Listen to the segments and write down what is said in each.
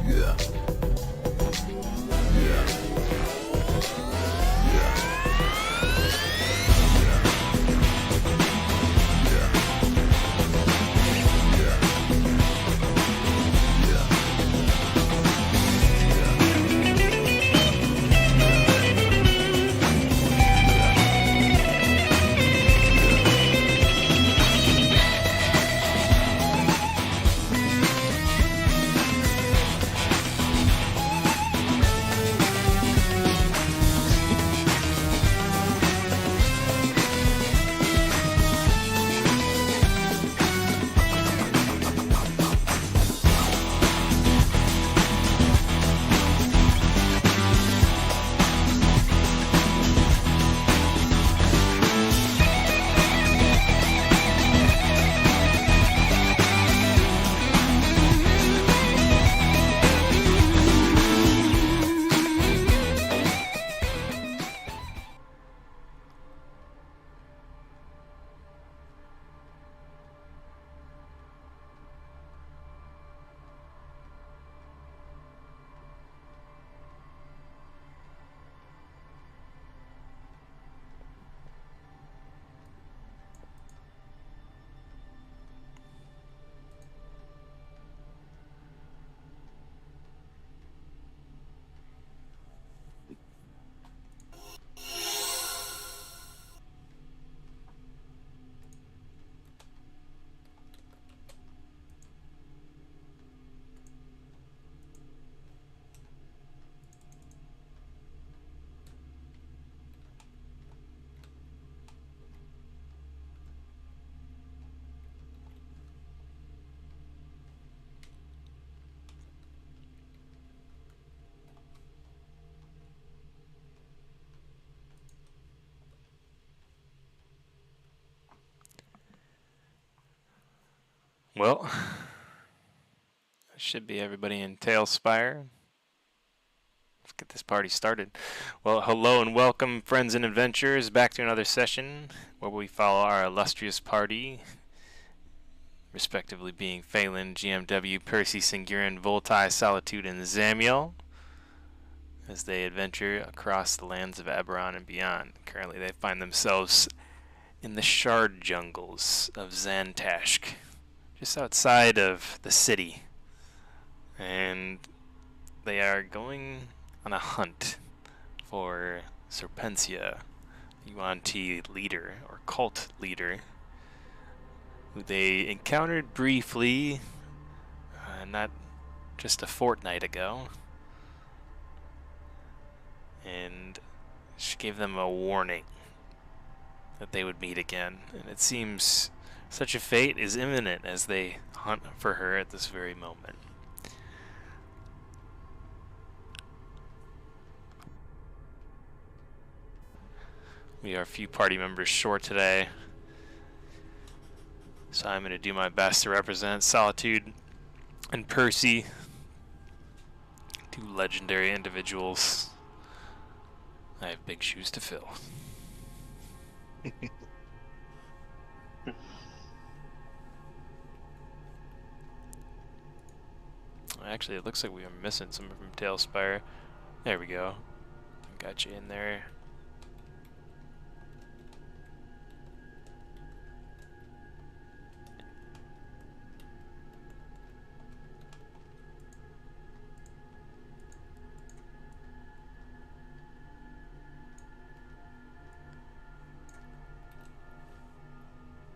Yeah. Yeah. Well, should be everybody in Tailspire. Let's get this party started. Well, hello and welcome, friends and adventurers, back to another session where we follow our illustrious party, respectively being Phelan, GMW, Percy, Singurin, Voltai, Solitude, and Zamiel, as they adventure across the lands of Eberron and beyond. Currently, they find themselves in the shard jungles of Xantashk, just outside of the city, and they are going on a hunt for Serpensia, Yuan-Ti leader, or cult leader, who they encountered briefly, not just a fortnight ago, and she gave them a warning that they would meet again, and it seems such a fate is imminent as they hunt for her at this very moment. We are a few party members short today, so I'm going to do my best to represent Solitude and Percy, two legendary individuals. I have big shoes to fill. Actually, it looks like we are missing someone from Tailspire. There we go. Got you in there.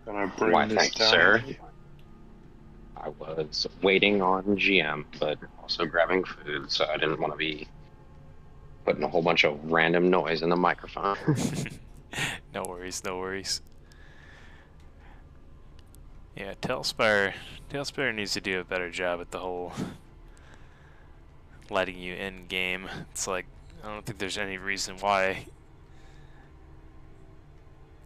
Gonna bring Why, this thanks, down. sir. I was waiting on GM, but also grabbing food, so I didn't want to be putting a whole bunch of random noise in the microphone. No worries, no worries. Yeah, Tailspire needs to do a better job at the whole letting you in game. It's like, I don't think there's any reason why.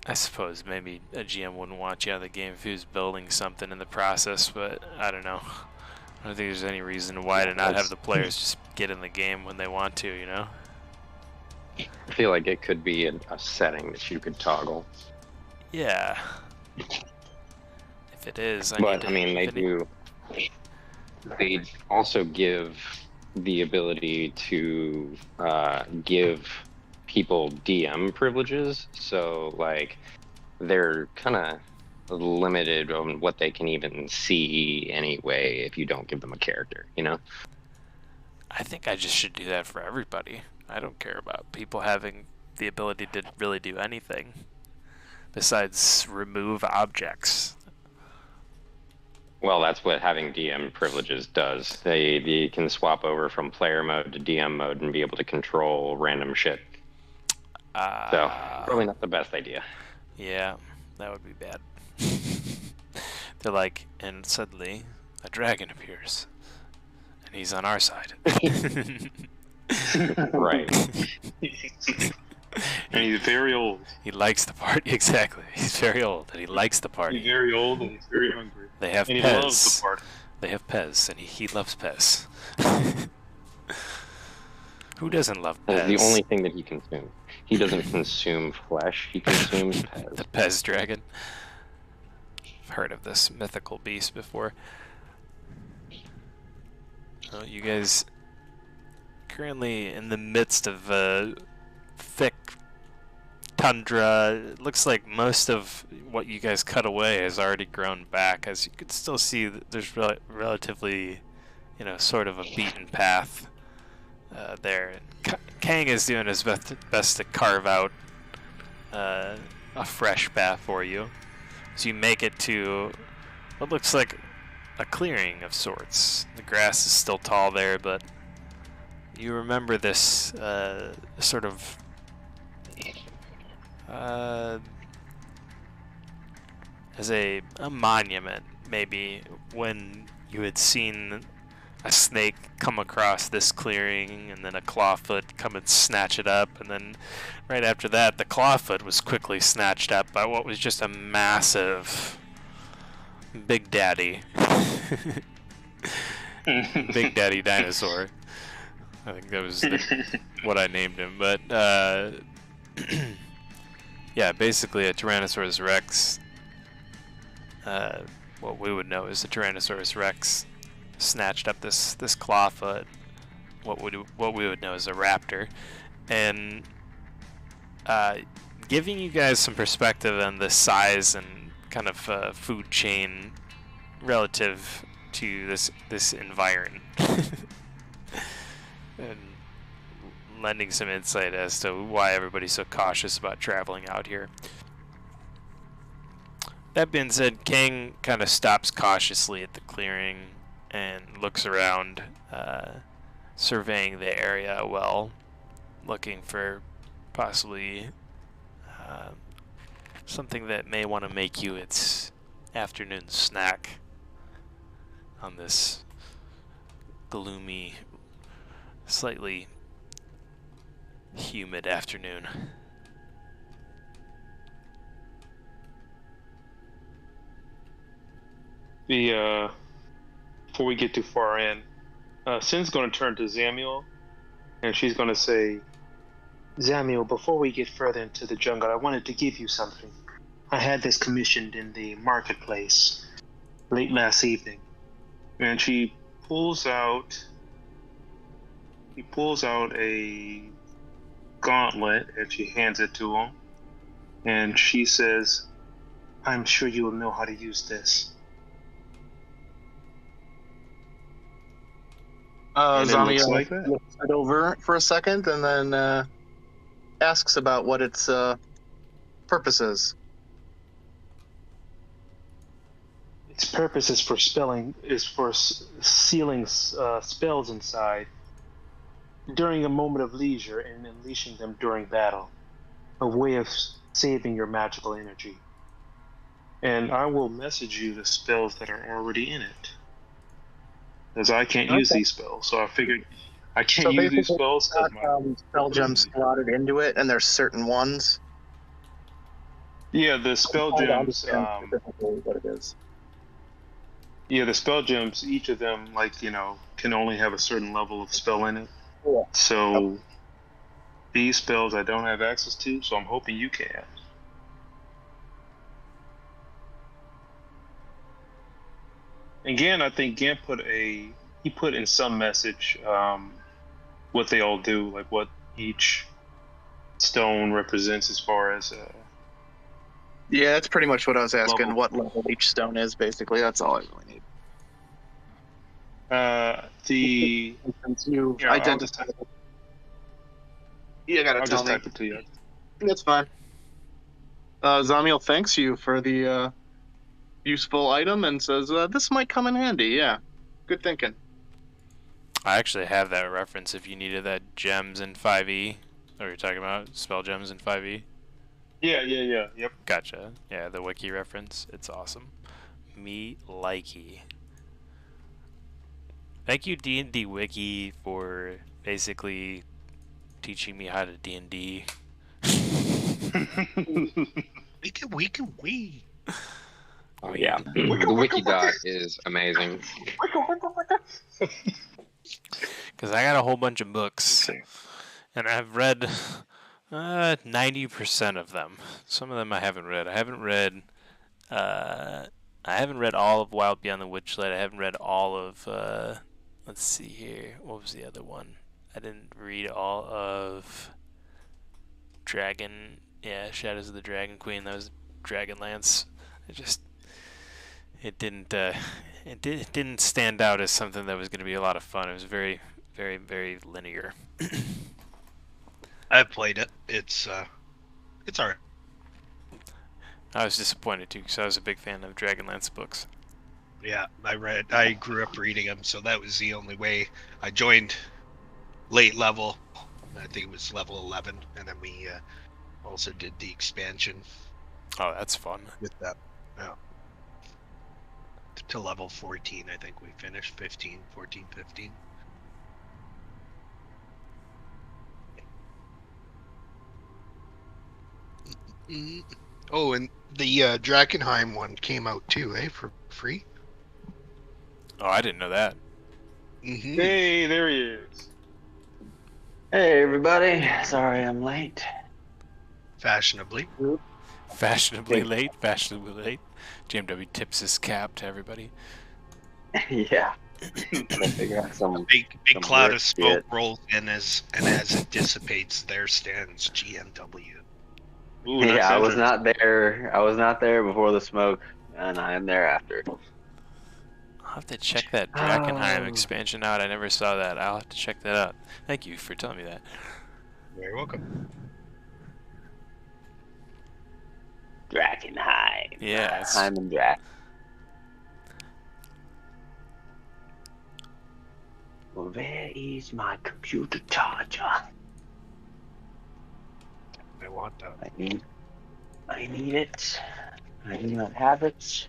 I suppose maybe a GM wouldn't want you out of the game if he was building something in the process, but I don't know. I don't think there's any reason why to not have the players just get in the game when they want to, you know? I feel like it could be a setting that you could toggle. Yeah. If it is, But I mean, they do. They also give the ability to give people DM privileges. So, like, they're kind of limited on what they can even see anyway if you don't give them a character, you know? I think I just should do that for everybody. I don't care about people having the ability to really do anything besides remove objects. Well, that's what having DM privileges does. They can swap over from player mode to DM mode and be able to control random shit. So, probably not the best idea. Yeah, that would be bad. They're like, and suddenly a dragon appears, and he's on our side. Right. And he's very old. He likes the party. Exactly. He's very old, and he likes the party. He's very old and he's very hungry. They have And he Pez. loves the party. They have Pez, and he loves Pez. Who doesn't love Pez? That's the only thing that he consumes. He doesn't consume flesh. He consumes Pez. The Pez dragon. I've heard of this mythical beast before. Well, you guys currently in the midst of thick tundra. It looks like most of what you guys cut away has already grown back, as you can still see that there's relatively, sort of a beaten path there. Kang is doing his best to carve out a fresh path for you. So you make it to what looks like a clearing of sorts. The grass is still tall there, but you remember this sort of as a monument, maybe, when you had seen a snake come across this clearing and then a clawfoot come and snatch it up, and then right after that the clawfoot was quickly snatched up by what was just a massive Big Daddy Big Daddy dinosaur. I think that was what I named him, but yeah, basically a Tyrannosaurus Rex, what we would know as a Tyrannosaurus Rex, snatched up this clawfoot, what we would know as a raptor, and giving you guys some perspective on the size and kind of food chain relative to this environment, and lending some insight as to why everybody's so cautious about traveling out here. That being said, Kang kind of stops cautiously at the clearing and looks around, surveying the area well, looking for possibly something that may want to make you its afternoon snack on this gloomy, slightly humid afternoon. Before we get too far in, Sin's going to turn to Zamiel, and she's going to say, Zamiel, before we get further into the jungle, I wanted to give you something. I had this commissioned in the marketplace late last evening, and she pulls out a gauntlet and she hands it to him, and she says, I'm sure you will know how to use this. Zamiel like that. looks it over for a second and then asks about what its purpose is. Its purpose is for sealing spells inside during a moment of leisure and unleashing them during battle. A way of saving your magical energy. And I will message you the spells that are already in it, as I can't use these spells. So I figured I can't use these spells. It's got, spell gems slotted into it, and there's certain ones. Yeah, the spell gems. Specifically what it is. Yeah, the spell gems. Each of them, can only have a certain level of spell in it. Yeah. So these spells I don't have access to. So I'm hoping you can. Again, I think Gant he put in some message what they all do, like what each stone represents as far as Yeah, that's pretty much what I was asking. level. What level each stone is, basically. That's all I really need. Since you Identified. You gotta I'll tell just me. type it to you. That's fine. Zamiel thanks you for the useful item and says, this might come in handy. Yeah, good thinking. I actually have that reference if you needed that gems in 5e. Or you're talking about spell gems in 5e? Yeah, yep. Gotcha. Yeah, the wiki reference. It's awesome. Me likey. Thank you D&D Wiki for basically teaching me how to D&D. We. Oh yeah, the wiki doc is amazing. Because I got a whole bunch of books, and I've read 90% of them. Some of them I haven't read. I haven't read all of Wild Beyond the Witchlight. I haven't read all of let's see here. What was the other one? I didn't read all of Shadows of the Dragon Queen. That was Dragonlance. It didn't stand out as something that was going to be a lot of fun. It was very, very, very linear. I've played it. It's alright. I was disappointed too because I was a big fan of Dragonlance books. Yeah, I grew up reading them, so that was the only way. I joined late level. I think it was level 11, and then we also did the expansion Oh, that's fun. with that. Yeah. To level 14, I think we finished 15, 14, 15. Oh, and the Drakenheim one came out too, for free? Oh, I didn't know that. Mm-hmm. Hey, there he is. Hey everybody, sorry I'm late. Fashionably. Fashionably late. JMW tips his cap to everybody. Yeah. Gotta figure out some Big some cloud weird of smoke shit. rolls in as it dissipates, there stands GMW. Ooh, nice Yeah, I was entrance. not there. I was not there before the smoke, and I am there after. I'll have to check that Drakenheim Oh. expansion out. I never saw that. I'll have to check that out. Thank you for telling me that. Very welcome. Drakenheim. Yeah, it's- I'm in Drac. Well, where is my computer charger? I want that. I need it. I do not have it.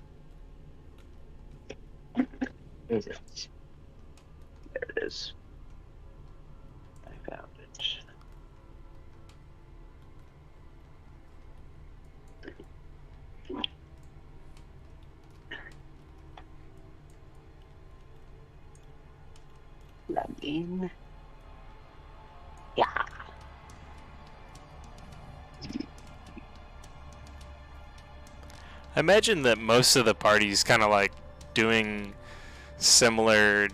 Where is it? There it is. I found it. Plug in. Yeah. I imagine that most of the parties kind of like doing similar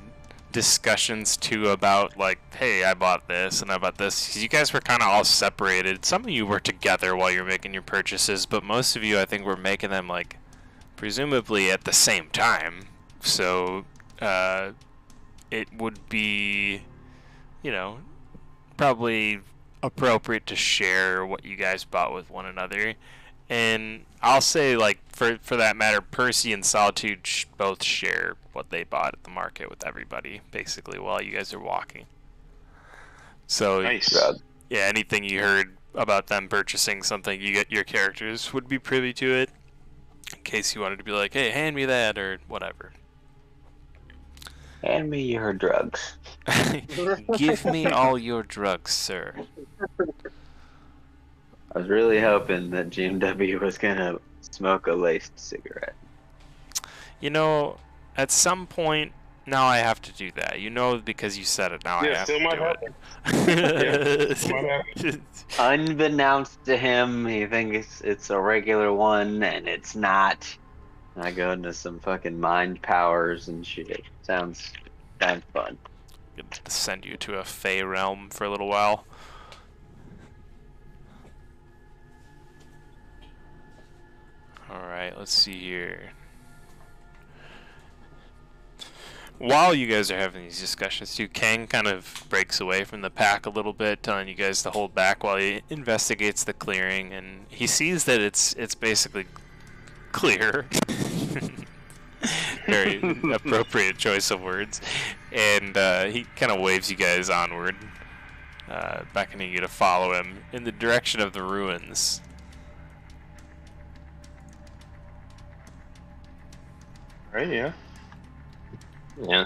discussions too about like, hey, I bought this and I bought this. 'Cause you guys were kind of all separated. Some of you were together while you're making your purchases, but most of you, I think, were making them like presumably at the same time. So it would be, you know, probably appropriate to share what you guys bought with one another. And I'll say, like, for that matter, Percy and Solitude both share what they bought at the market with everybody, basically, while you guys are walking. So, Nice. yeah, anything you heard about them purchasing something, your characters would be privy to it, in case you wanted to be like, hey, hand me that, or whatever. Hand me your drugs. Give me all your drugs, sir. I was really hoping that GMW was gonna smoke a laced cigarette. You know, at some point, now I have to do that. You know, because you said it, now I Yeah, have still to might do happen. it. Might happen. Unbeknownst to him, he thinks it's a regular one, and it's not. I go into some fucking mind powers and shit. Sounds fun. Gonna send you to a Fey realm for a little while. Alright, let's see here. While you guys are having these discussions too, Kang kind of breaks away from the pack a little bit, telling you guys to hold back while he investigates the clearing, and he sees that it's basically clear. Very appropriate choice of words. And he kind of waves you guys onward, beckoning you to follow him in the direction of the ruins. Right, yeah. Yeah.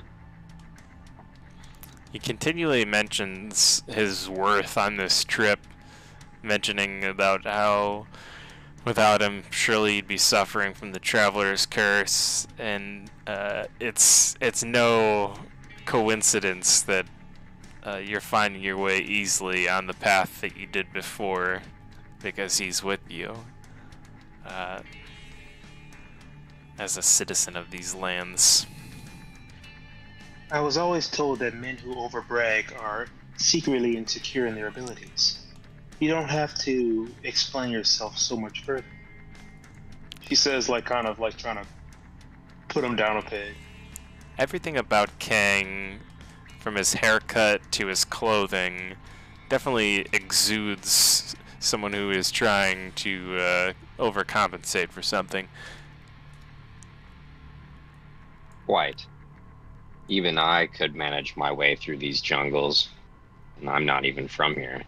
He continually mentions his worth on this trip, mentioning about how without him, surely you'd be suffering from the traveler's curse, and it's no coincidence that you're finding your way easily on the path that you did before, because he's with you. As a citizen of these lands. I was always told that men who overbrag are secretly insecure in their abilities. You don't have to explain yourself so much further. She says, like, kind of like trying to put him down a peg. Everything about Kang, from his haircut to his clothing, definitely exudes someone who is trying to overcompensate for something. Quite. Even I could manage my way through these jungles, and I'm not even from here.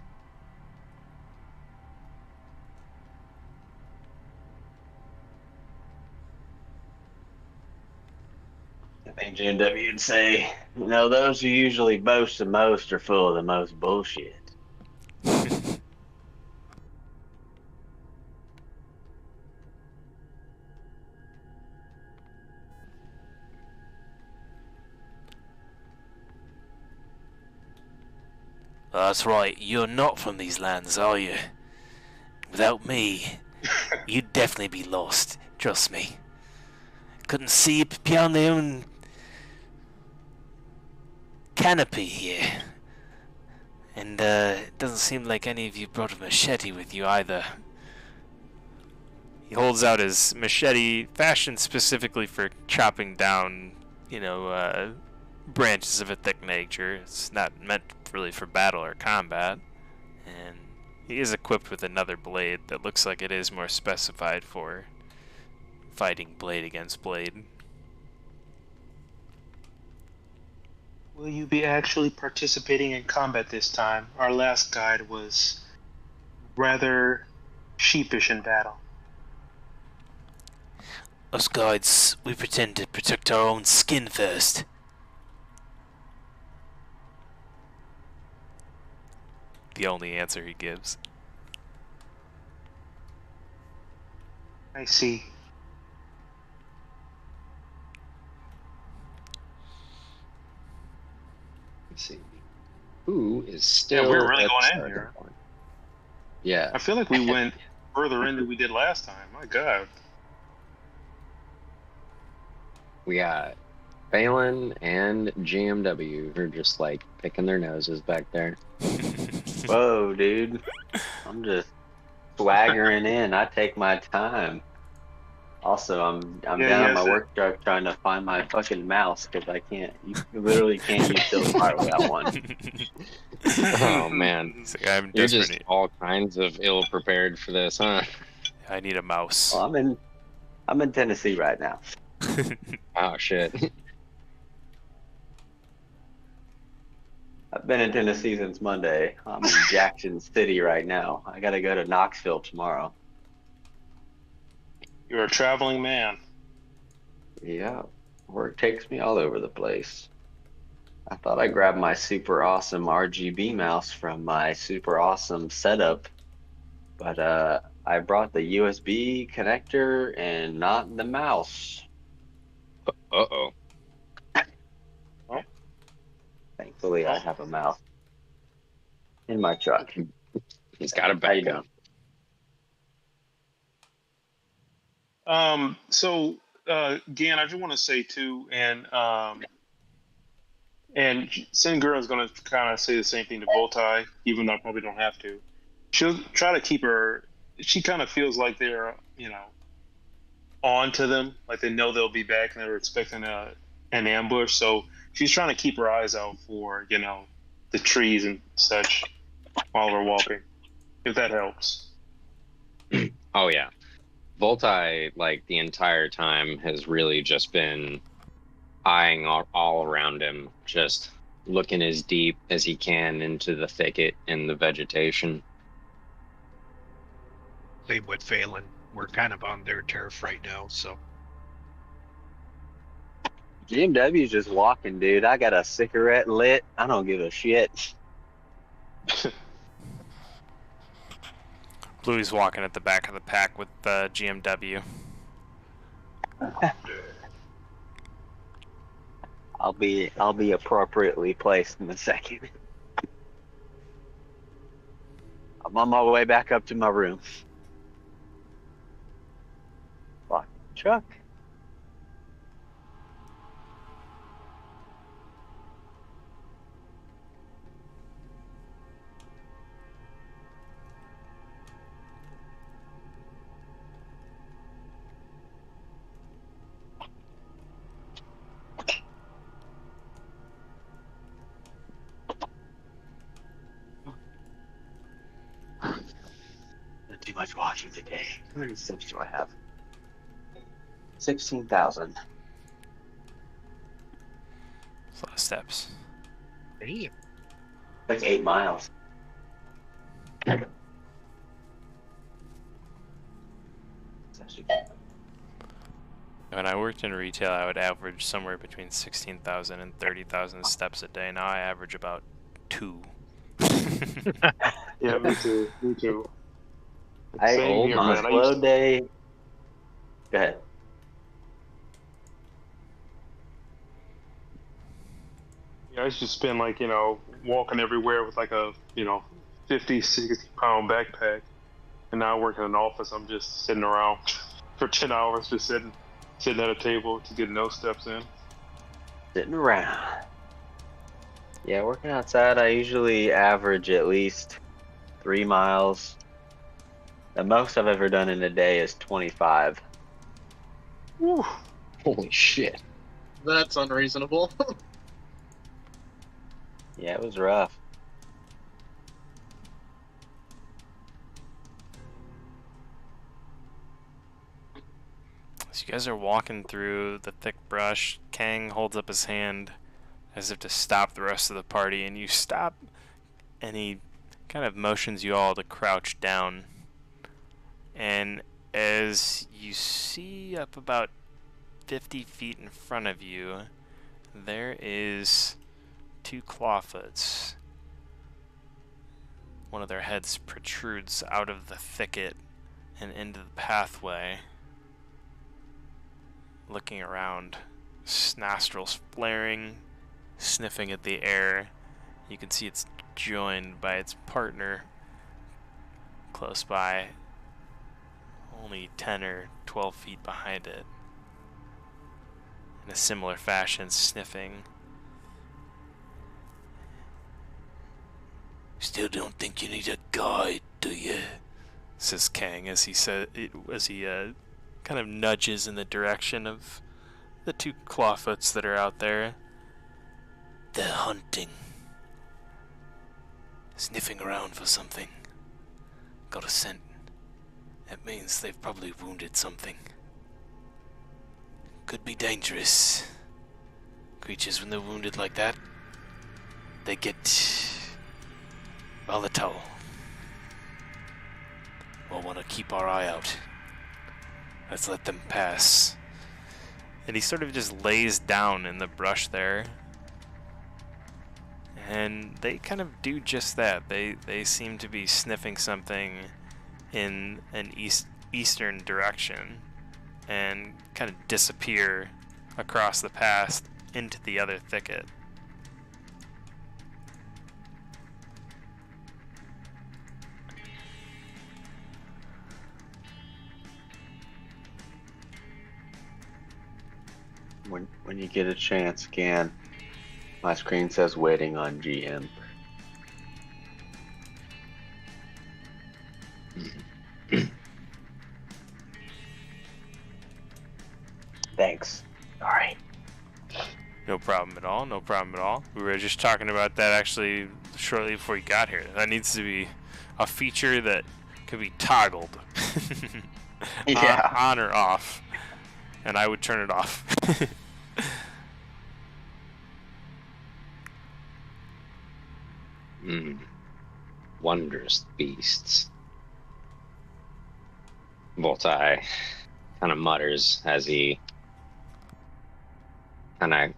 I think GMW would say, those who usually boast the most are full of the most bullshit. That's right, you're not from these lands, are you? Without me, you'd definitely be lost, trust me. Couldn't see beyond their own canopy here. And it doesn't seem like any of you brought a machete with you either. He holds out his machete, fashioned specifically for chopping down, branches of a thick nature. It's not meant really for battle or combat. And he is equipped with another blade that looks like it is more specified for fighting blade against blade. Will you be actually participating in combat this time? Our last guide was rather sheepish in battle. Us guides, we pretend to protect our own skin first. The only answer he gives. I see. Let's see. Who is still... Yeah, we're really at going in starting here. point? Yeah. I feel like we went further in than we did last time. My God. We got Phelan and GMW who are just like picking their noses back there. Whoa, dude. I'm just swaggering in. I take my time. Also, I'm down at my work truck trying to find my fucking mouse because I can't. You literally can't use Silk Fire without one. Oh man, I'm you're just desperate. all kinds of ill prepared for this, huh? I need a mouse. Well, I'm in Tennessee right now. Oh shit. I've been in Tennessee since Monday. I'm in Jackson City right now. I gotta go to Knoxville tomorrow. You're a traveling man. Yeah, work takes me all over the place. I thought I grabbed my super awesome RGB mouse from my super awesome setup, but I brought the USB connector and not the mouse. Uh-oh. Thankfully, I have a mouse in my truck. He's got a How you backup. doing? So Gan, I just want to say too, and Singura is going to kind of say the same thing to Voltai, even though I probably don't have to. She'll try to keep her. She kind of feels like they're, on to them, like they know they'll be back and they're expecting an ambush. So she's trying to keep her eyes out for, the trees and such while we're walking, if that helps. Oh yeah. Voltai, like the entire time, has really just been eyeing all around him, just looking as deep as he can into the thicket and the vegetation. Same with Phelan. We're kind of on their turf right now, so GMW's just walking, dude. I got a cigarette lit. I don't give a shit. Bluey's walking at the back of the pack with GMW. I'll be appropriately placed in a second. I'm on my way back up to my room. Fuck truck. Not too much walking today. How many steps do I have? 16,000. That's a lot of steps. damn. Like 8 miles. It's actually When I worked in retail, I would average somewhere between 16,000 and 30,000 steps a day. Now I average about 2. Yeah, me too. Me too. I Same here, on a man. slow day. Go ahead. I used to spend walking everywhere with like a 50, 60-pound backpack, and now I work in an office. I'm just sitting around for 10 hours, just sitting at a table to get no steps in. Sitting around. Yeah, working outside, I usually average at least 3 miles. The most I've ever done in a day is 25. Whew. Holy shit. That's unreasonable. Yeah, it was rough. As you guys are walking through the thick brush, Kang holds up his hand as if to stop the rest of the party, and you stop, and he kind of motions you all to crouch down. And as you see up about 50 feet in front of you, there is 2 clawfoots. One of their heads protrudes out of the thicket and into the pathway, looking around, nostrils flaring, sniffing at the air. You can see it's joined by its partner close by, only 10 or 12 feet behind it, in a similar fashion, sniffing. Still don't think you need a guide, do you? Says Kang as he kind of nudges in the direction of the 2 clawfoots that are out there. They're hunting. Sniffing around for something. Got a scent. That means they've probably wounded something. Could be dangerous. Creatures, when they're wounded like that, they get volatile. We'll want to keep our eye out. Let's let them pass. And he sort of just lays down in the brush there. And they kind of do just that. They seem to be sniffing something in an eastern direction and kind of disappear across the path into the other thicket. when you get a chance again. My screen says waiting on GM. Thanks. All right. No problem at all. No problem at all. We were just talking about that actually shortly before you got here. That needs to be a feature that could be toggled. Yeah. On or off. And I would turn it off. Wondrous beasts. Voltai kind of mutters as he kind of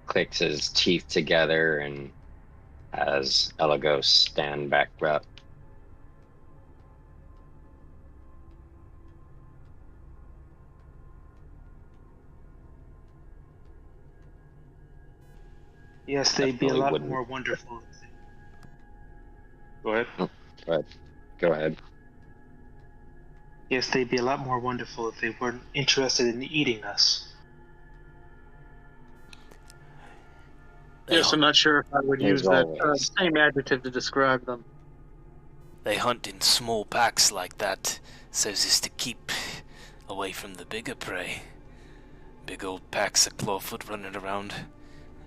clicks his teeth together and has Elagos stand back up. Yes, they'd be a Definitely lot wouldn't. more wonderful. Go ahead. But go ahead. Yes, they'd be a lot more wonderful if they weren't interested in eating us. Yes, I'm not sure if I would As use that always. same adjective to describe them. They hunt in small packs like that, so as to keep away from the bigger prey. Big old packs of clawfoot running around.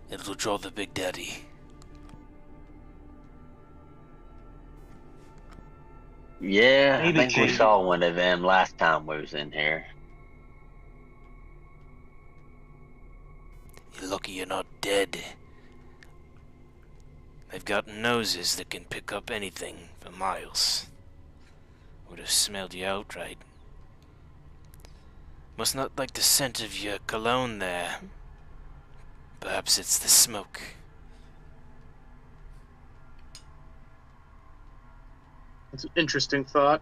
It'll draw the big daddy. Yeah, Maybe, I think we Jane. saw one of them last time we was in here. You're lucky you're not dead. They've got noses that can pick up anything for miles. Would have smelled you outright. Must not like the scent of your cologne there. Perhaps it's the smoke. It's an interesting thought.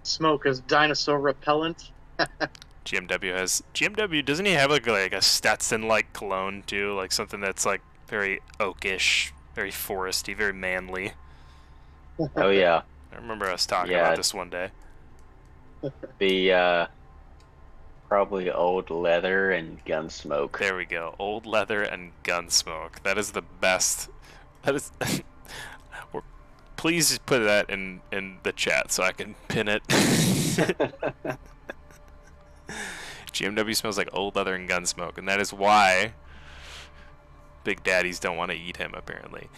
Smoke is dinosaur repellent. GMW, doesn't he have like a Stetson-like cologne too? Like something that's like very oakish, very foresty, very manly. Oh yeah, I remember us talking Yeah. about this one day. the probably old leather and gun smoke. There we go. Old leather and gun smoke. That is the best. That is. Please just put that in the chat so I can pin it. GMW smells like old leather and gun smoke, and that is why big daddies don't want to eat him, apparently.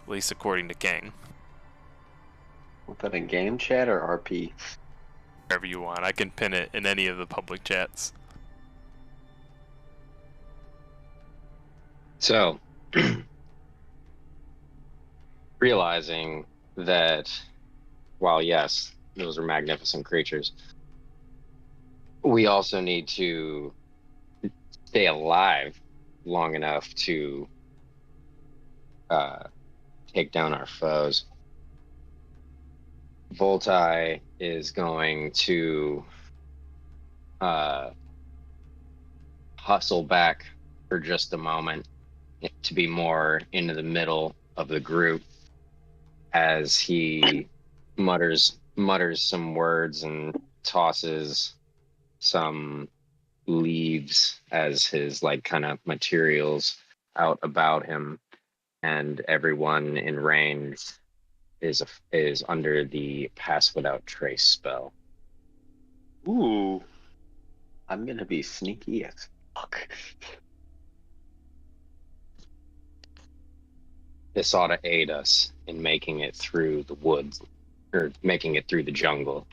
At least according to King. Was that in game chat or RP? Wherever you want. I can pin it in any of the public chats. So, realizing that while yes, those are magnificent creatures, we also need to stay alive long enough to take down our foes. Voltai is going to hustle back for just a moment to be more into the middle of the group as he mutters some words and tosses some leaves as his like kind of materials out about him, and everyone in range is under the pass without trace spell. Ooh, I'm gonna be sneaky as fuck. This ought to aid us in making it through the woods, or making it through the jungle.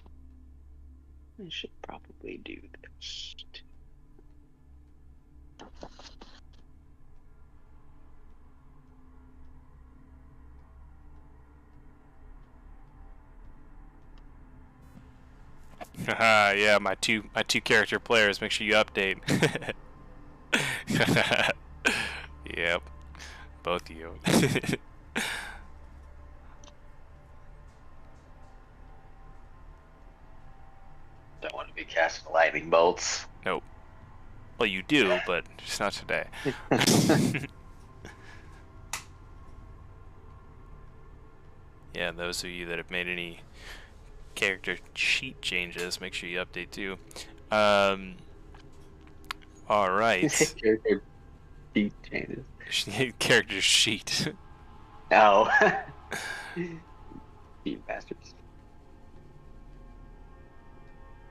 I should probably do this. Haha, yeah, my two character players, make sure you update. Yep. Both of you. Don't want to be casting lightning bolts. Nope. Well, you do, but just not today. Yeah, those of you that have made any character sheet changes, make sure you update too. All right. Character sheet changes. Character sheet. Oh. You bastards.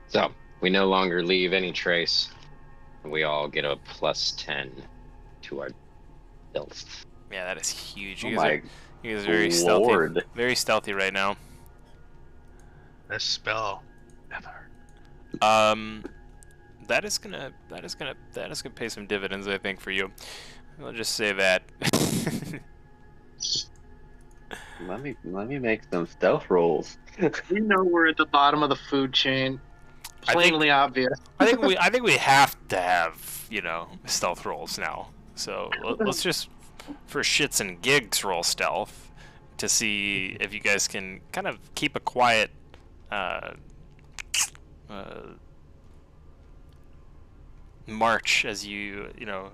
So we no longer leave any trace. We all get a +10 to our stealth. Yeah, that is huge. Oh You my guys are very stealthy. lord. Very stealthy right now. Best spell ever. That is gonna pay some dividends, I think, for you. I'll just say that. Let me make some stealth rolls. We know we're at the bottom of the food chain. I think- Plainly obvious. I think we have to have, you know, stealth rolls now. So let's just, for shits and gigs, roll stealth to see if you guys can kind of keep a quiet march as you know,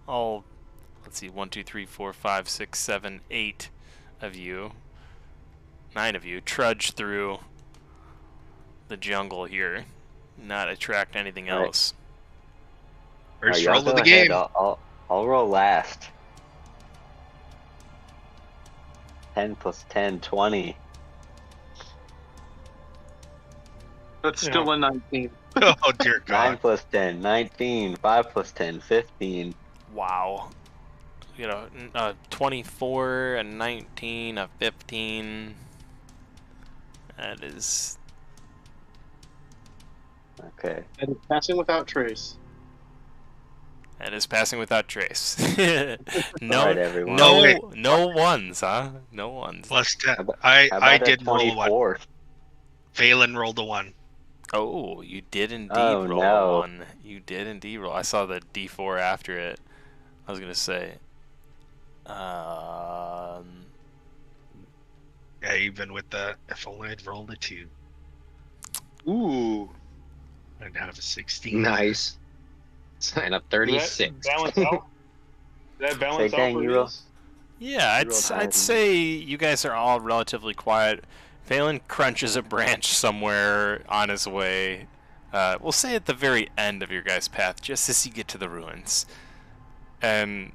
all let's see, 1, 2, 3, 4, 5, 6, 7, 8 of you, 9 of you trudge through the jungle here, not attract anything All right. else. First Alright, roll y'all of the go ahead. game. I'll roll last. 10 plus 10, 20. That's still a 19. Oh dear 9 God. plus 10, 19. 5 plus 10, 15. Wow. You know, 24, a 19, a 15. That is... Okay. And it's passing without trace. That is passing without trace. No, Alright, everyone. no ones, huh? No ones. +10. How about- I How about a did roll a 1. 24? Phelan rolled a 1. Oh, you did indeed Oh, roll no. a 1. You did indeed roll. I saw the D4 after it. I was gonna say. Yeah, even with the if only I'd rolled a 2, Ooh. I'd have a 16. Nice. Sign up 36. Balance out? That balance Say, out dang, for you these? roll- Yeah, You rolled higher I'd than say you guys are all relatively quiet. Phelan crunches a branch somewhere on his way. We'll say at the very end of your guys' path, just as you get to the ruins. And,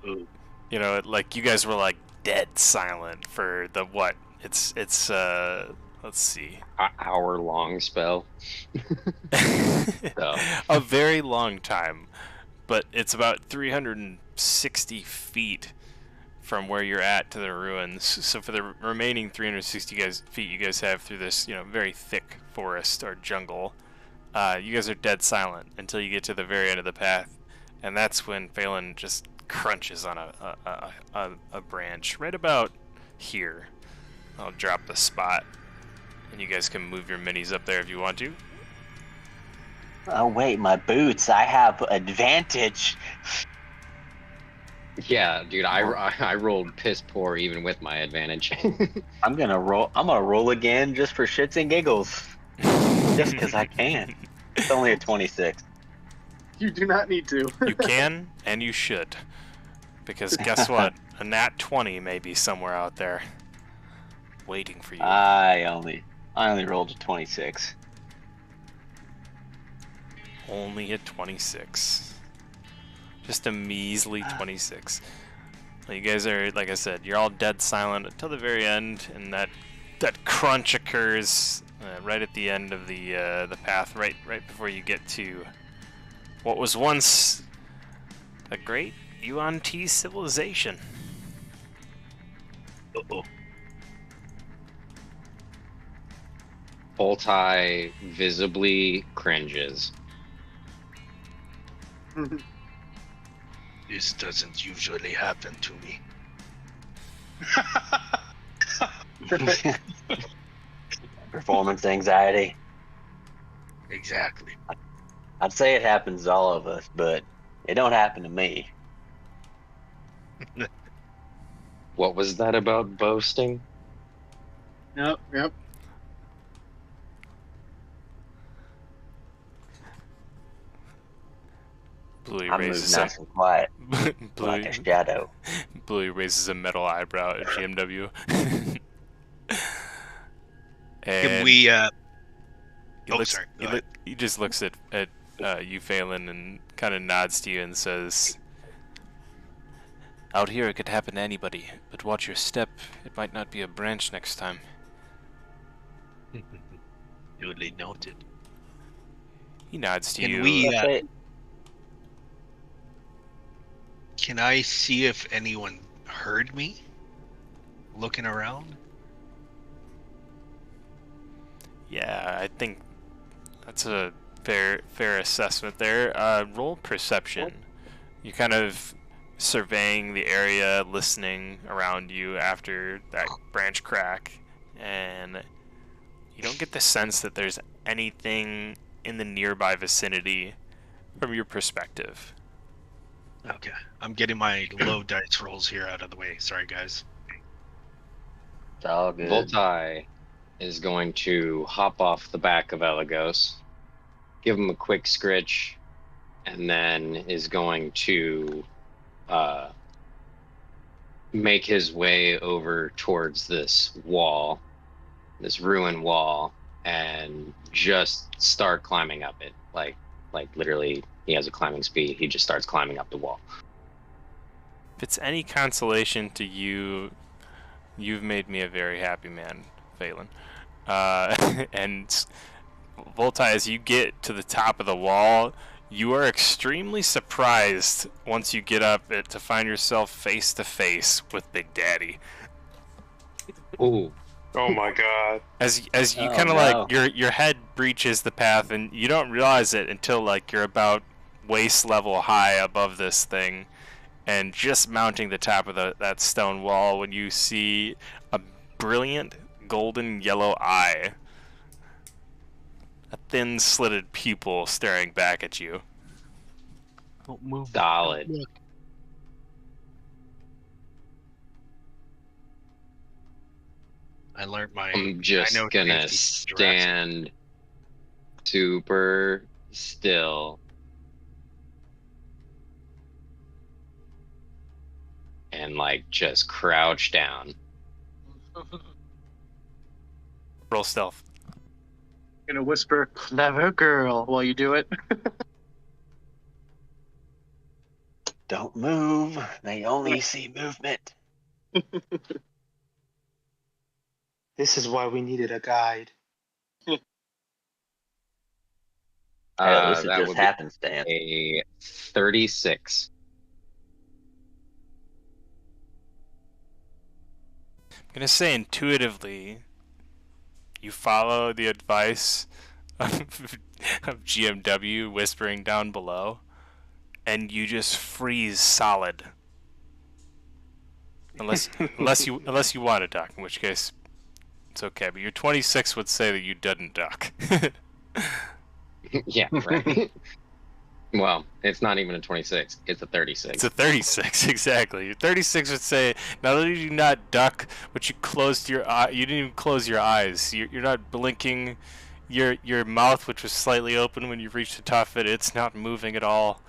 you know, like, you guys were, like, dead silent for the, what? It's let's see. Hour-long spell. So. A very long time. But it's about 360 feet from where you're at to the ruins. So for the remaining 360 feet you guys have through this, you know, very thick forest or jungle, you guys are dead silent until you get to the very end of the path, and that's when Phelan just crunches on a branch right about here. I'll drop the spot, and you guys can move your minis up there if you want to. Oh, wait, my boots. I have advantage. Yeah, dude, I rolled piss poor even with my advantage. I'm gonna roll again just for shits and giggles. Just because I can. It's only a 26. You do not need to. You can, and you should. Because guess what? A nat 20 may be somewhere out there. Waiting for you. I only rolled a 26. Only a 26. Just a measly 26. Well, you guys are, like I said, you're all dead silent until the very end, and that crunch occurs right at the end of the path, right before you get to what was once a great Yuan-Ti civilization. Uh-oh. Boltai visibly cringes. This doesn't usually happen to me. Performance anxiety. Exactly. I'd say it happens to all of us, but it don't happen to me. What was that about boasting? Yep. Bluey I'm raises moving nice and quiet, like a Bluey, shadow. Bluey raises a metal eyebrow at GMW. Can And we he oh, looks, sorry. Go ahead. he just looks at you, Phelan, and kind of nods to you and says, "Out here it could happen to anybody, but watch your step. It might not be a branch next time." Duly noted. He nods to Can you. we? That's it. Can I see if anyone heard me? Looking around. Yeah, I think that's a fair assessment there. Roll perception. You're kind of surveying the area, listening around you after that branch crack, and you don't get the sense that there's anything in the nearby vicinity from your perspective. Okay, I'm getting my low dice rolls here out of the way. Sorry, guys. It's all good. Voltai is going to hop off the back of Elagos, give him a quick scritch, and then is going to make his way over towards this wall, this ruined wall, and just start climbing up it. Like literally, he has a climbing speed. He just starts climbing up the wall. If it's any consolation to you, you've made me a very happy man, Phelan. And Voltai, as you get to the top of the wall, you are extremely surprised once you get up to find yourself face to face with Big Daddy. Ooh. Oh my god. As you Oh, kind of no. like your head breaches the path, and you don't realize it until like you're about waist level high above this thing, and just mounting the top of that stone wall when you see a brilliant golden yellow eye, a thin slitted pupil staring back at you. Don't move. Solid. Look. I learned my. I'm just I know gonna safety stand super still and like just crouch down. Roll stealth. Gonna whisper, "Clever girl," while you do it. Don't move. They only see movement. This is why we needed a guide. Hell, this is That just would be happenstance. a 36. I'm gonna say intuitively, you follow the advice of GMW whispering down below, and you just freeze solid. Unless you want to duck, in which case it's okay. But your 26 would say that you didn't duck. Yeah, right. Well, it's not even a 26. It's a 36. It's a 36, exactly. Your 36 would say, not only do you not duck, but you closed your eye. You didn't even close your eyes. You're not blinking. Your mouth, which was slightly open when you reached the top of it, it's not moving at all.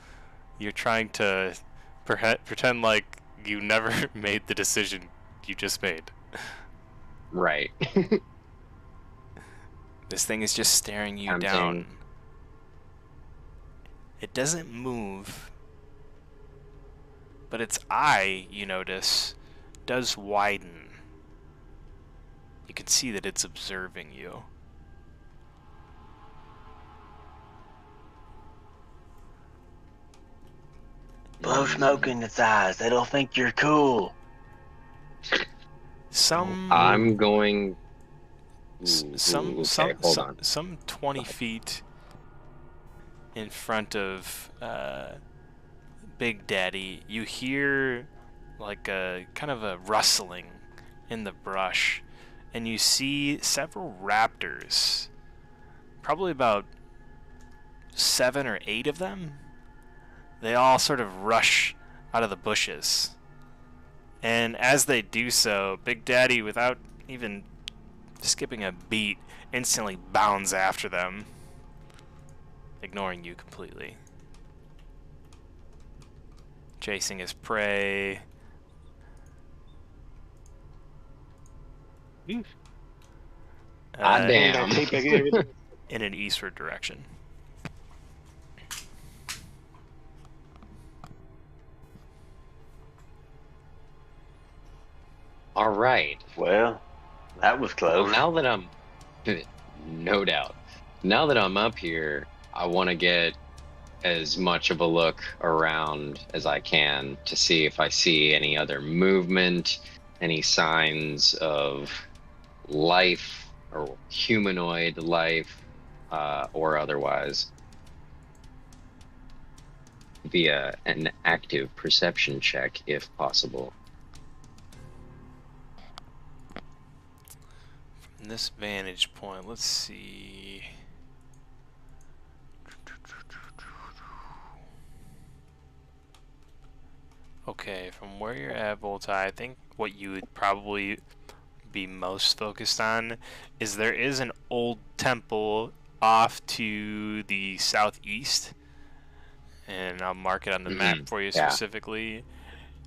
You're trying to pretend like you never made the decision you just made. Right. This thing is just staring you Tempting. down. It doesn't move, but its eye, you notice, does widen. You can see that it's observing you. Blow smoke in its eyes. It'll think you're cool. I'm going. Some 20 feet in front of Big Daddy, you hear like a kind of a rustling in the brush, and you see several raptors, probably about 7 or 8 of them. They all sort of rush out of the bushes, and as they do so, Big Daddy, without even skipping a beat, instantly bounds after them, ignoring you completely. Chasing his prey. Damn. I take back everything. In an eastward direction. All right. Well, that was Well, close. now that I'm, no doubt, now that I'm up here, I want to get as much of a look around as I can to see if I see any other movement, any signs of life or humanoid life, or otherwise, via an active perception check if possible. From this vantage point, let's see. Okay, from where you're at, Volta, I think what you would probably be most focused on is there is an old temple off to the southeast, and I'll mark it on the map for you Yeah, specifically.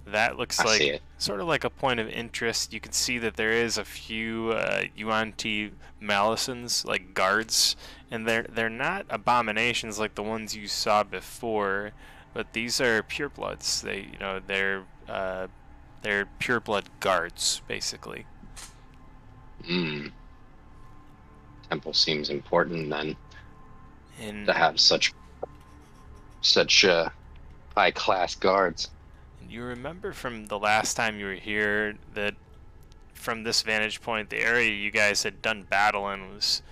That looks I see like it. sort of like a point of interest. You can see that there is a few UNT Malisons, like guards, and they're not abominations like the ones you saw before, but these are purebloods. They're pureblood guards basically. Temple seems important then And to have such high class guards. you remember from the last time you were here that from this vantage point, the area you guys had done battle in was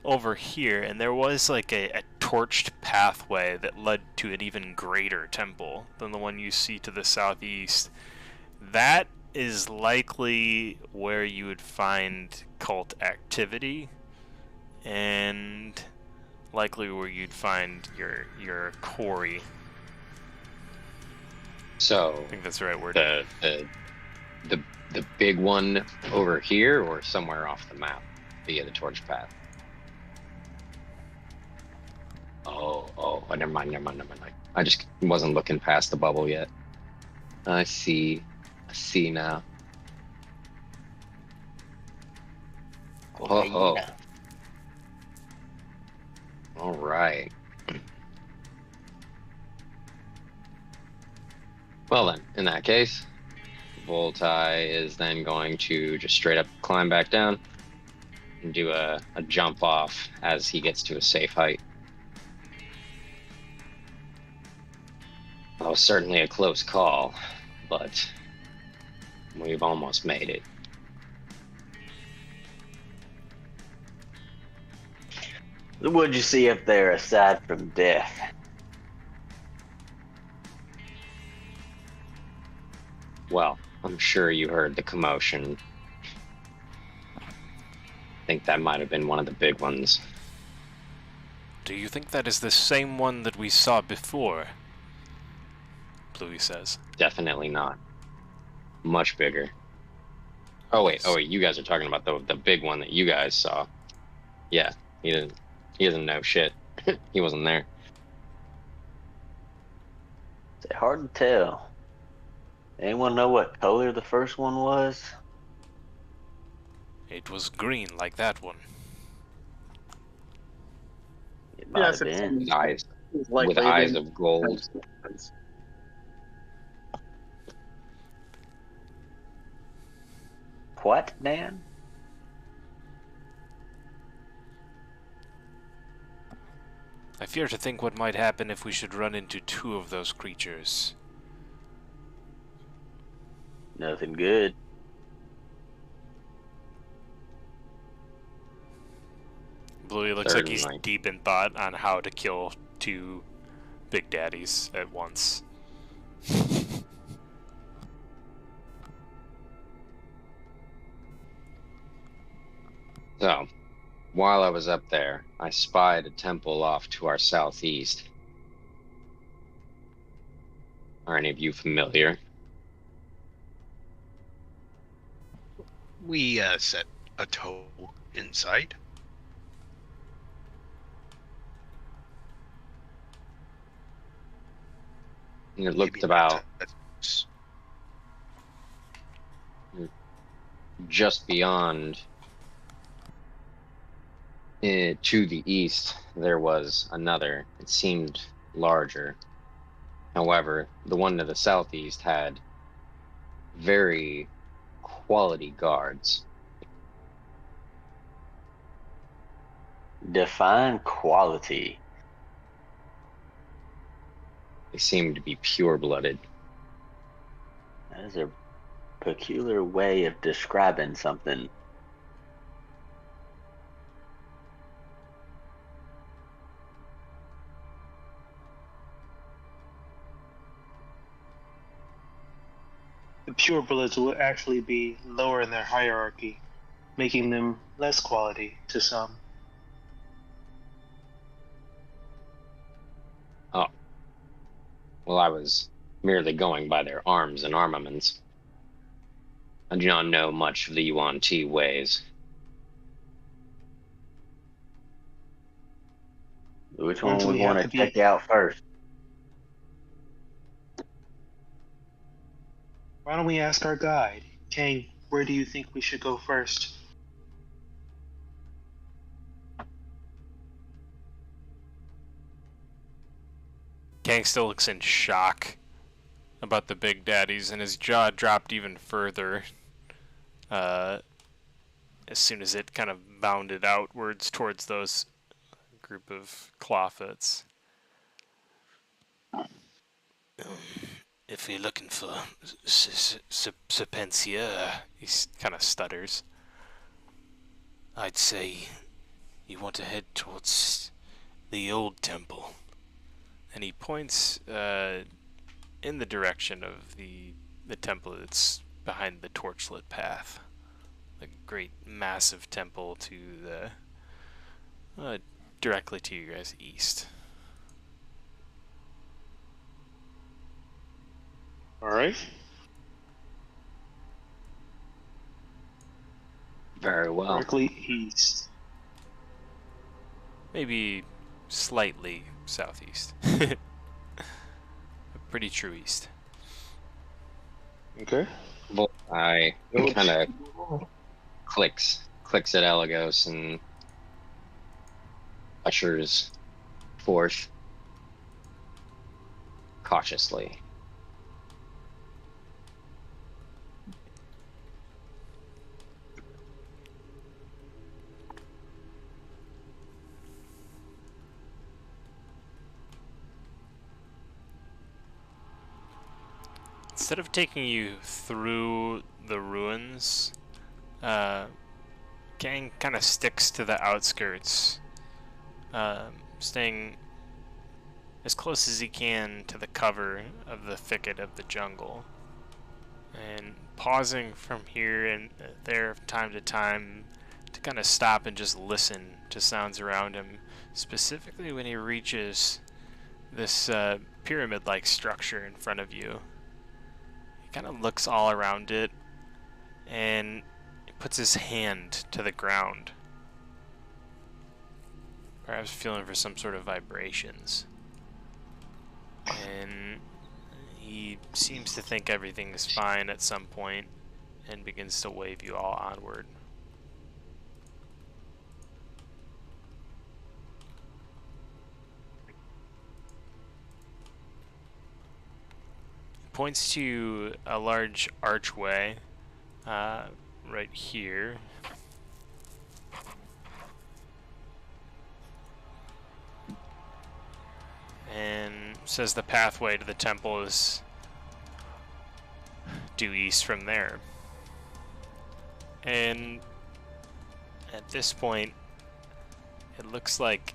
over here, and there was like a torched pathway that led to an even greater temple than the one you see to the southeast. That is likely where you would find cult activity, and likely where you'd find your quarry. So I think that's the right word. the big one over here or somewhere off the map via the torch path. Oh, never mind. I just wasn't looking past the bubble yet. I see now. Oh. All right. Well then, in that case, Voltai is then going to just straight up climb back down and do a jump off as he gets to a safe height. That was certainly a close call, but we've almost made it. What'd you see up there aside from death? Well, I'm sure you heard the commotion. I think that might have been one of the big ones. Do you think that is the same one that we saw before? Bluey says. Definitely not. Much bigger. Oh wait, you guys are talking about the big one that you guys saw. Yeah, he doesn't know shit. He wasn't there. It's hard to tell. Anyone know what color the first one was? It was green like that one. It might Yes, have it's been. Eyes like with eyes of gold. What, Dan? I fear to think what might happen if we should run into two of those creatures. Nothing good. Bluey looks like he's Certainly. deep in thought on how to kill two big daddies at once. So, while I was up there, I spied a temple off to our southeast. Are any of you familiar? We set a toe inside. And it looked Maybe about that's- just beyond. To the east, there was another. It seemed larger. However, the one to the southeast had very quality guards. Define quality. They seem to be pure-blooded. That is a peculiar way of describing something. The purebloods will actually be lower in their hierarchy, making them less quality to some. Oh. Well, I was merely going by their arms and armaments. I do not know much of the Yuan Ti ways. Which Ones one we we have want to to check be. out first? Why don't we ask our guide? Kang, where do you think we should go first? Kang still looks in shock about the big daddies, and his jaw dropped even further as soon as it kind of bounded outwards towards those group of clawfoots. If you're looking for Serpensia, he kind of stutters. I'd say you want to head towards the old temple. And he points in the direction of the temple that's behind the torchlit path. The great massive temple to the directly to you guys east. Alright. Very well. Directly east. Maybe slightly southeast. Pretty true east. Okay. Voltai kind of clicks at Elagos and ushers forth cautiously. Instead of taking you through the ruins, Kang kind of sticks to the outskirts, staying as close as he can to the cover of the thicket of the jungle, and pausing from here and there from time to time to kind of stop and just listen to sounds around him, specifically when he reaches this pyramid-like structure in front of you. He kind of looks all around it and he puts his hand to the ground, perhaps feeling for some sort of vibrations. And he seems to think everything is fine at some point and begins to wave you all onward. He points to a large archway right here. And says the pathway to the temple is due east from there. And at this point, it looks like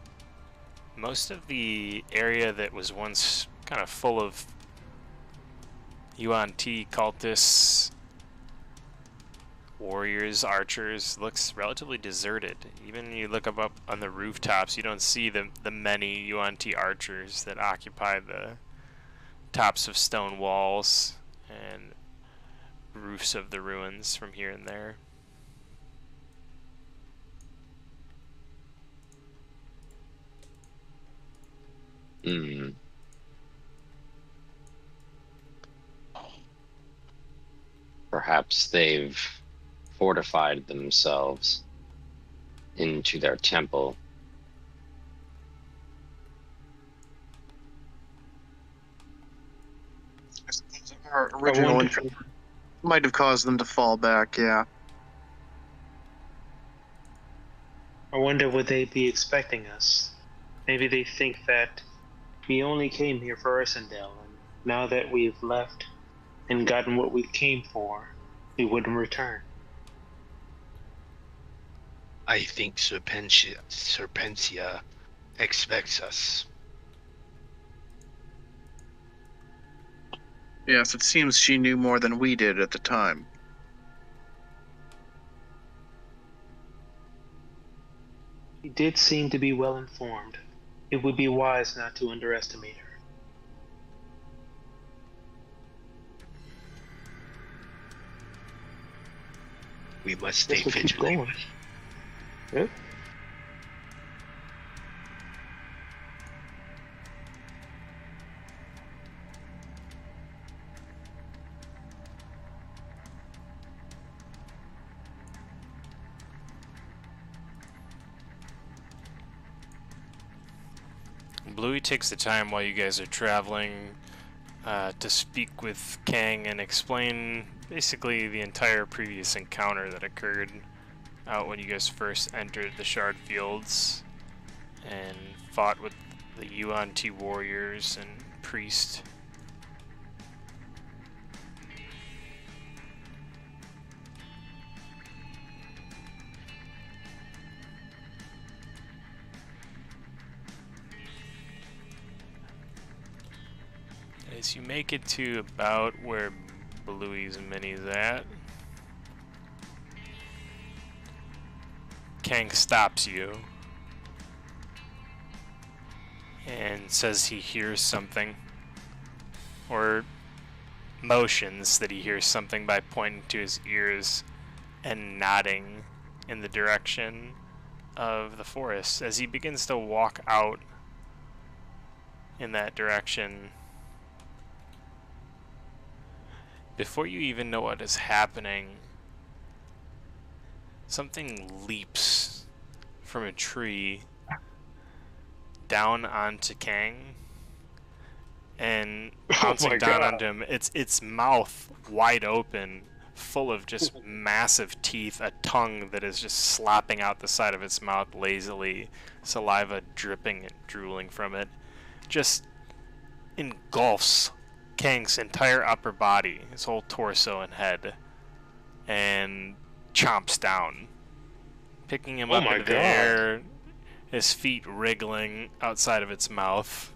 most of the area that was once kind of full of Yuan Ti cultists, warriors, archers, looks relatively deserted. Even when you look up on the rooftops, you don't see the many Yuan Ti archers that occupy the tops of stone walls and roofs of the ruins from here and there. Hmm. Perhaps they've fortified themselves into their temple. I suppose our I original wonder- intent Might have caused them to fall back, yeah. I wonder would they be expecting us? Maybe they think that we only came here for Ursendale, and now that we've left and gotten what we came for, we wouldn't return. I think Serpensia expects us. Yes, it seems she knew more than we did at the time. She did seem to be well informed. It would be wise not to underestimate her. We must stay Guess we'll keep vigilant. going. Yep. Bluey takes the time while you guys are traveling to speak with Kang and explain basically the entire previous encounter that occurred out when you guys first entered the Shard Fields and fought with the Yuan-Ti warriors and priest. As you make it to about where Bluey's Mini's at, Kang stops you and says he hears something, or motions that he hears something by pointing to his ears and nodding in the direction of the forest. As he begins to walk out in that direction, before you even know what is happening, something leaps from a tree down onto Kang and pouncing down onto him. Its mouth wide open, full of just massive teeth, a tongue that is just slopping out the side of its mouth lazily, saliva dripping and drooling from it, just engulfs Kang's entire upper body, his whole torso and head, and chomps down, picking him up into the air, his feet wriggling outside of its mouth,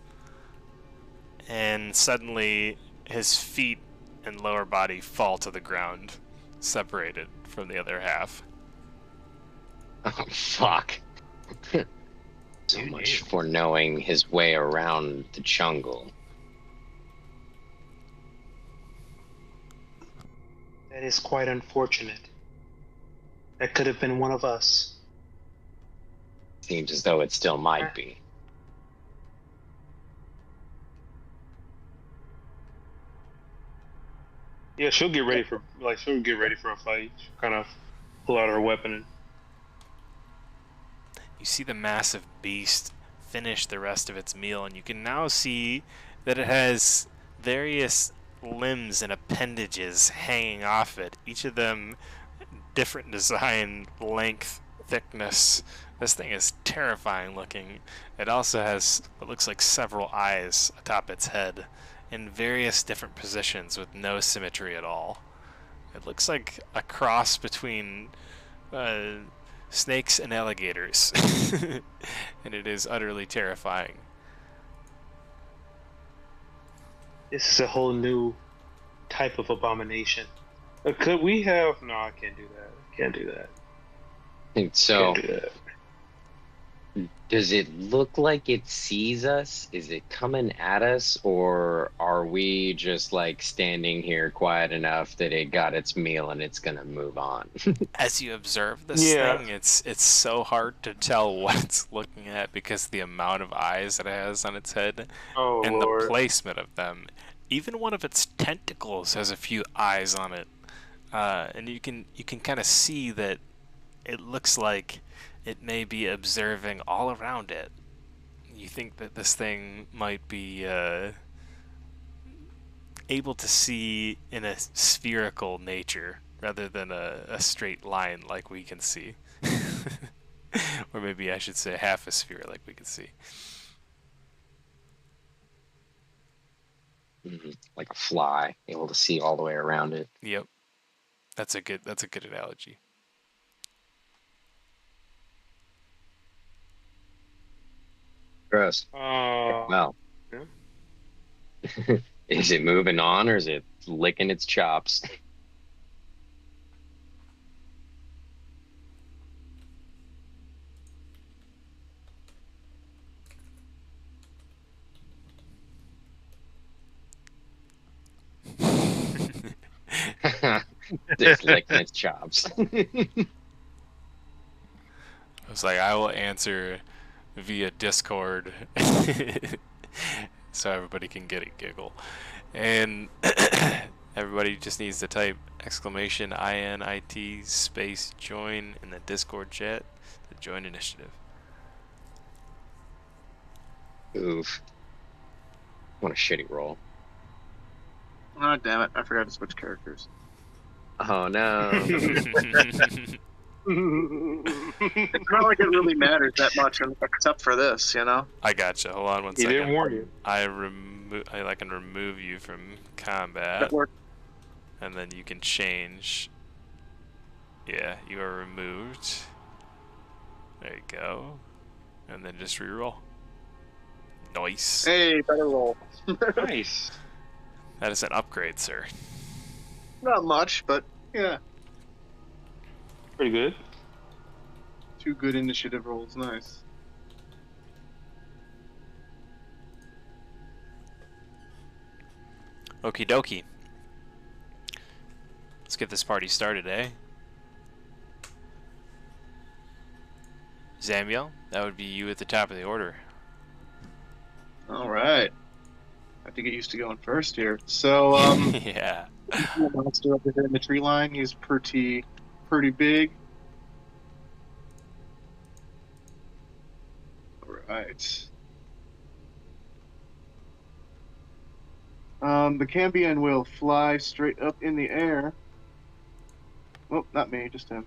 and suddenly his feet and lower body fall to the ground, separated from the other half. Oh, fuck. So much for knowing his way around the jungle. That is quite unfortunate. That could have been one of us. Seems as though it still might be. Yeah, she'll get ready for a fight. She'll kind of pull out her weapon and You see the massive beast finish the rest of its meal, and you can now see that it has various limbs and appendages hanging off it, each of them different design, length, thickness. This thing is terrifying looking. It also has what looks like several eyes atop its head in various different positions with no symmetry at all. It looks like a cross between snakes and alligators, and it is utterly terrifying. this is a whole new type of abomination. Could we have? No, I can't do that. Can't do that. So, Can't do that. does it look like it sees us? Is it coming at us? Or are we just like standing here quiet enough that it got its meal and it's gonna move on? As you observe this Yeah. thing, it's so hard to tell what it's looking at because the amount of eyes it has on its head Oh and Lord. the placement of them. Even one of its tentacles has a few eyes on it, and you can kind of see that it looks like it may be observing all around it. You think that this thing might be able to see in a spherical nature rather than a straight line like we can see. Or maybe I should say half a sphere like we can see. Like a fly, able to see all the way around it. Yep. That's a good analogy. Gross. Oh. Well, Yeah. is it moving on or is it licking its chops? Just licking its chops. I was like, I will answer via Discord so everybody can get a giggle. And everybody just needs to type exclamation INIT space join in the Discord chat to join initiative. Oof. What a shitty roll. Oh, damn it. I forgot to switch characters. Oh no. It's not like it really matters that much, except for this, you know? I gotcha. Hold on one He second. didn't warn you. I can remove you from combat, That worked. and then you can change. Yeah, you are removed. There you go, and then just reroll. Nice. Hey, better roll. Nice. That is an upgrade, sir. Not much, but yeah. Pretty good. 2 good initiative rolls. Nice. Okie dokie. Let's get this party started, eh? Zamiel, that would be you at the top of the order. All right. I have to get used to going first here. So, Yeah. the monster over here in the tree line. He's pretty big. All right. The Cambion will fly straight up in the air. Oh, not me, just him.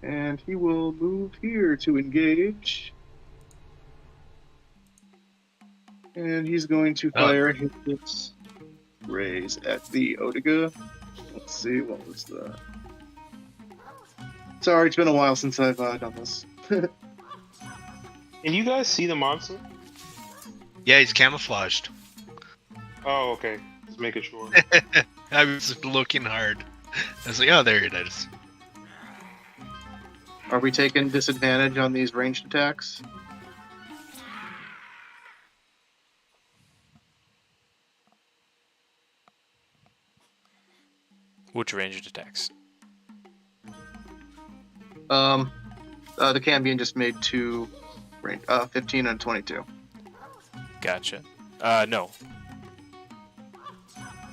And he will move here to engage. And he's going to fire his rays at the Odiga. Let's see, what was that? Sorry, it's been a while since I've done this. Can you guys see the monster? Yeah, he's camouflaged. Oh, okay. Just making sure. I was looking hard. I was like, oh, there it is. Are we taking disadvantage on these ranged attacks? Which ranged attacks? The Cambion just made 2 range, 15 and 22. Gotcha. No.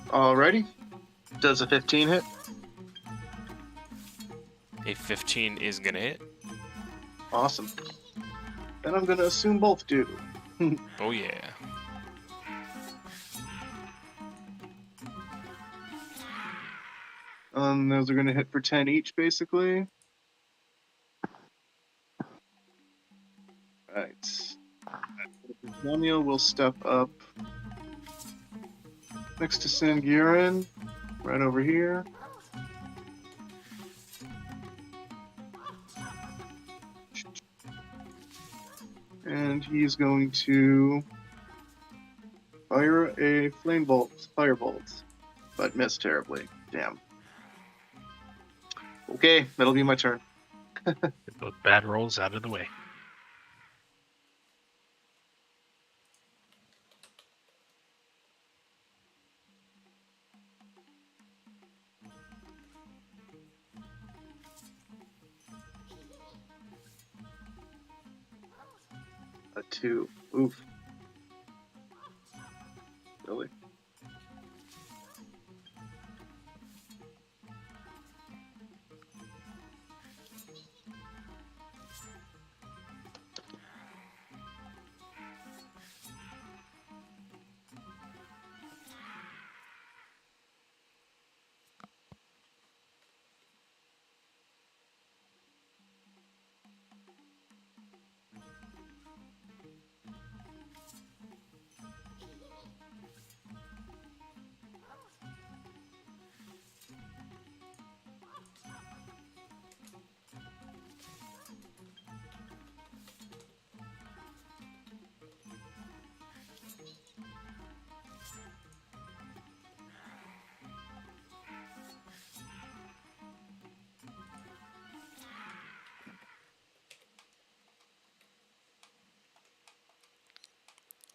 Alrighty. Does a 15 hit? A 15 is gonna hit. Awesome. Then I'm gonna assume both do. Oh yeah. Those are gonna hit for 10 each, basically. Right. Samuel will step up next to Sangurin, right over here. And he's going to fire a firebolt, but miss terribly. Damn. Okay, that'll be my turn. Get those bad rolls out of the way. A 2. Oof. Really?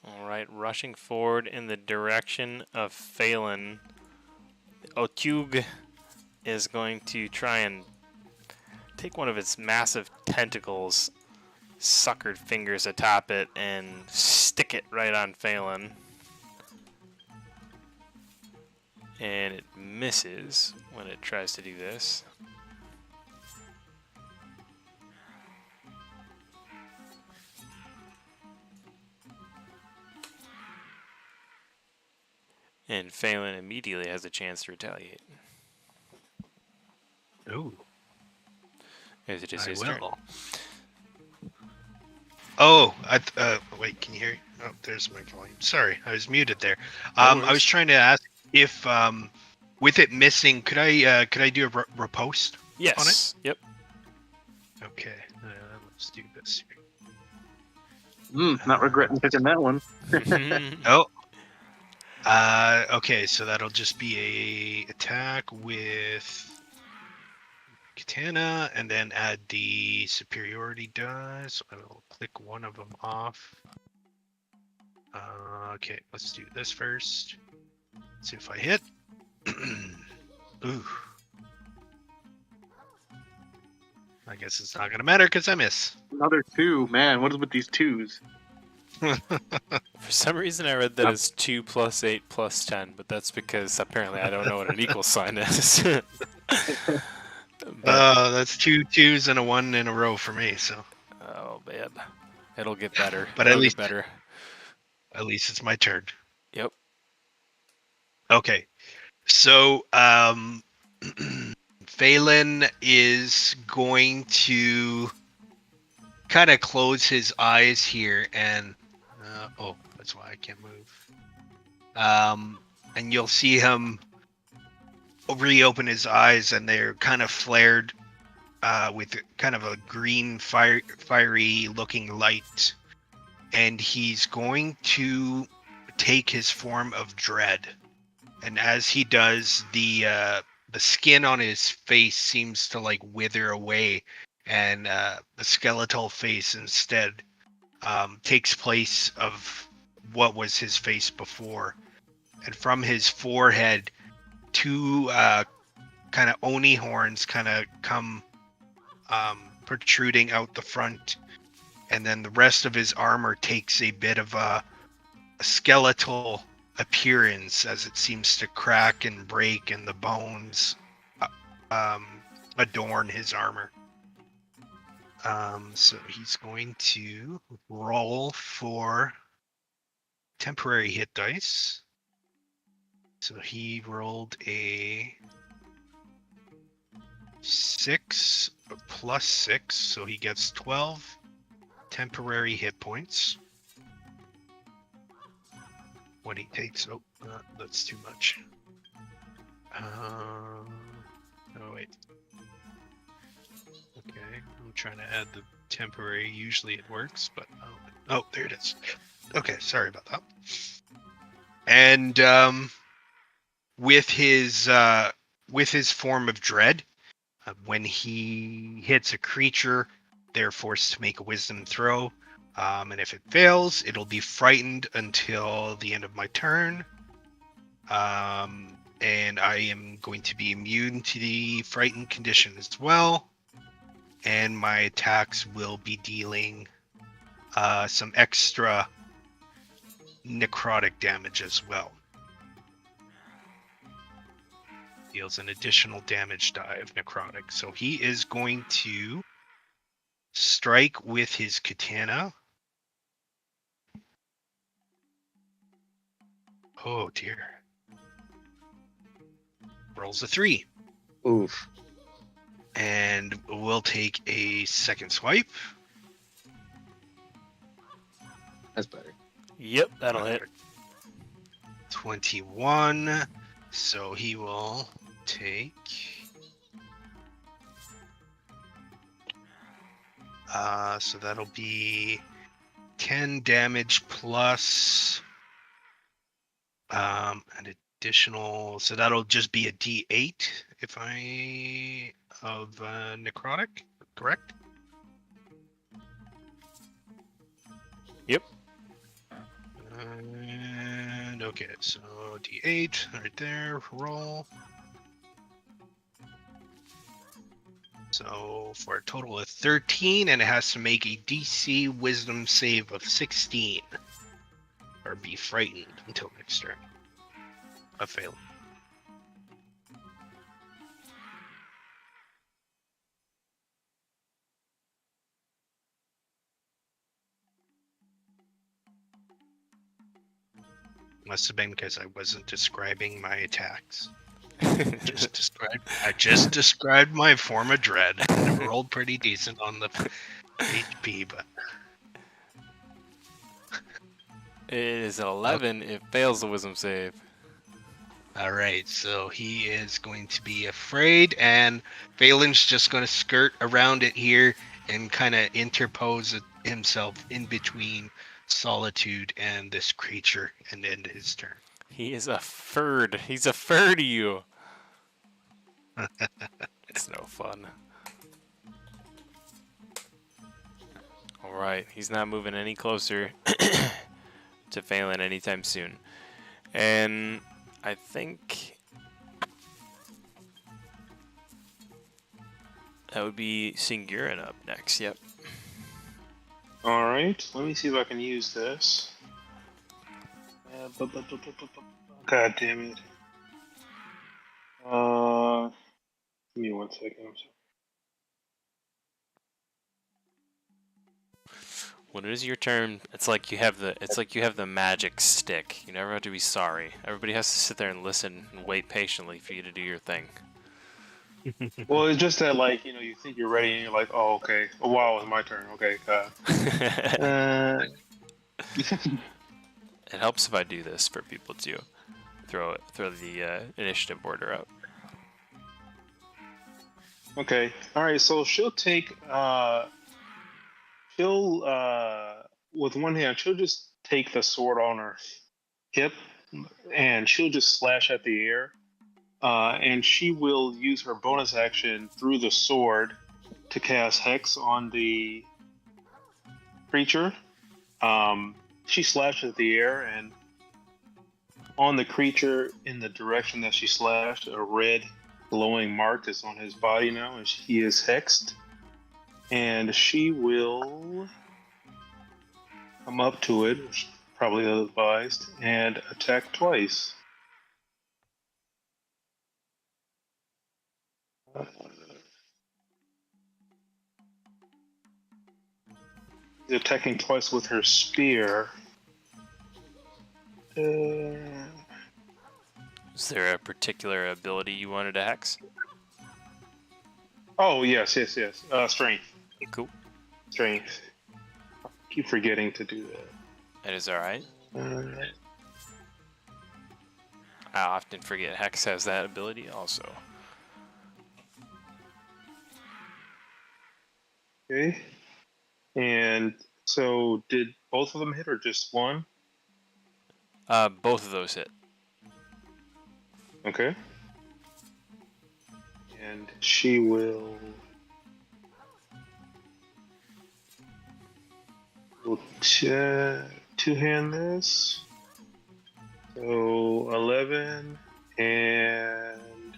All right, rushing forward in the direction of Phelan. Otyug is going to try and take one of its massive tentacles, suckered fingers atop it, and stick it right on Phelan. And it misses when it tries to do this. And Phelan immediately has a chance to retaliate. Ooh, As it is I his will. turn. Oh, wait, can you hear? Oh, there's my volume. Sorry, I was muted there. No I worries. was trying to ask if, with it missing, could I do a riposte? Yes. Yep. Okay, let's do this. Not regretting picking that one. Oh. Okay, so that'll just be a attack with Katana, and then add the superiority dice. I will click one of them off. Okay, let's do this first. See if I hit. Ooh. I guess it's not gonna matter because I miss. Another 2. Man, what is with these 2s? For some reason, I read that as 2 + 8 + 10, but that's because apparently I don't know what an equal sign is. But, That's 2 2s and a 1 in a row for me. So. oh man, it'll get better. But It'll at least, get better. at least it's my turn. Yep. Okay, so Phelan is going to kind of close his eyes here, and oh, that's why I can't move. And you'll see him reopen his eyes, and they're kind of flared with kind of a green, fiery looking light, and he's going to take his form of dread. And as he does, the skin on his face seems to like wither away, and the skeletal face instead takes place of what was his face before. And from his forehead, 2 kind of oni horns kind of come protruding out the front, and then the rest of his armor takes a bit of a skeletal appearance as it seems to crack and break, and the bones adorn his armor. So he's going to roll for temporary hit dice. So he rolled a 6 + 6, so he gets 12 temporary hit points. When he takes, that's too much. Oh wait. Okay, I'm trying to add the temporary. Usually it works, but oh, there it is. Okay, sorry about that. And with his form of dread, when he hits a creature, they're forced to make a wisdom throw. And if it fails, it'll be frightened until the end of my turn. And I am going to be immune to the frightened condition as well. And my attacks will be dealing some extra necrotic damage as well. Deals an additional damage die of necrotic. So he is going to strike with his katana. Oh dear. Rolls a 3. Oof. And we'll take a second swipe. That's better. Yep, that'll hit. 21. So he will take so that'll be 10 damage plus an additional, so that'll just be a D8 if I of necrotic, correct? And okay, so D8 right there, roll. So for a total of 13, and it has to make a DC Wisdom save of 16. Or be frightened until next turn. A fail. Must have been because I wasn't describing my attacks. I just described my form of dread. And it rolled pretty decent on the HP, but It is an 11. It fails the wisdom save. all right. So he is going to be afraid, and Valen's just going to skirt around it here and kind of interpose himself in between Solitude and this creature, and end his turn. He is a furred. He's a fur to you. It's no fun. Alright, he's not moving any closer to Phelan anytime soon. And I think that would be Singurin up next, yep. Alright, let me see if I can use this. God damn it. Give me 1 second. I'm sorry. When it is your turn, it's like you have the magic stick. You never have to be sorry. Everybody has to sit there and listen and wait patiently for you to do your thing. Well, it's just that, like, you think you're ready and you're like, oh, okay. Oh, wow, it's my turn. Okay. It helps if I do this for people too. Throw the initiative order up. Okay. Alright, so she'll take, with one hand, she'll just take the sword on her hip and she'll just slash at the air. And she will use her bonus action through the sword to cast Hex on the creature. She slashes at the air, and on the creature in the direction that she slashed, a red glowing mark is on his body now, and he is hexed. And she will come up to it, which is probably advised, and attack twice. She's attacking twice with her spear. Is there a particular ability you wanted to hex? Oh, yes. Strength. Cool. Strength. I keep forgetting to do that. That is alright. Alright. I often forget Hex has that ability also. Okay. And so, did both of them hit or just one? Both of those hit. Okay. And she will two-hand this. So 11 and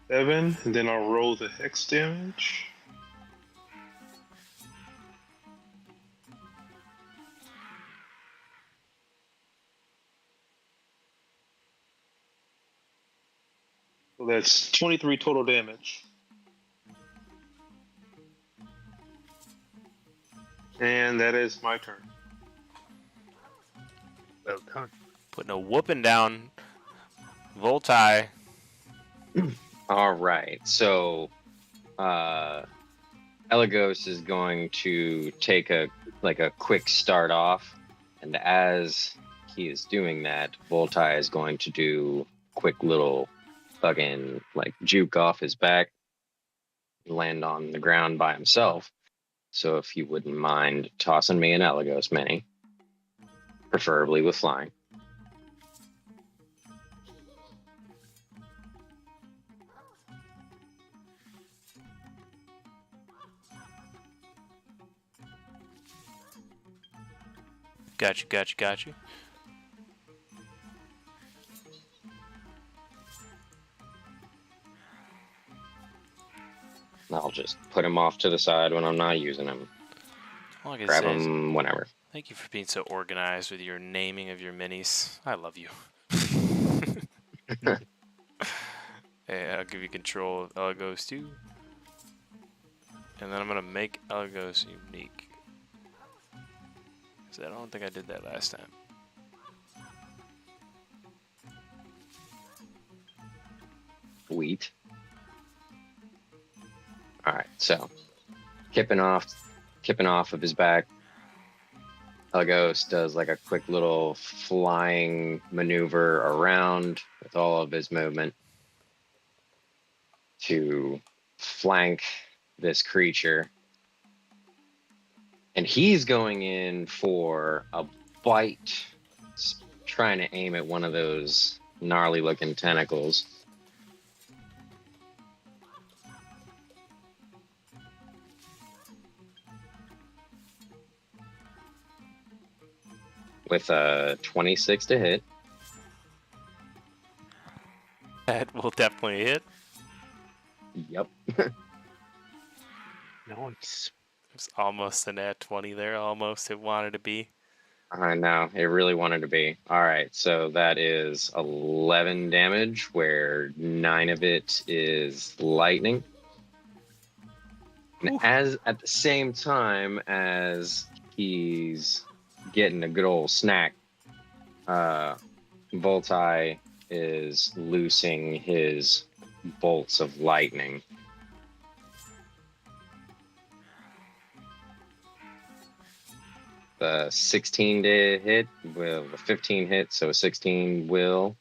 7, and then I'll roll the hex damage. So that's 23 total damage. And that is my turn. Well done. Putting a whooping down Voltai. All right, so Elagos is going to take a quick start off, and as he is doing that, Voltai is going to do quick little fucking juke off his back, land on the ground by himself. So if you wouldn't mind tossing me an Elagos mini, preferably with flying. Got you. I'll just put him off to the side when I'm not using him. Like I Grab said, him whenever. thank you for being so organized with your naming of your minis. I love you. Hey, I'll give you control of Elagos too. And then I'm going to make Elagos unique. So I don't think I did that last time. Sweet. Alright, so kipping off of his back. Elagos does like a quick little flying maneuver around with all of his movement to flank this creature. And he's going in for a bite, trying to aim at one of those gnarly looking tentacles. With a 26 to hit. That will definitely hit. Yep. Nice. It's almost a nat 20 there. Almost it wanted to be. I know, it really wanted to be. All right, so that is 11 damage, where 9 of it is lightning. And at the same time as he's getting a good old snack, Voltai is loosing his bolts of lightning. The 16 to hit will, the 15 hit, so a 16 will.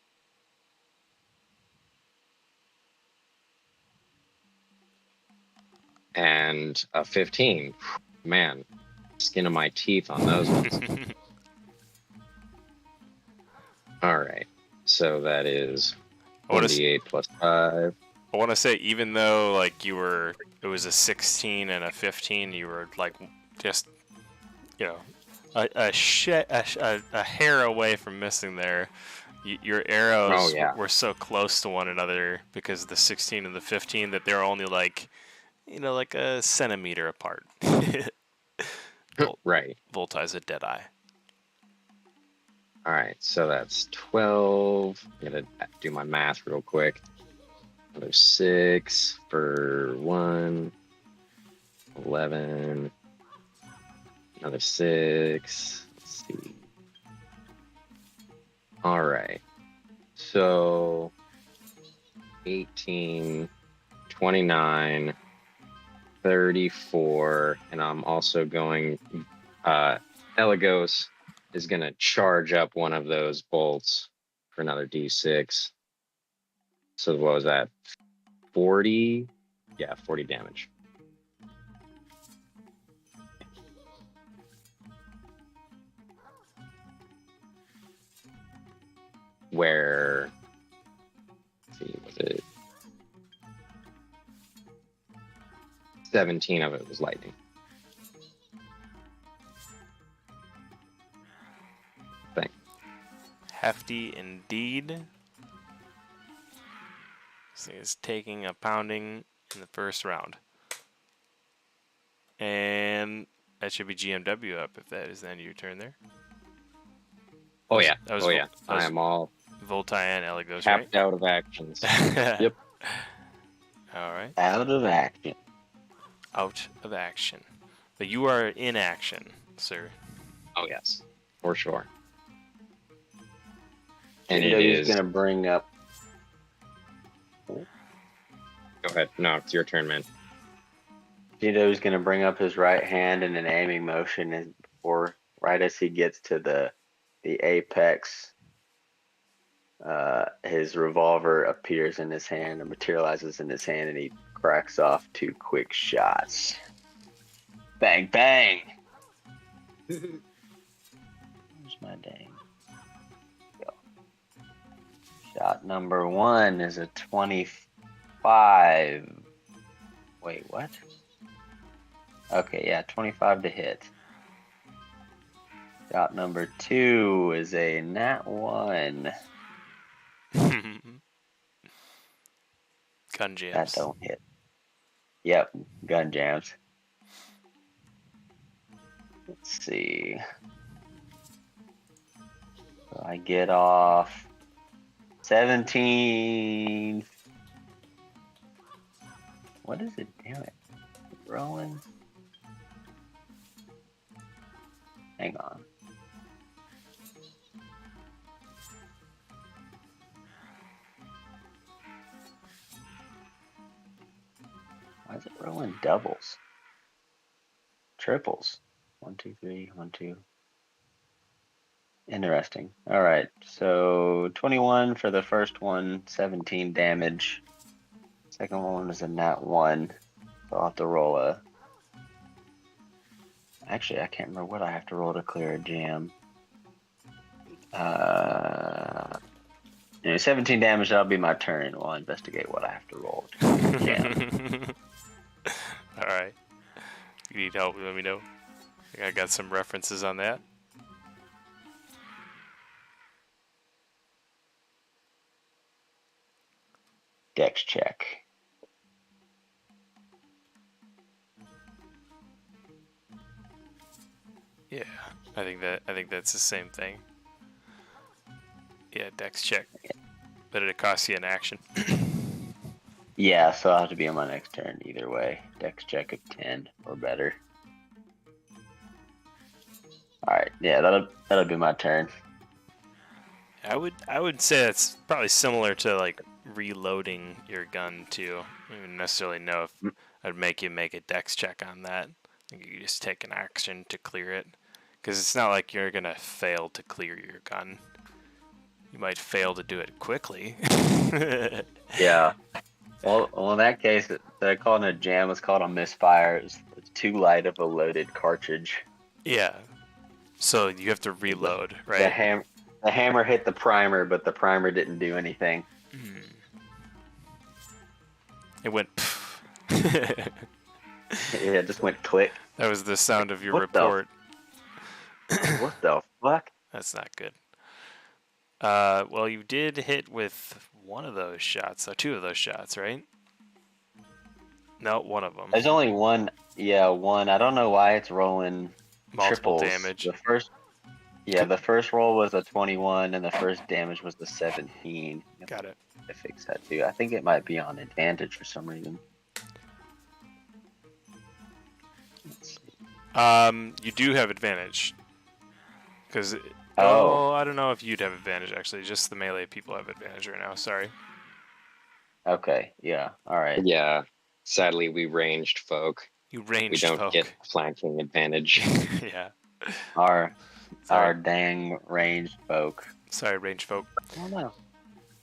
And a 15. Man, skin of my teeth on those ones. All right, so that is 1d8 plus 5. I want to say, even though like it was a 16 and a 15, you were like just, you know, a hair away from missing there. Your arrows were so close to one another because of the 16 and the 15 that they're only like, you know, like a centimeter apart. Right. Voltai's a dead eye. All right, so that's 12. I'm gonna do my math real quick. Another 6 for 1. 11. Another 6. Let's see. All right. So 18, 29, 34, and I'm also going, Elagos is going to charge up one of those bolts for another d6. So what was that? 40? Yeah, 40 damage. Where, let's see, was it 17 of it was lightning. Thing. Hefty indeed. So he's taking a pounding in the first round. And that should be GMW up if that is the end of your turn there. Oh yeah, I am all Voltai and Elagos, tapped right? out of actions. Yep. All right. Out of action. Out of action. But you are in action, sir. Oh yes, for sure. And And it he's is. gonna bring up. Go ahead. No, it's your turn, man. Gito's gonna bring up his right hand in an aiming motion, and before, right as he gets to the apex, his revolver appears in his hand and materializes in his hand, and he cracks off 2 quick shots. Bang bang. Where's my dang? Go. Shot number 1 is a 25. Wait, what? Okay, yeah, 25 to hit. Shot number 2 is a nat 1. Gun jams. That don't hit. Yep, gun jams. Let's see. So I get off 17. What is it doing? Rolling. Hang on. Why is it rolling doubles? Triples. 1, 2, 3, 1, 2. Interesting. All right. So 21 for the first one, 17 damage. Second one was a nat 1. So I'll have to roll a. Actually, I can't remember what I have to roll to clear a jam. 17 damage, that'll be my turn. We'll investigate what I have to roll to clear a jam. Alright. You need help, let me know. I got some references on that. Dex check. Yeah, I think that's the same thing. Yeah, dex check. But it costs you an action. Yeah, so I'll have to be on my next turn either way. Dex check of 10 or better. Alright, yeah, that'll be my turn. I would say that's probably similar to like reloading your gun too. I don't even necessarily know if I'd make you make a dex check on that. I think you just take an action to clear it, because it's not like you're gonna fail to clear your gun. You might fail to do it quickly. Yeah. Well, in that case, they're calling a jam. It's called a misfire. It's too light of a loaded cartridge. Yeah. So you have to reload, right? The hammer hit the primer, but the primer didn't do anything. It went. Yeah, it just went click. That was the sound of your What report. What the fuck? That's not good. Well, you did hit with one of those shots, so 2 of those shots, right? No, one of them. There's only one. Yeah, one. I don't know why it's rolling Multiple triples. damage. The first roll was a 21, and the first damage was the 17. Got it. To fix that too. I think it might be on advantage for some reason. Let's see. You do have advantage. Because, Oh. I don't know if you'd have advantage, actually. Just the melee people have advantage right now, sorry. Okay, yeah, alright. Yeah. Sadly, we ranged folk. You ranged We don't folk. get flanking advantage. Yeah. Our Sorry. dang ranged folk. Sorry, ranged folk. I don't know.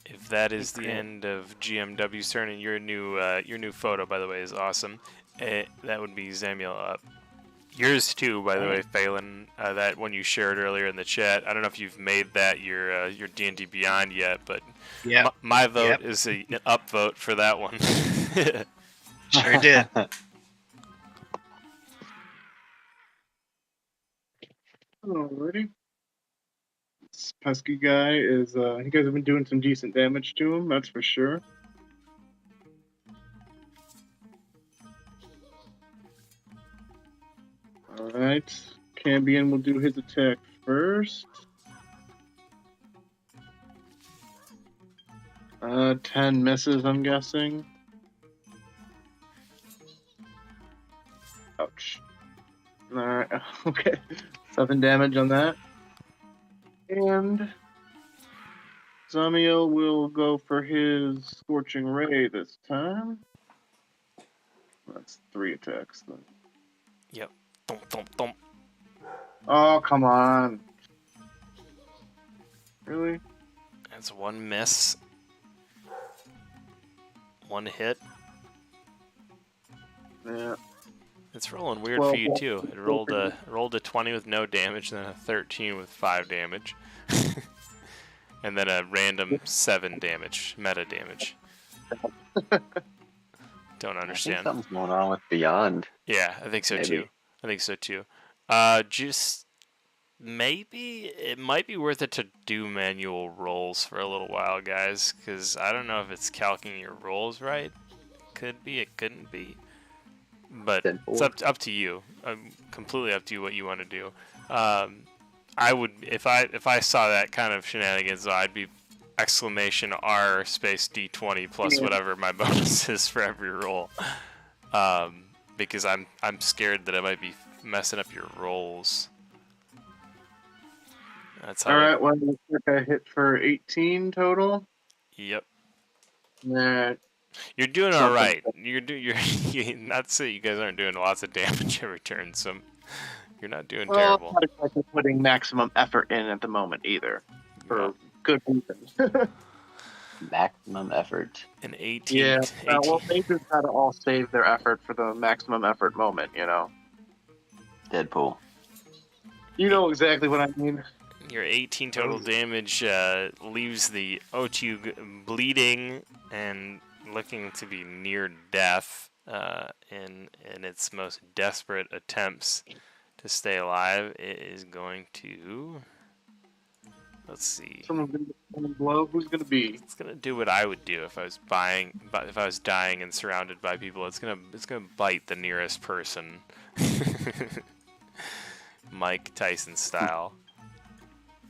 If that is the end of GMW's turn, and your new photo, by the way, is awesome. That would be Samuel up. Yours too, by the way, Phelan. That one you shared earlier in the chat. I don't know if you've made that your D&D Beyond yet, but Yeah, my vote is an upvote for that one. sure did. Alrighty. This pesky guy is, you guys have been doing some decent damage to him, that's for sure. Alright. Cambion will do his attack first. 10 misses, I'm guessing. Ouch. Alright, okay. 7 damage on that. And Zamiel will go for his Scorching Ray this time. That's 3 attacks then. Yep. Thump, thump, thump. Oh, come on. Really? That's 1 miss. 1 hit. Yeah. It's rolling weird Well, for you too. It rolled a 20 with no damage, then a 13 with 5 damage, and then a random 7 damage, meta damage. Don't I think understand. something's going on with Beyond. Yeah, I think so Maybe. too. I think so too. Just maybe it might be worth it to do manual rolls for a little while, guys, because I don't know if it's calculating your rolls right. Could be, it couldn't be. but Then it's four. up to you. Completely up to you what you want to do. I would if I saw that kind of shenanigans, I'd be exclamation R space D20 plus Yeah. whatever my bonus is for every roll. Because I'm scared that I might be messing up your rolls. That's how. All right. Well, looks like I hit for 18 total. Yep. Nah, You're doing all Something. right. You're not to say you guys aren't doing lots of damage every turn. So you're not doing well, terrible. not exactly putting maximum effort in at the moment either, for Well, good reasons. Maximum effort. an 18. Yeah. 18 Well, majors gotta all save their effort for the maximum effort moment. Deadpool. You know exactly what I mean. Your 18 total damage leaves the Otyug bleeding and looking to be near death in its most desperate attempts to stay alive. It is going to... Let's see. Someone's gonna get one blow. Who's gonna be? It's gonna do what I would do if I was if I was dying and surrounded by people. It's gonna bite the nearest person, Mike Tyson style.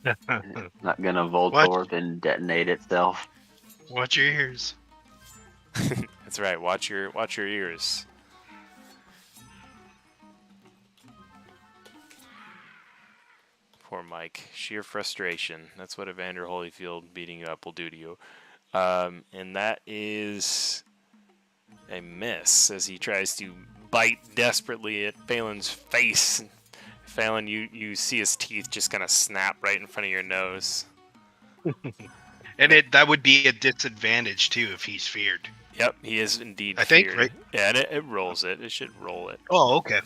It's not gonna Voltorb and detonate itself. Watch your ears. That's right. Watch your ears. Poor Mike. Sheer frustration. That's what Evander Holyfield beating you up will do to you. And that is a miss as he tries to bite desperately at Phelan's face. Phelan, you see his teeth just kind of snap right in front of your nose. And that would be a disadvantage too if he's feared. Yep, he is indeed I think, feared. right? Yeah, and it rolls it. It should roll it. Oh, okay.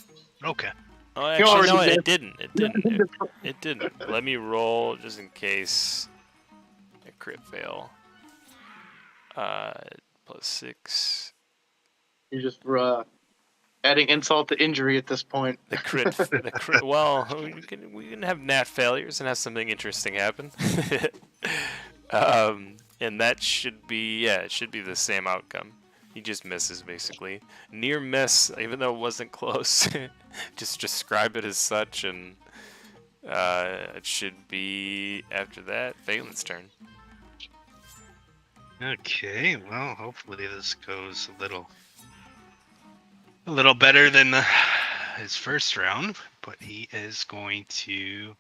Okay. Oh, actually, no, already it didn't. It didn't. It didn't. Let me roll just in case a crit fail. +6. You're just adding insult to injury at this point. The crit. Well, we can have nat failures and have something interesting happen. And that should be it should be the same outcome. He just misses basically. Near miss, even though it wasn't close. Just describe it as such, and it should be after that Phelan's turn. Okay. Well, hopefully this goes a little better than his first round, but he is going to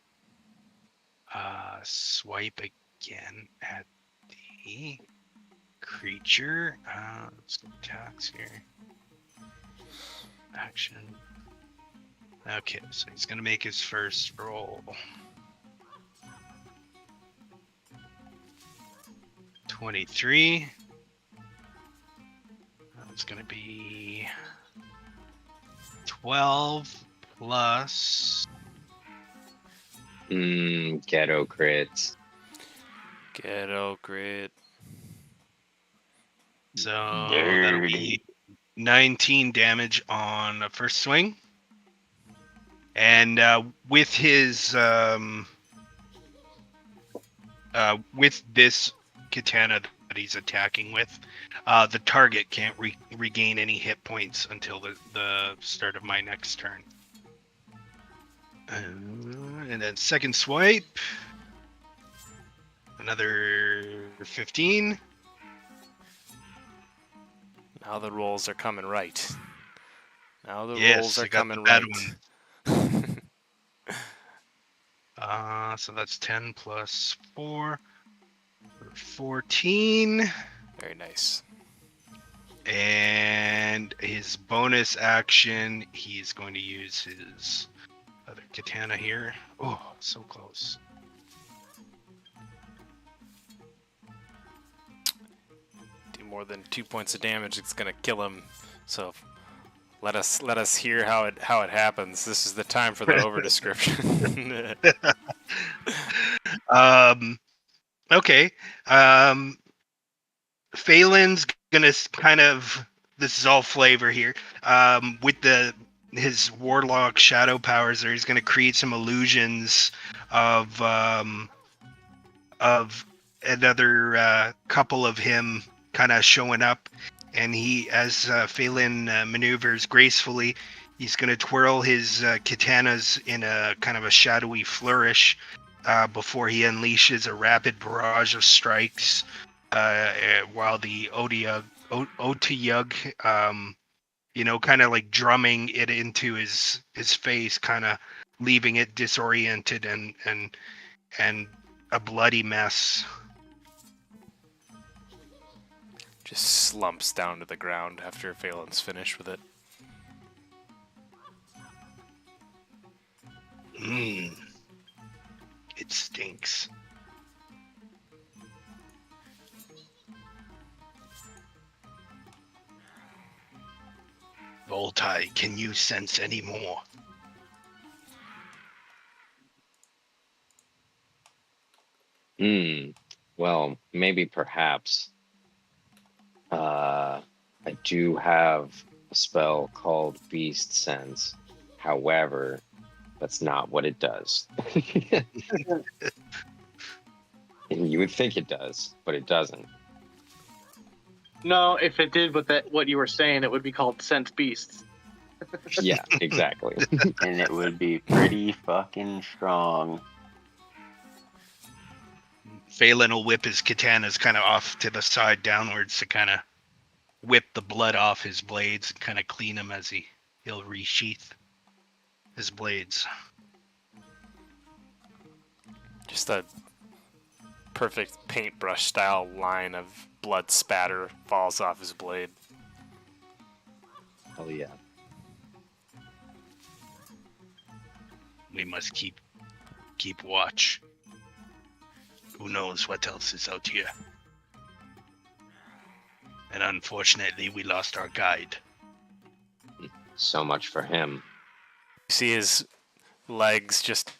swipe again at the creature. Let's go attacks here. Action. Okay, so he's gonna make his first roll. 23. That's gonna be 12 plus. Ghetto crits. Ghetto crit. So that'll be 19 damage on the first swing. And with his with this katana that he's attacking with, the target can't regain any hit points until the start of my next turn. And then second swipe, another 15. Now the rolls are coming right. Now the Yes, rolls I are got coming the bad right. So that's 10 plus 4, 14. Very nice. And his bonus action, he's going to use his other katana here. Oh, so close. Do more than 2 points of damage, it's gonna kill him. So let us hear how it happens. This is the time for the over description. Okay. Phelan's gonna kind of, this is all flavor here. With his warlock shadow powers, he's gonna create some illusions of another couple of him kind of showing up, and as Phelan maneuvers gracefully, he's going to twirl his katanas in a kind of a shadowy flourish before he unleashes a rapid barrage of strikes, while the Otayug, kind of like drumming it into his face, kind of leaving it disoriented and a bloody mess. Just slumps down to the ground after Phelan's finished with it. It stinks. Voltai, can you sense any more? Well, maybe perhaps. I do have a spell called Beast Sense. However, that's not what it does. And you would think it does, but it doesn't. No, if it did what you were saying, it would be called Sense Beasts. Yeah, exactly. And it would be pretty fucking strong. Phelan will whip his katanas kind of off to the side downwards to kind of whip the blood off his blades and kind of clean them as he'll resheath his blades. Just a perfect paintbrush style line of blood spatter falls off his blade. Oh yeah. We must keep watch. Who knows what else is out here? And unfortunately, we lost our guide. So much for him. You see his legs just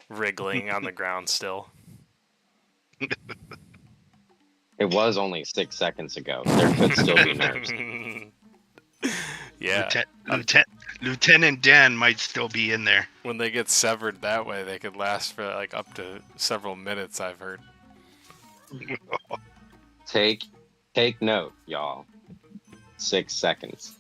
wriggling on the ground still. It was only 6 seconds ago. There could still be nerves. Yeah. Lieutenant Dan might still be in there. When they get severed that way, they could last for like up to several minutes, I've heard. Take note, y'all. 6 seconds.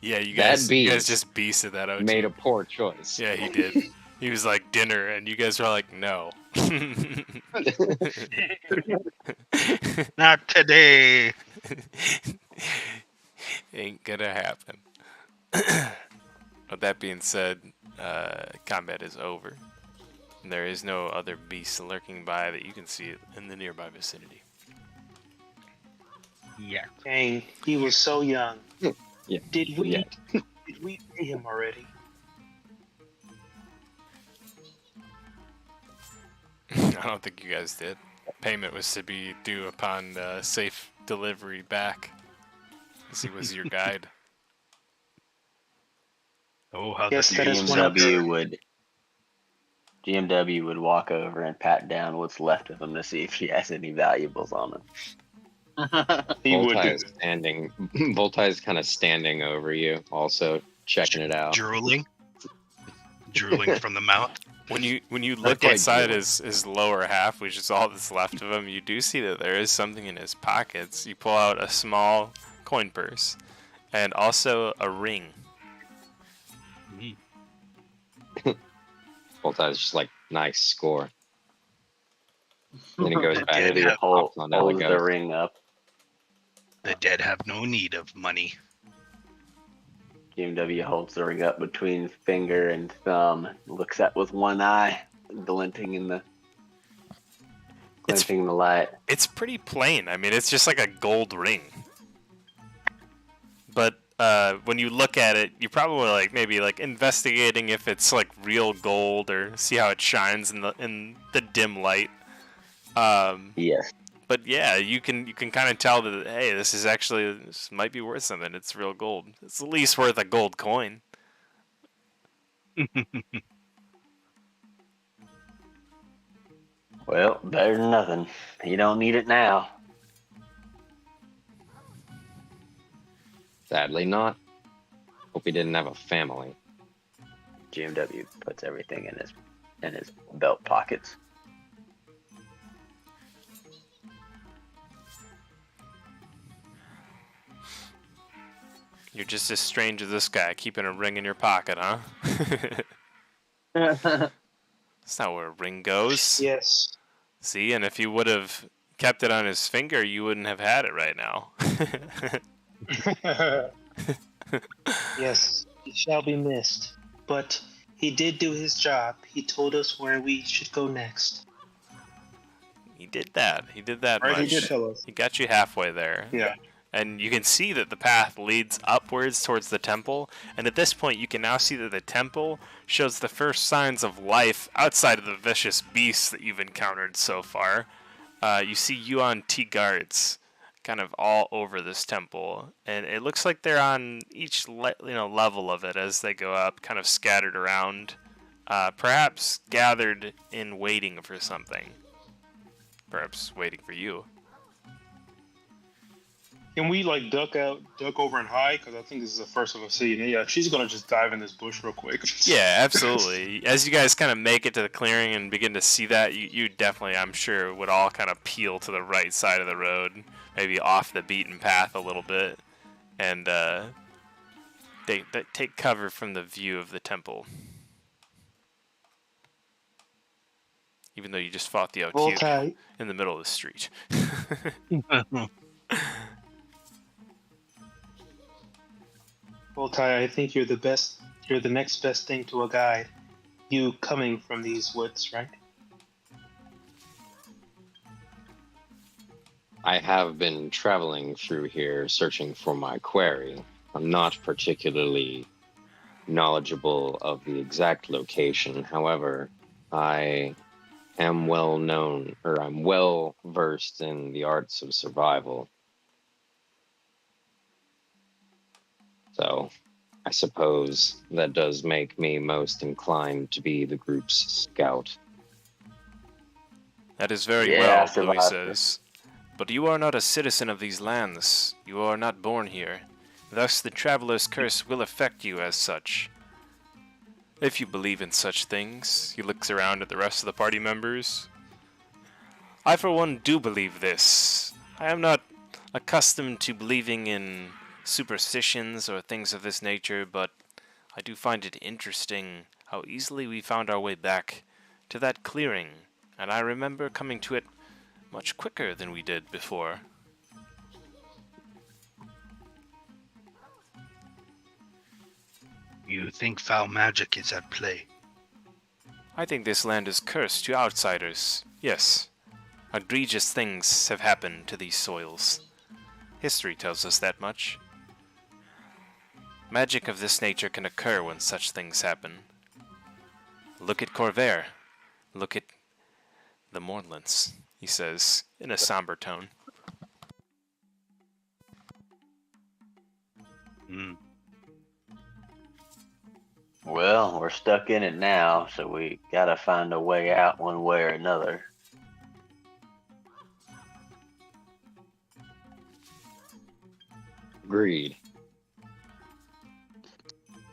Yeah, you guys beast just beasted that OG. Made a poor choice. Yeah, he did. He was like dinner, and you guys were like, no. Not today. Ain't gonna happen. With that being said, combat is over. There is no other beasts lurking by that you can see in the nearby vicinity. Yeah. Dang, he was so young. Yeah. Did we Yeah. did we pay him already? I don't think you guys did. Payment was to be due upon safe delivery back, as he was your guide. Oh, how Yes, the that is one of GMW would walk over and pat down what's left of him to see if he has any valuables on him. he would Voltai do. is standing. Voltai is kind of standing over you, also checking it out. drooling from the mouth. When you look quite inside good. his lower half, which is all that's left of him, you do see that there is something in his pockets. You pull out a small coin purse and also a ring. Voltai is just like, nice score. Then he goes back Did and he hops on Holds the Elegos. ring up. The dead have no need of money. GMW holds the ring up between finger and thumb, looks at with one eye, glinting in the light. It's pretty plain. I mean, it's just like a gold ring. But when you look at it, you're probably like maybe like investigating if it's like real gold or see how it shines in the dim light. Yes. But yeah, you can kind of tell that, hey, this might be worth something. It's real gold. It's at least worth a gold coin. Well, better than nothing. You don't need it now. Sadly not. Hope he didn't have a family. GMW puts everything in his belt pockets. You're just as strange as this guy, keeping a ring in your pocket, huh? That's not where a ring goes. Yes. See, and if you would have kept it on his finger, you wouldn't have had it right now. Yes, he shall be missed. But he did do his job. He told us where we should go next. He did that. He did that Right, much. he did tell us. He got you halfway there. Yeah. And you can see that the path leads upwards towards the temple. And at this point, you can now see that the temple shows the first signs of life outside of the vicious beasts that you've encountered so far. You see Yuan T guards kind of all over this temple, and it looks like they're on each level of it as they go up, kind of scattered around, perhaps gathered in waiting for something. Perhaps waiting for you. Can we like duck over and hide? Because I think this is the first of us seeing it. Yeah, she's gonna just dive in this bush real quick. Yeah, absolutely. As you guys kind of make it to the clearing and begin to see that, you definitely, I'm sure, would all kind of peel to the right side of the road, maybe off the beaten path a little bit, and they take cover from the view of the temple. Even though you just fought the Otyugh in the middle of the street. Well, Ty, I think you're the best. You're the next best thing to a guide. You coming from these woods, right? I have been traveling through here searching for my quarry. I'm not particularly knowledgeable of the exact location. However, I am well known, or I'm well versed in the arts of survival. So I suppose that does make me most inclined to be the group's scout. That is very Yeah, well, Louis survivor. says. But you are not a citizen of these lands. You are not born here. Thus the traveler's curse will affect you as such. If you believe in such things, he looks around at the rest of the party members. I for one do believe this. I am not accustomed to believing in superstitions or things of this nature, but I do find it interesting how easily we found our way back to that clearing, and I remember coming to it much quicker than we did before. You think foul magic is at play? I think this land is cursed to outsiders. Yes, egregious things have happened to these soils. History tells us that much. Magic of this nature can occur when such things happen. Look at Corvair. Look at the Mornlands, he says, in a somber tone. Well, we're stuck in it now, so we gotta find a way out one way or another. Agreed.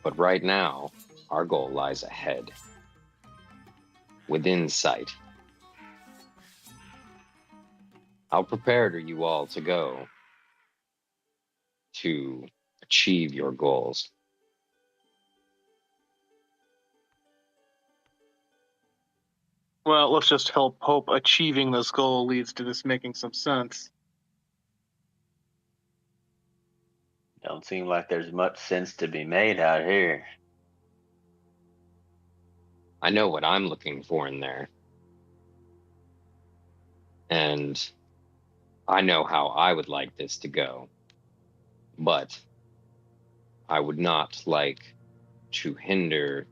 But right now, our goal lies ahead. Within sight. How prepared are you all to go to achieve your goals? Well, let's just hope achieving this goal leads to this making some sense. Don't seem like there's much sense to be made out here. I know what I'm looking for in there. And I know how I would like this to go. But I would not like to hinder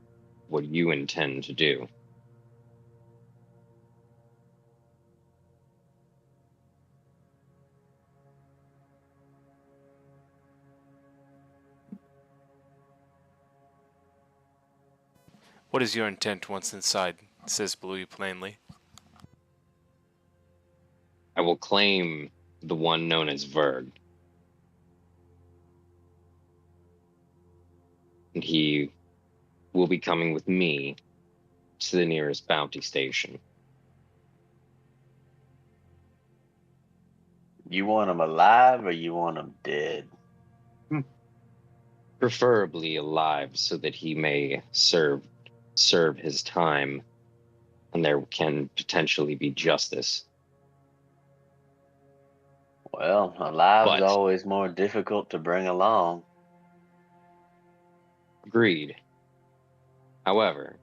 what you intend to do. What is your intent once inside? Says Bluey plainly. I will claim the one known as Verg. And he will be coming with me to the nearest bounty station. You want them alive or you want them dead? Preferably alive, so that he may serve his time, and there can potentially be justice. Well, alive's But always more difficult to bring along. agreed. However,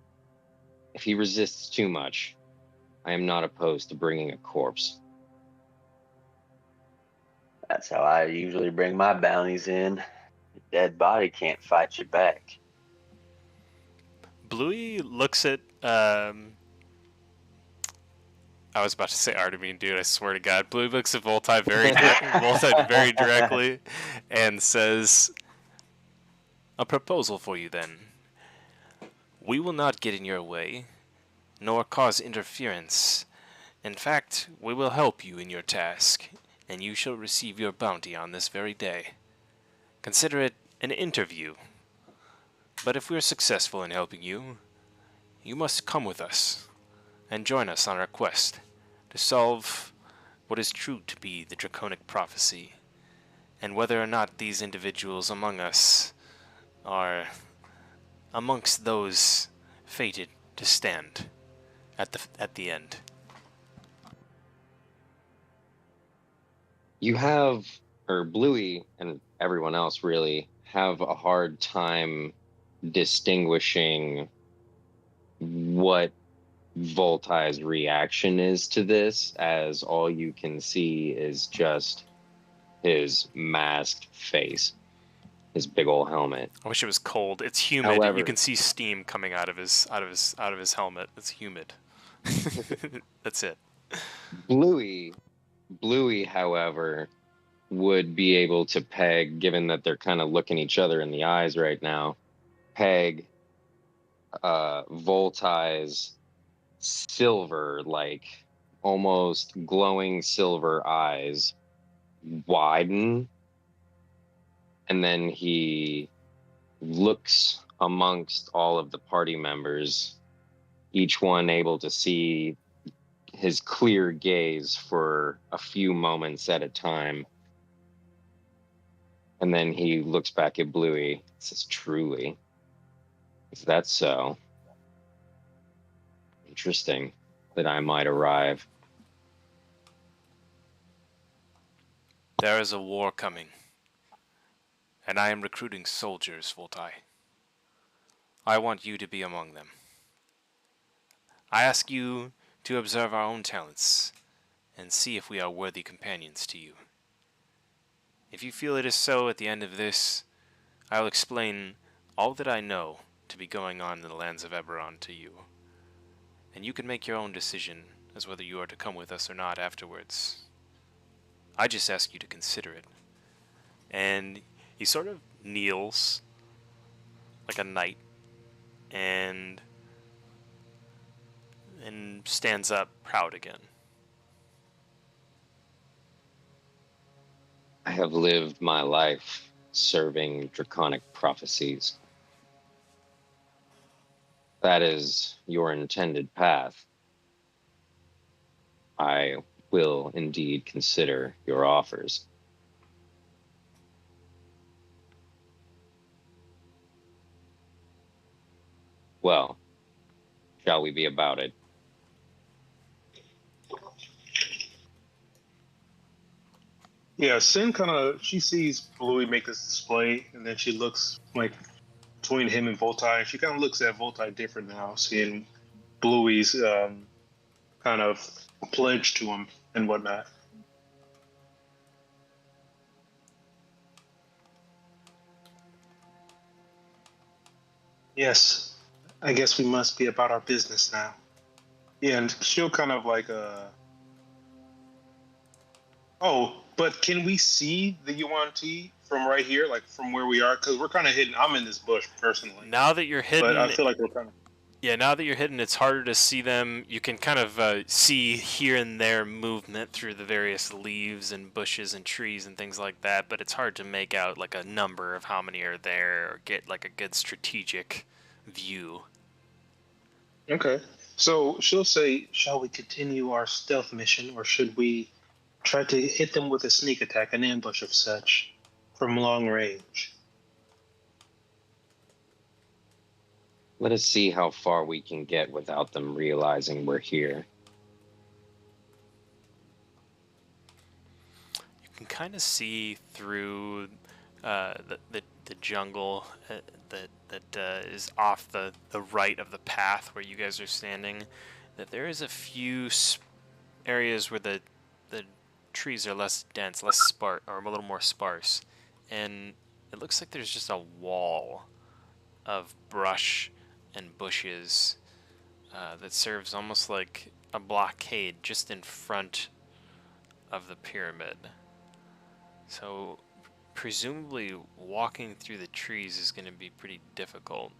if he resists too much, I am not opposed to bringing a corpse. That's how I usually bring my bounties in. A dead body can't fight you back. Bluey looks at I was about to say Artemine, dude. I swear to God, Bluey looks at Voltai Voltai very directly, and says, "A proposal for you, then. We will not get in your way, nor cause interference. In fact, we will help you in your task, and you shall receive your bounty on this very day. Consider it an interview. But if we are successful in helping you, you must come with us and join us on our quest to solve what is true to be the draconic prophecy, and whether or not these individuals among us are amongst those fated to stand at the end." You have, or Bluey and everyone else really, have a hard time distinguishing what Voltai's reaction is to this, as all you can see is just his masked face, his big old helmet. I wish it was cold. It's humid. However, you can see steam coming out of his helmet. It's humid. That's it. Bluey, however, would be able to peg, given that they're kind of looking each other in the eyes right now, peg Voltai's silver, like almost glowing silver eyes widen, and then he looks amongst all of the party members, each one able to see his clear gaze for a few moments at a time. And then he looks back at Bluey and says, "Truly, is that so? Interesting that I might arrive." There is a war coming, and I am recruiting soldiers, Voltai. I want you to be among them. I ask you to observe our own talents and see if we are worthy companions to you. If you feel it is so at the end of this, I will explain all that I know to be going on in the lands of Eberron to you, and you can make your own decision as whether you are to come with us or not afterwards. I just ask you to consider it." And he sort of kneels like a knight and stands up proud again. I have lived my life serving draconic prophecies. That is your intended path. I will indeed consider your offers. Well, shall we be about it? Yeah, Sin she sees Bluey make this display, and then she looks like between him and Voltai, and she kind of looks at Voltai different now, seeing Bluey's kind of pledge to him and whatnot. Yes, I guess we must be about our business now. Yeah, and she'll kind of like oh, but can we see the Yuan-Ti from right here, like from where we are? Because we're kind of hidden. I'm in this bush personally. Now that you're hidden, but I feel like we're kind of. Yeah, now that you're hidden, it's harder to see them. You can kind of see here and there movement through the various leaves and bushes and trees and things like that, but it's hard to make out like a number of how many are there or get like a good strategic view. Okay. So she'll say, shall we continue our stealth mission, or should we try to hit them with a sneak attack, an ambush of such, from long range? Let us see how far we can get without them realizing we're here. You can kind of see through the jungle that is off the right of the path where you guys are standing, that there is a few areas where the trees are less dense, less sparse, or a little more sparse, and it looks like there's just a wall of brush and bushes that serves almost like a blockade just in front of the pyramid. So presumably walking through the trees is going to be pretty difficult,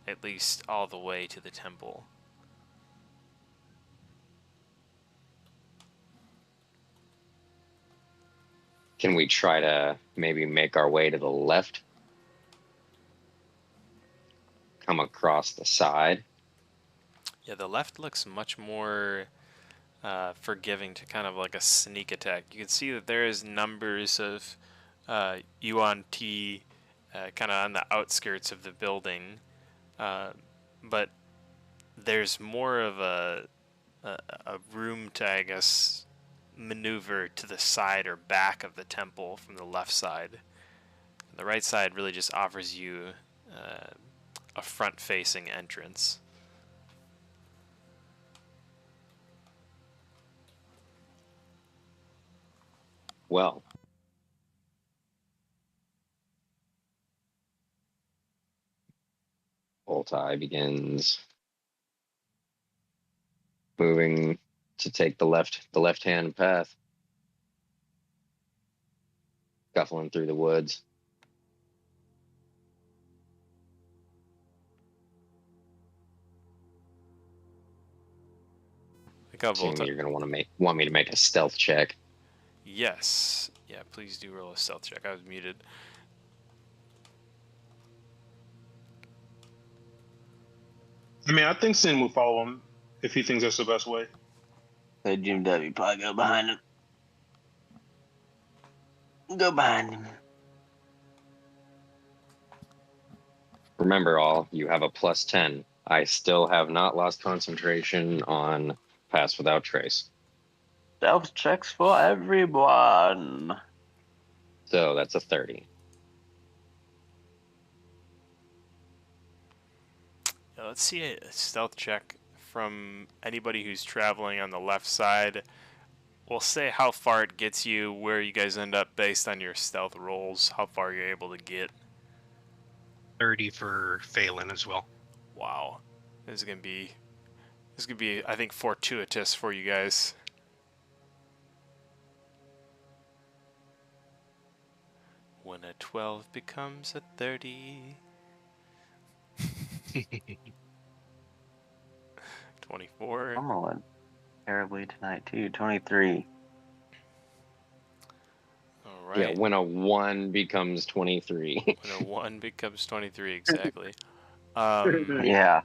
at least all the way to the temple. Can we try to maybe make our way to the left? Come across the side? Yeah, the left looks much more forgiving to kind of like a sneak attack. You can see that there is numbers of Yuan T kind of on the outskirts of the building, but there's more of a room to, I guess, maneuver to the side or back of the temple from the left side. The right side really just offers you a front-facing entrance. Well, Voltai begins moving to take the left-hand path, scuffling through the woods. Assuming you're gonna want me to make a stealth check. Yes. Yeah, please do roll a stealth check. I was muted. I mean, I think Sin will follow him if he thinks that's the best way. Hey, Jim W. Probably go behind him. Go behind him. Remember, all, you have a +10. I still have not lost concentration on Pass Without Trace. Stealth checks for everyone. So that's a 30. Now, let's see a stealth check from anybody who's traveling on the left side. We'll say how far it gets you, where you guys end up based on your stealth rolls, how far you're able to get. 30 for Phelan as well. Wow. This is gonna be, I think, fortuitous for you guys. When a 12 becomes a 30. 24. I'm rolling terribly tonight, too. 23. All right. Yeah, when a 1 becomes 23. When a 1 becomes 23, exactly. Yeah.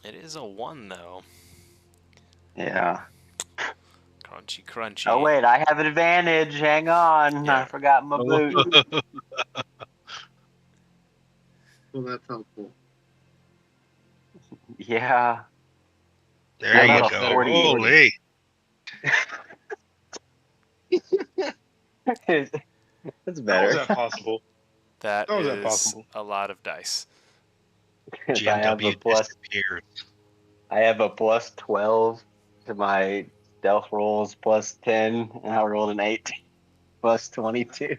It is a 1, though. Yeah. Crunchy, crunchy. Oh, wait, I have an advantage. Hang on. Yeah. I forgot my boot. Well, that's helpful. Yeah. There I'm you at a go. 40. Holy. That's How better. is that possible? That How is that is possible? a lot of dice. I have a GMW plus. disappeared. I have a +12 to my stealth rolls, +10, and I rolled an 8, +22.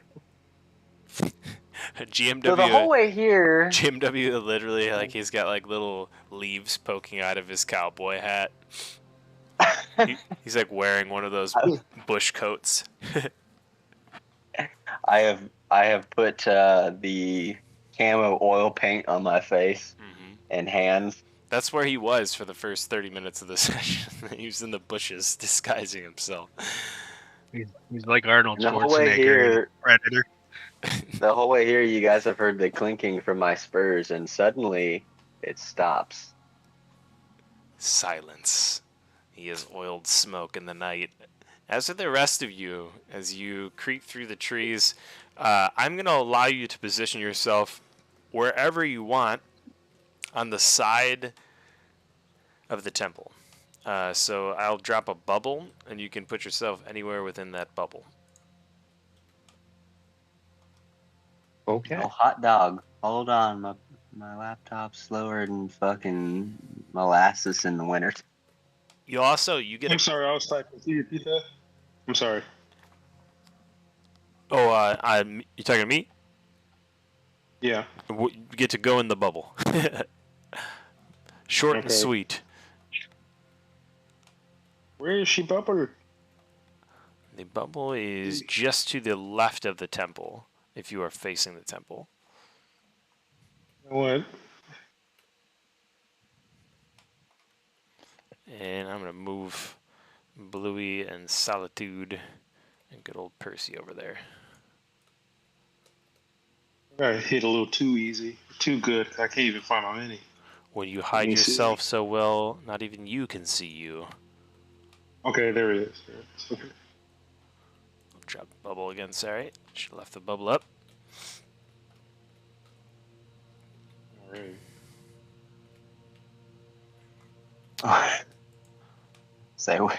GMW. So the whole way here. GMW literally, like, he's got like little leaves poking out of his cowboy hat. He's like wearing one of those bush coats. I have put the camo oil paint on my face and hands. That's where he was for the first 30 minutes of the session. He was in the bushes disguising himself. He's like Arnold The whole way Schwarzenegger in here, Predator. the whole way here, you guys have heard the clinking from my spurs, and suddenly it stops. Silence. He has oiled smoke in the night. As for the rest of you, as you creep through the trees, I'm going to allow you to position yourself wherever you want. on the side of the temple. So I'll drop a bubble, and you can put yourself anywhere within that bubble. Okay. Oh, hot dog. Hold on, my laptop's slower than fucking molasses in the winter. You get a. I'm sorry, I was typing. Can you repeat that? I'm sorry. Oh, you talking to me? Yeah. You get to go in the bubble. Short and Okay. sweet. Where is she bubbled? The bubble is just to the left of the temple, if you are facing the temple. What? And I'm going to move Bluey and Solitude and good old Percy over there. I got hit a little too easy. Too good. I can't even find on any. When you hide me see. yourself so well, not even you can see you. Okay, there it is. There it is. Okay. I'll drop the bubble again, sorry. Should have left the bubble up. Alright. So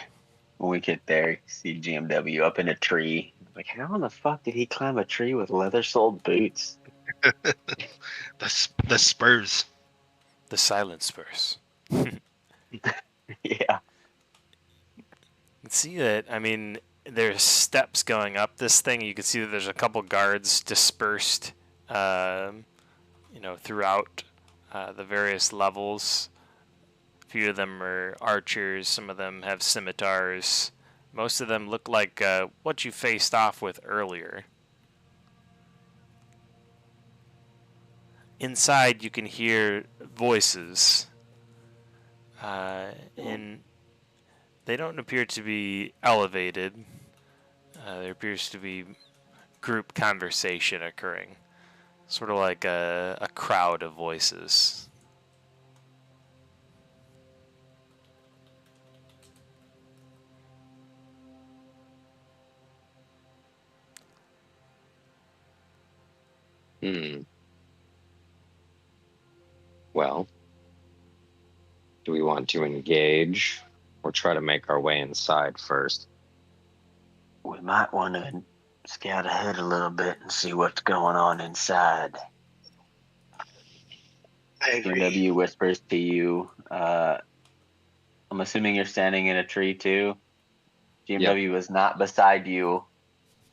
when we get there, you see GMW up in a tree. Like, how in the fuck did he climb a tree with leather-soled boots? The Spurs. The silent Spurs. Yeah. You can see that, I mean, there's steps going up this thing. You can see that there's a couple guards dispersed, throughout the various levels. A few of them are archers. Some of them have scimitars. Most of them look like what you faced off with earlier. Inside, you can hear voices, and they don't appear to be elevated. There appears to be group conversation occurring, sort of like a crowd of voices. Well, do we want to engage or try to make our way inside first? We might want to scout ahead a little bit and see what's going on inside. GMW whispers to you. I'm assuming you're standing in a tree too. GMW was not beside you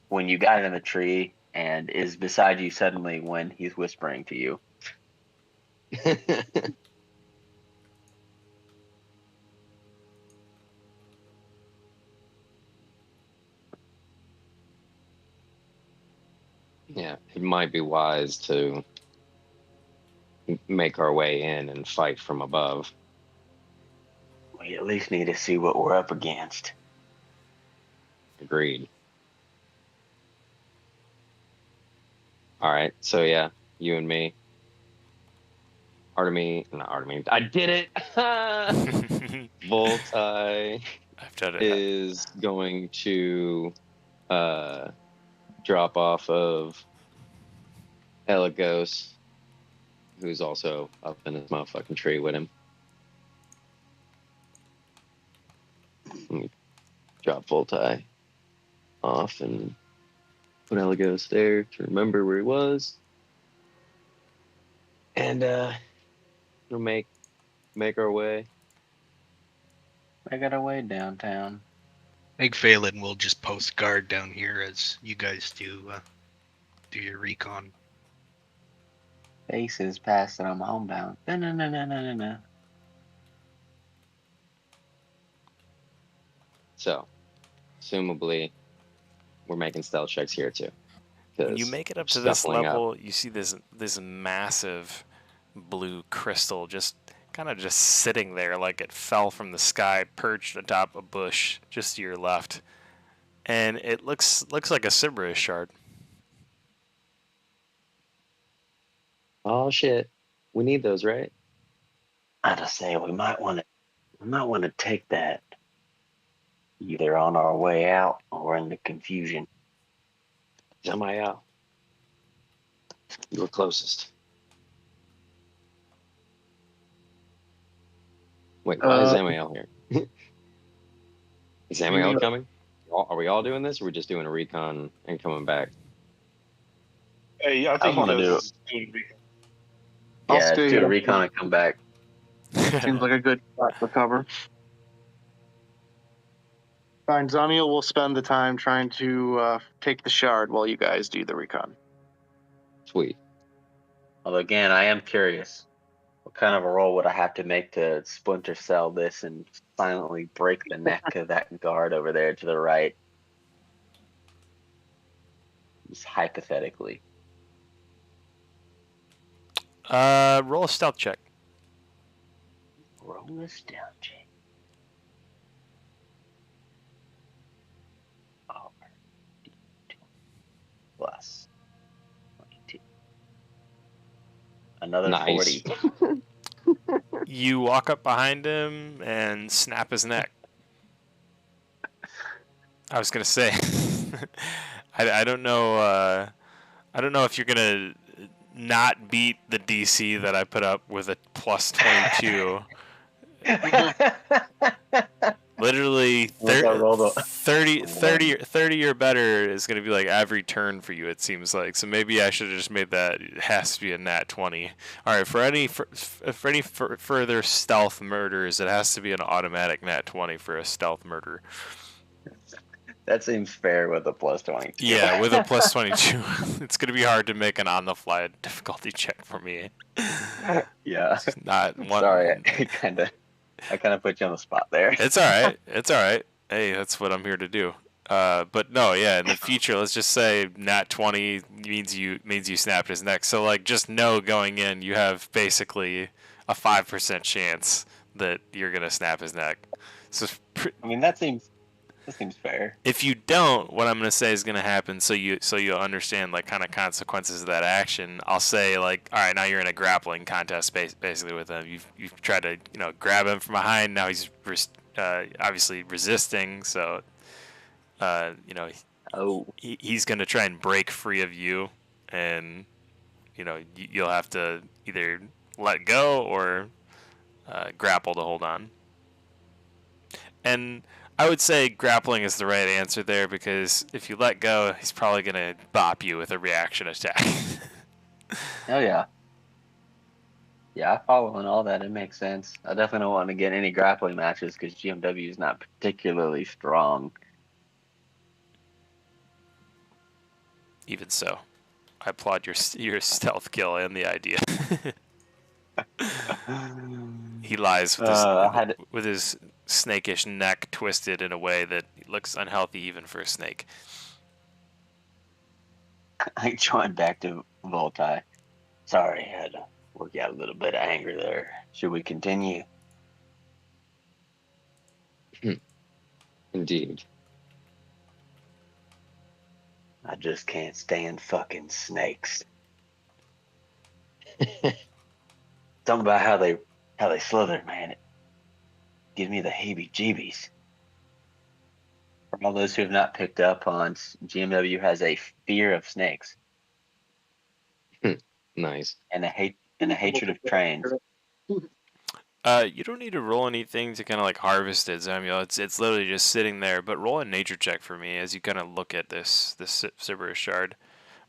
when you got in the tree and is beside you suddenly when he's whispering to you. Yeah, it might be wise to make our way in and fight from above. We at least need to see what we're up against. Agreed. All right, so yeah, you and me. Not Artemis. I did it! Voltai I've done it. is going to drop off of Elagos, who's also up in his motherfucking tree with him. Let me drop Voltai off and put Elagos there to remember where he was. And we'll make our way. I got away downtown. I think Phelan will just post guard down here as you guys do your recon. Faces past that I'm homebound. No. So, assumably, we're making stealth checks here too. When you make it up to this level, you see this massive blue crystal just kind of just sitting there like it fell from the sky, perched atop a bush just to your left. And it looks like a Cerberus shard. Oh shit. We need those, right? I just say we might want to take that either on our way out or in the confusion. On my out. You were closest. Wait, why is Uh, Zamiel here? Is Zamiel coming? Are we all doing this, or are we just doing a recon and coming back? Hey, I I think you want to do. guys doing recon. I'll Yeah, stay do a here. recon and come back. Seems like a good spot for cover. Fine, Zamiel will spend the time trying to take the shard while you guys do the recon. Sweet. Although again, I am curious. What kind of a roll would I have to make to splinter cell this and silently break the neck of that guard over there to the right? Just hypothetically. Roll a stealth check. Roll this down, Jake. Oh, plus 22. Another Nice. 40. You walk up behind him and snap his neck. I was gonna say, I don't know. I don't know if you're gonna not beat the DC that I put up with a plus 22. Literally Once I rolled a- 30 or better is going to be like every turn for you, it seems like. So maybe I should have just made that. It has to be a nat 20. All right, for any further stealth murders, it has to be an automatic nat 20 for a stealth murder. That seems fair with a plus 22. Yeah, with a plus 22. It's going to be hard to make an on-the-fly difficulty check for me. Yeah. It's not one. Sorry, I kind of put you on the spot there. It's all right. It's all right. Hey, that's what I'm here to do. But no, yeah. In the future, let's just say nat 20 means you snapped his neck. So like, just know going in, you have basically a 5% chance that you're gonna snap his neck. So I mean, that seems fair. if you don't, what I'm gonna say is gonna happen. So you'll understand like kind of consequences of that action. I'll say like, all right, now you're in a grappling contest basically with him. You've tried to grab him from behind. Now he's obviously resisting. So Oh, he's gonna try and break free of you, and you'll have to either let go or grapple to hold on. And I would say grappling is the right answer there, because if you let go, he's probably going to bop you with a reaction attack. oh yeah. Yeah, I follow on all that. It makes sense. I definitely don't want to get any grappling matches because GMW is not particularly strong. Even so, I applaud your stealth kill and the idea. He lies with his snakish neck twisted in a way that looks unhealthy even for a snake. I joined back to Voltai. Sorry, I had to work out a little bit of anger there. Should we continue? Indeed. I just can't stand fucking snakes. Something about how they slither, man. It gives me the heebie-jeebies. For all those who have not picked up on, GMW has a fear of snakes Nice. and a hatred of trains. You don't need to roll anything to kind of like harvest it, Samuel. It's literally just sitting there. But roll a nature check for me as you kind of look at this Cerberus shard.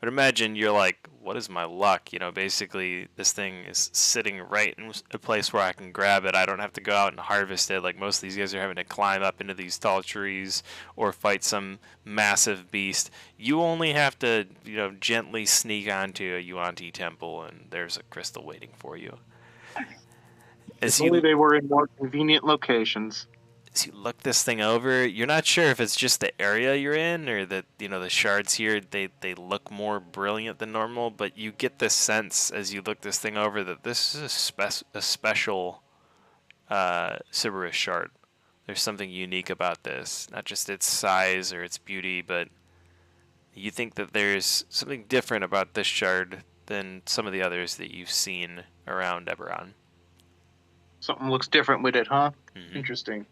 But imagine you're like, what is my luck? Basically this thing is sitting right in a place where I can grab it. I don't have to go out and harvest it like most of these guys are having to climb up into these tall trees or fight some massive beast. You only have to, gently sneak onto a Yuan-Ti temple, and there's a crystal waiting for you. If only they were in more convenient locations. As you look this thing over, you're not sure if it's just the area you're in or that, the shards here, they look more brilliant than normal, but you get this sense as you look this thing over that this is a special Cerberus shard. There's something unique about this, not just its size or its beauty, but you think that there's something different about this shard than some of the others that you've seen around Eberron. Something looks different with it, huh? Mm-hmm. Interesting.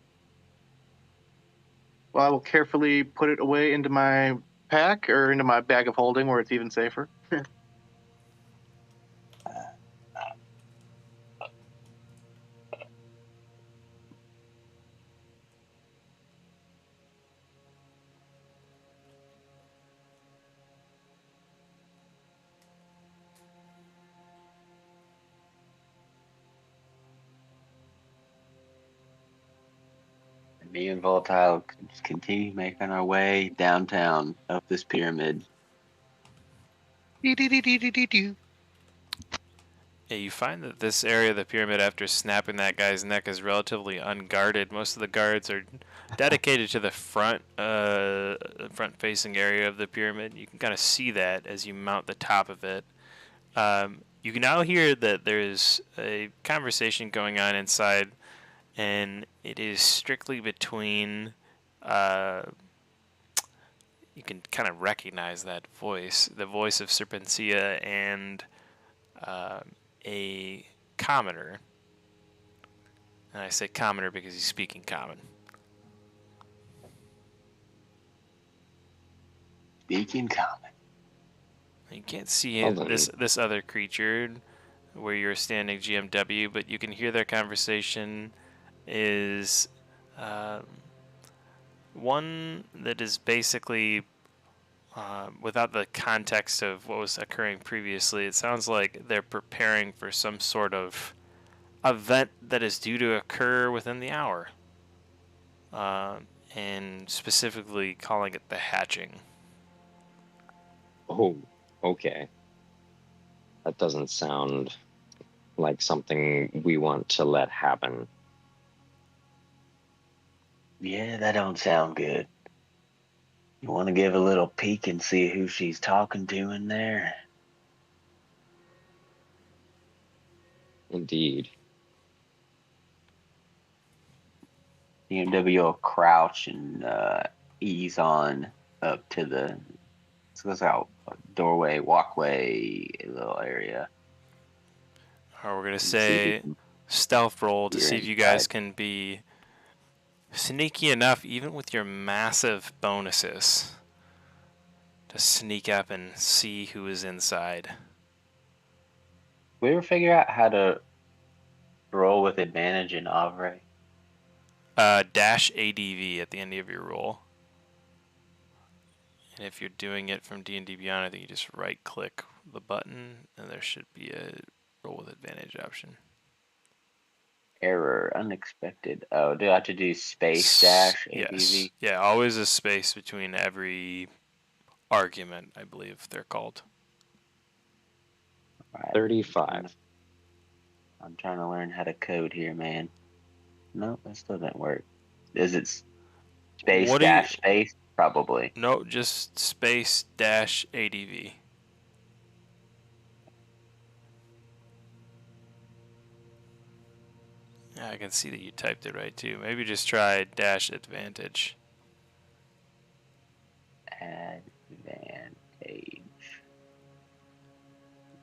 Well, I will carefully put it away into my pack or into my bag of holding where it's even safer. Me and Voltile continue making our way downtown up this pyramid. Dee-dee-dee-dee-dee-dee. Yeah, you find that this area of the pyramid, after snapping that guy's neck, is relatively unguarded. Most of the guards are dedicated to the front-facing area of the pyramid. You can kind of see that as you mount the top of it. You can now hear that there's a conversation going on inside, and it is strictly between. You can kind of recognize that voice, the voice of Serpensia and a commoner. And I say commoner because he's speaking common. Speaking common. You can't see Hold on. this other creature where you're standing, GMW, but you can hear their conversation is one that is basically without the context of what was occurring previously. It sounds like they're preparing for some sort of event that is due to occur within the hour, and specifically calling it the hatching. Oh, okay. That doesn't sound like something we want to let happen. Yeah, that don't sound good. You want to give a little peek and see who she's talking to in there? Indeed. BMW will crouch and ease on up to the doorway, walkway, little area. Or we're gonna And see if we say can stealth roll to peer see if you guys inside. can be sneaky enough, even with your massive bonuses, to sneak up and see who is inside. We ever figure out how to roll with advantage in Avre? Dash ADV at the end of your roll. And if you're doing it from D&D Beyond, I think you just right-click the button, and there should be a roll with advantage option. Error, unexpected. Oh, do I have to do space dash ADV? Yes. Yeah, always a space between every argument, I believe they're called. All right. 35. I'm trying to learn how to code here, man. No, that still didn't work. Is it space What do you... dash space? Probably. No, just space dash ADV. Yeah, I can see that you typed it right too. Maybe just try dash advantage. Advantage.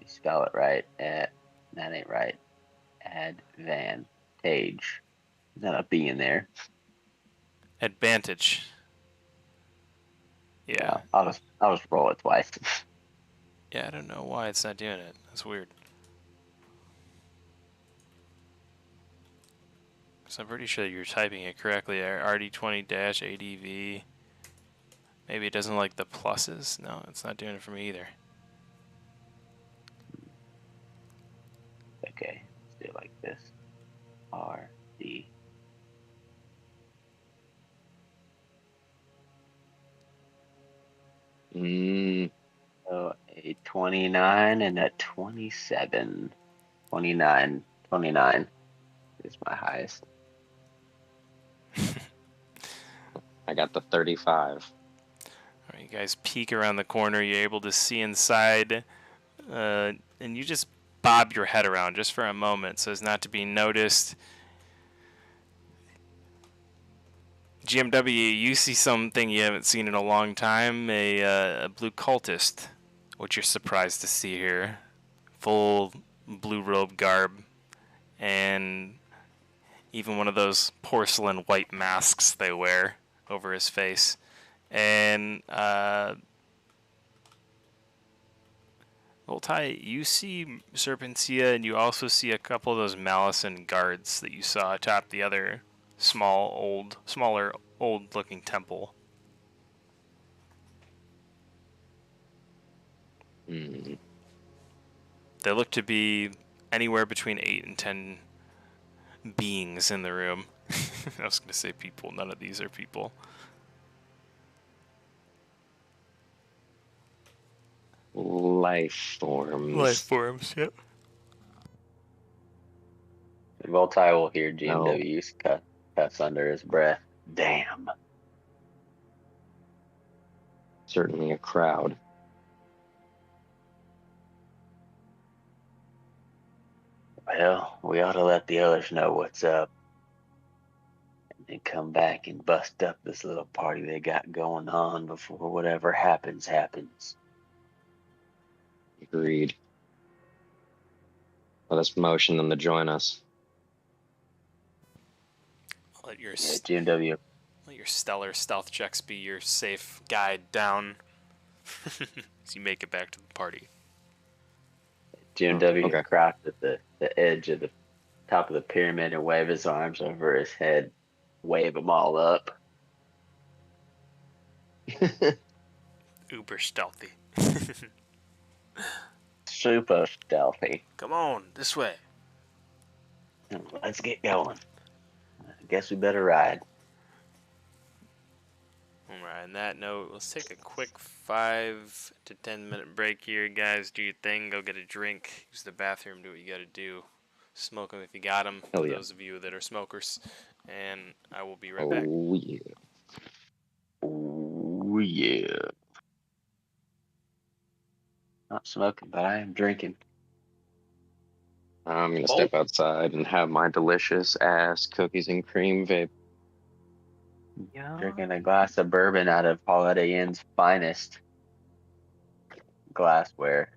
You spell it right. That ain't right. Advantage. There's not a B in there. Advantage. Yeah. I'll just roll it twice. Yeah, I don't know why it's not doing it. That's weird. So I'm pretty sure you're typing it correctly. RD20-ADV. Maybe it doesn't like the pluses. No, it's not doing it for me either. Okay, let's do it like this. RD. So a 29 and a 27. 29 is my highest. I got the 35. All right, you guys peek around the corner. You're able to see inside, and you just bob your head around just for a moment so as not to be noticed. GMW, you see something you haven't seen in a long time, a blue cultist, which you're surprised to see here. Full blue robe garb, and even one of those porcelain white masks they wear over his face. And Voltai, you see Serpensia, and you also see a couple of those Malison guards that you saw atop the other smaller, old-looking temple. Hmm. There look to be anywhere between 8 and 10 beings in the room. I was gonna say people. None of these are people. Life forms. Life forms. Yep. Voltai will hear No. GMW's cuss under his breath. Damn. Certainly a crowd. Well, we ought to let the others know what's up. And then come back and bust up this little party they got going on before whatever happens. Agreed. Let us motion them to join us. Let your Yeah, GMW. let your stellar stealth checks be your safe guide down as you make it back to the party. GMW Okay. crouch at the edge of the top of the pyramid and wave his arms over his head. Wave them all up. Uber stealthy. Super stealthy. Come on, this way. Let's get going. I guess we better ride. Alright, on that note, let's take a quick 5 to 10 minute break here, guys. Do your thing, go get a drink, use the bathroom, do what you gotta do. Smoke them if you got them, Hell for yeah. those of you that are smokers. And I will be right back. Oh yeah. Oh, yeah. Not smoking, but I am drinking. I'm gonna step outside and have my delicious ass cookies and cream vape. Drinking a glass of bourbon out of Holiday Inn's finest glassware.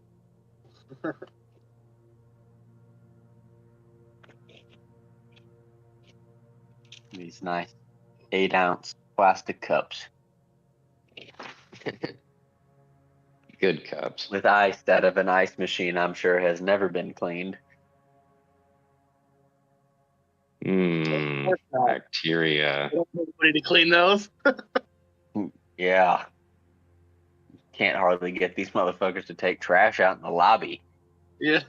These nice 8-ounce plastic cups Good cups. with ice out of an ice machine I'm sure has never been cleaned. Bacteria. Nobody to clean those. Yeah. Can't hardly get these motherfuckers to take trash out in the lobby. Yeah.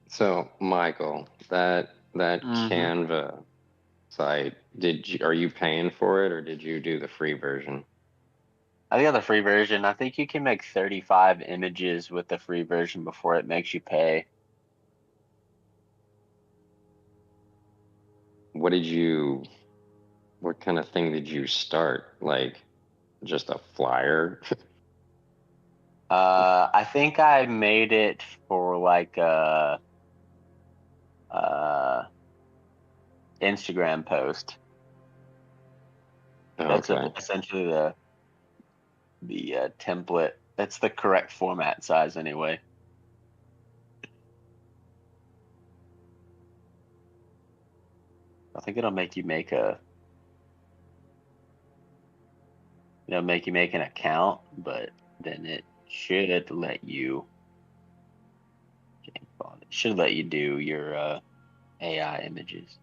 So, Michael, that Mhm. Canva site, are you paying for it or did you do the free version? I got the free version. I think you can make 35 images with the free version before it makes you pay. What kind of thing did you start? Like just a flyer? I think I made it for like a Instagram post. That's Okay. essentially the template. That's the correct format size anyway. I think it'll make you make an account, but then it should let you do your AI images.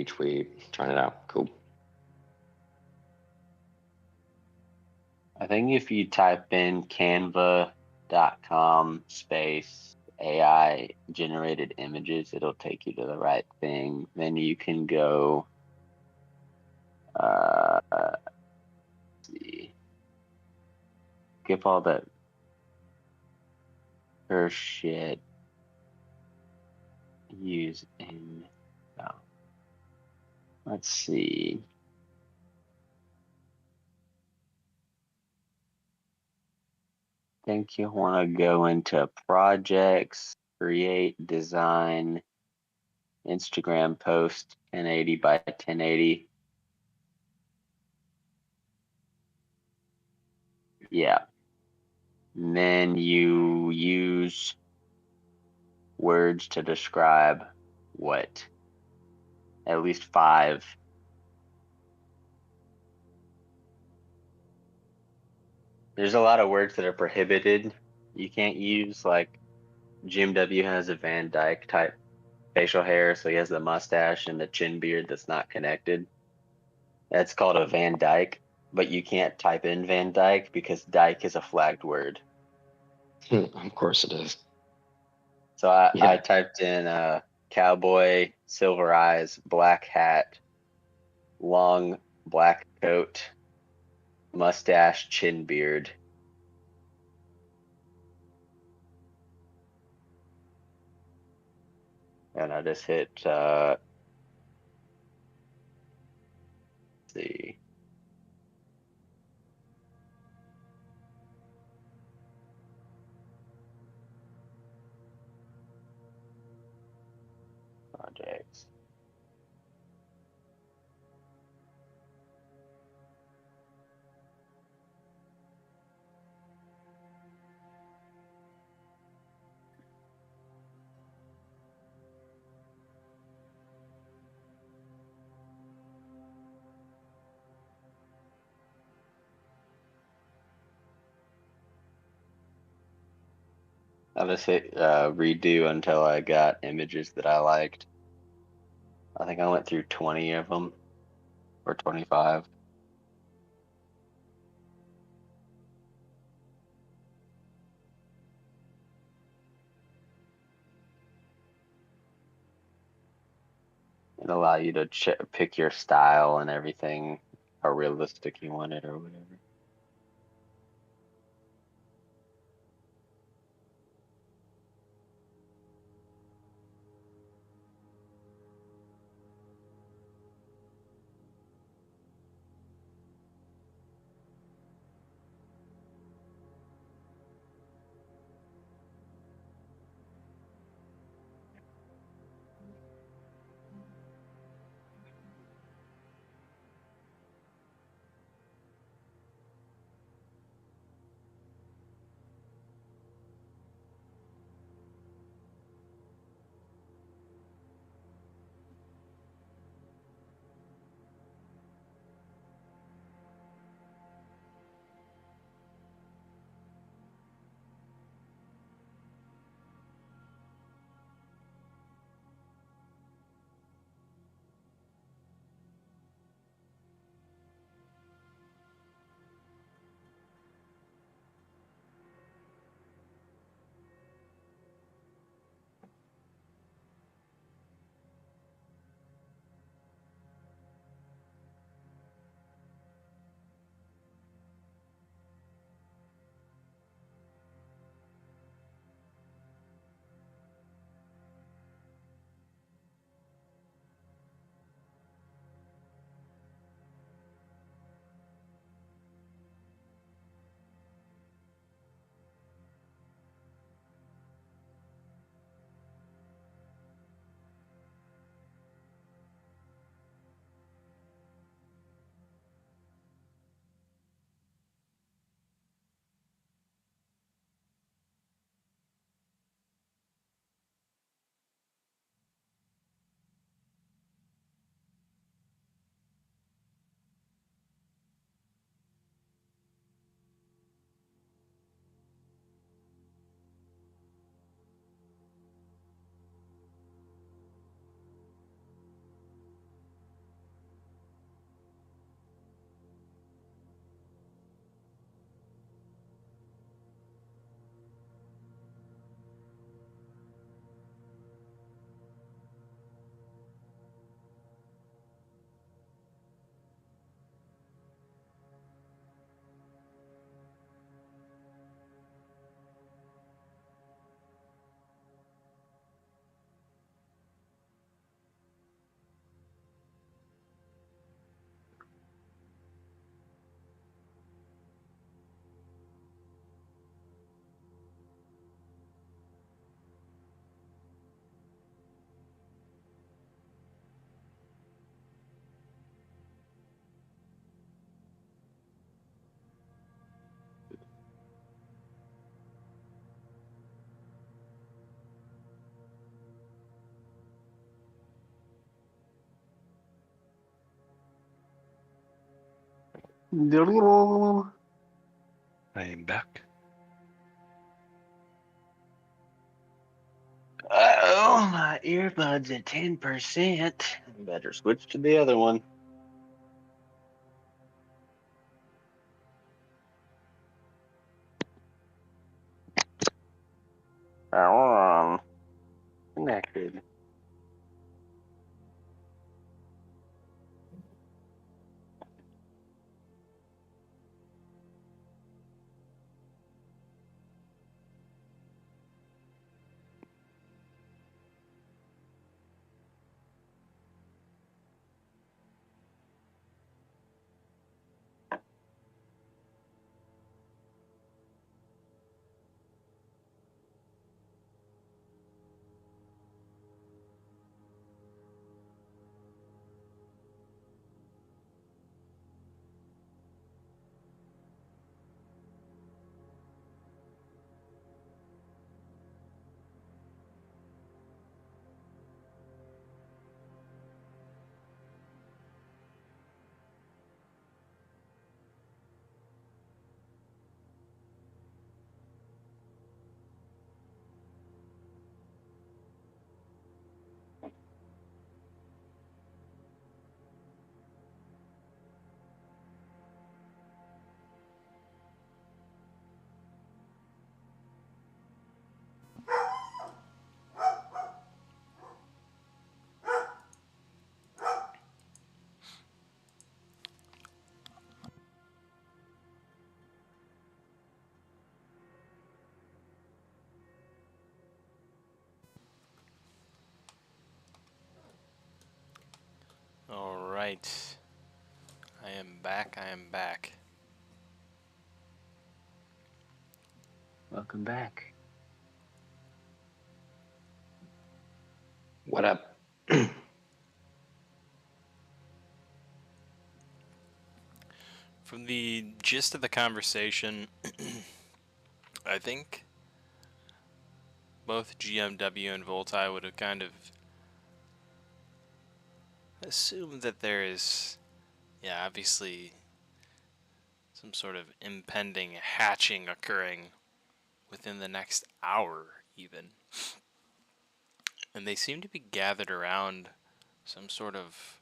Tweet. Trying it out. Cool. I think if you type in canva.com space AI generated images, it'll take you to the right thing. Then you can go, let's see, skip all that first shit. Use in, no. Let's see. Think you want to go into projects, create, design, Instagram post 1080 by 1080. Yeah. And then you use words to describe what? At least 5. There's a lot of words that are prohibited. You can't use, like Jim W has a Van Dyke type facial hair, so he has the mustache and the chin beard that's not connected. That's called a Van Dyke, but you can't type in Van Dyke because Dyke is a flagged word. Of course it is. So I Yeah. typed in cowboy, silver eyes, black hat, long black coat, mustache, chin beard. And I just hit, let's see. Projects. I just hit redo until I got images that I liked. I think I went through 20 of them or 25. It allow you to pick your style and everything, how realistic you want it or whatever. I am back. Oh, my earbuds at 10%. Better switch to the other one. Connected. All right. I am back. I am back. Welcome back. What up? From the gist of the conversation, I think both GMW and Voltai would have kind of assumed that there is, yeah, obviously some sort of impending hatching occurring within the next hour, even. And they seem to be gathered around some sort of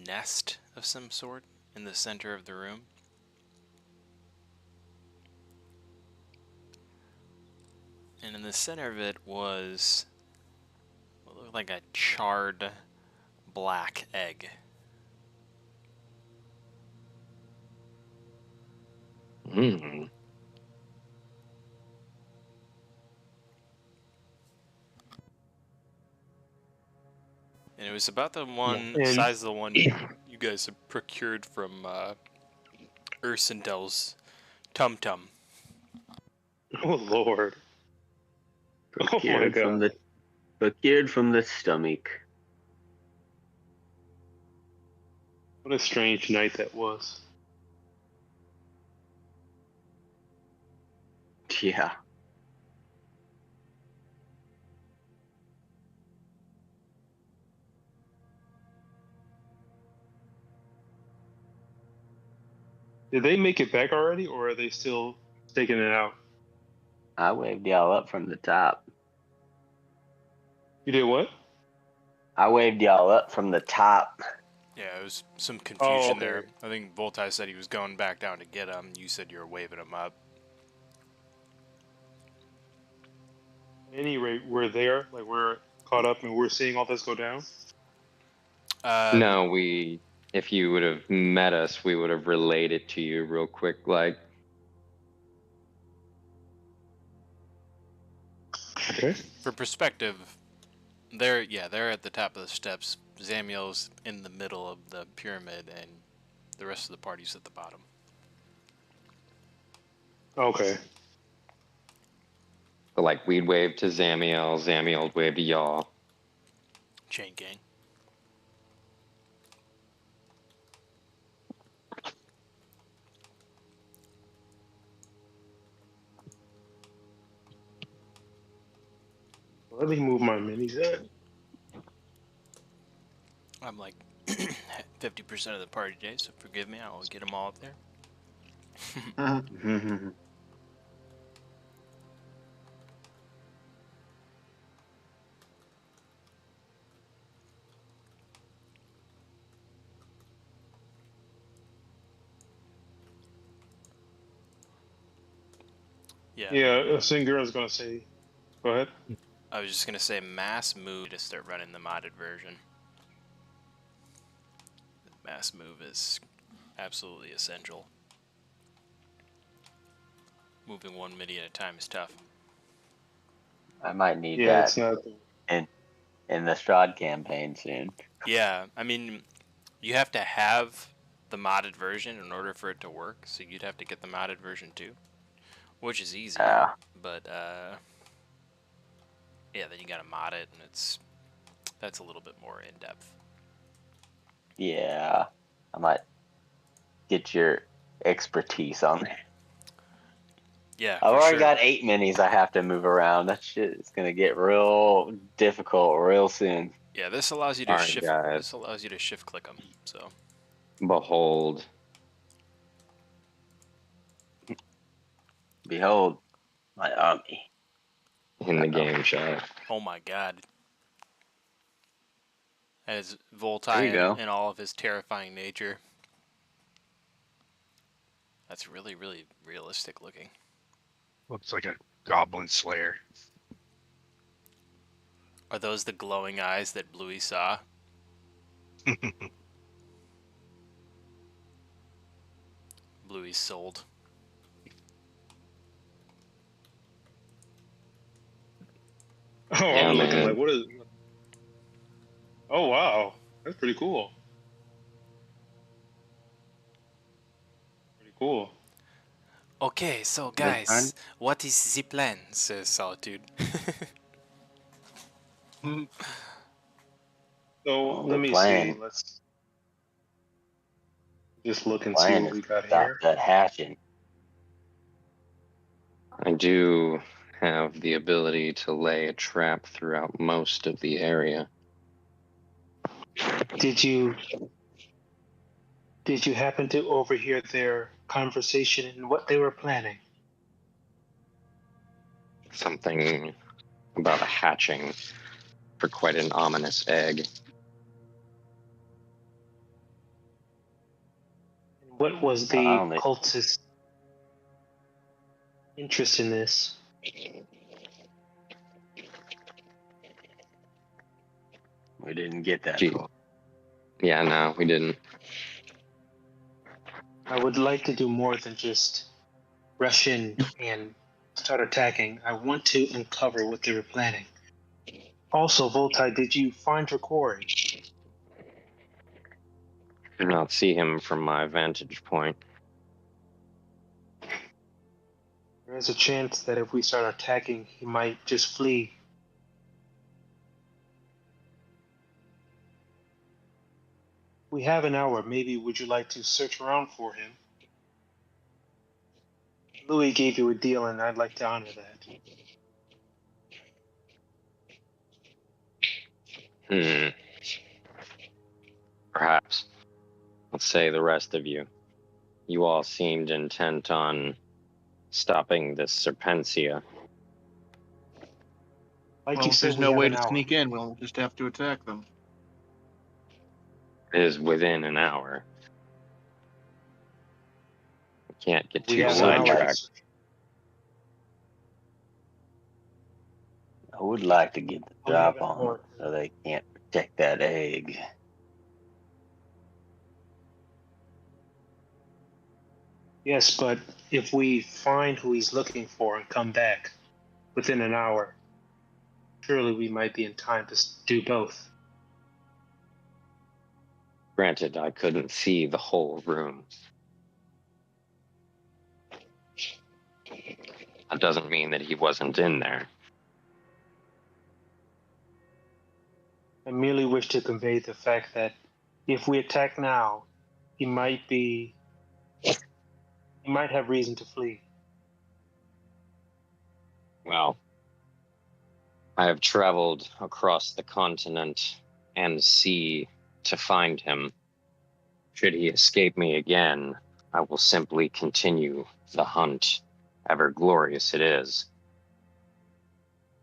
nest of some sort in the center of the room. And in the center of it was what looked like a charred black egg. Hmm. And it was about the one And size of the one you guys have procured from Ursindel's Tum Tum. oh lord, oh my Procured from god, the stomach. what a strange night that was. Yeah. Did they make it back already, or are they still taking it out? I waved y'all up from the top. You did what? I waved y'all up from the top. Yeah, it was some Oh, confusion okay. there. I think Voltai said he was going back down to get him. You said you were waving him up. Any rate, we're there, like we're caught up, and we're seeing all this go down. No, if you would have met us, we would have relayed it to you real quick. Like, Okay. For perspective, they're at the top of the steps. Zamiel's in the middle of the pyramid, and the rest of the party's at the bottom. Okay. but like we'd wave to Zamiel, Zamiel would wave to y'all. Chain gang. Let me move my minis in. I'm like 50% of the party today, so forgive me. I will get them all up there. Yeah. Yeah, Singer is going to say. Go ahead. I was just gonna say mass move to start running the modded version. Mass move is absolutely essential. Moving one midi at a time is tough. I might need Yeah, that it's not. in the Strahd campaign soon. Yeah, I mean, you have to have the modded version in order for it to work, so you'd have to get the modded version too, which is easy, but yeah, then you gotta mod it, and that's a little bit more in depth. Yeah, I might get your expertise on that. Yeah, I've for already sure. got 8 minis I have to move around. That shit is gonna get real difficult real soon. Yeah, this allows you to Alright, shift. guys. This allows you to shift click them. So Behold. Behold, my army. In the game chat. oh my god, as There you Voltai go. and all of his terrifying nature. That's really, really realistic looking. Looks like a goblin slayer. Are those the glowing eyes that Bluey saw? Bluey's sold. Oh, Yeah, I'm looking man. like, what is? Oh wow, that's pretty cool. Pretty cool. Okay, so Big guys, what is the plan? Says Solitude. So The let me plan. see. Let's just look and see Plan what is we to got stop here. that hatching. I do have the ability to lay a trap throughout most of the area. Did you happen to overhear their conversation and what they were planning? Something about a hatching for quite an ominous egg. And what was I the only cultist interest in this? we didn't get that Gee. far. Yeah, no, we didn't. I would like to do more than just rush in and start attacking. I want to uncover what they were planning. Also, Voltai, did you find your quarry? Do not see him from my vantage point. There is a chance that if we start attacking, he might just flee. We have an hour. Maybe would you like to search around for him? Louis gave you a deal, and I'd like to honor that. Perhaps. Let's say the rest of you. You all seemed intent on stopping this Serpensia. Like Well, you if said, there's we no have way an to hour. sneak in, we'll just have to attack them. It is within an hour. We can't get We too have an hour. sidetracked. I would like to get the We have drop an on them hour. so they can't protect that egg. Yes, but if we find who he's looking for and come back within an hour, surely we might be in time to do both. Granted, I couldn't see the whole room. That doesn't mean that he wasn't in there. I merely wish to convey the fact that if we attack now, he might have reason to flee. Well, I have traveled across the continent and sea to find him. Should he escape me again, I will simply continue the hunt, ever glorious it is.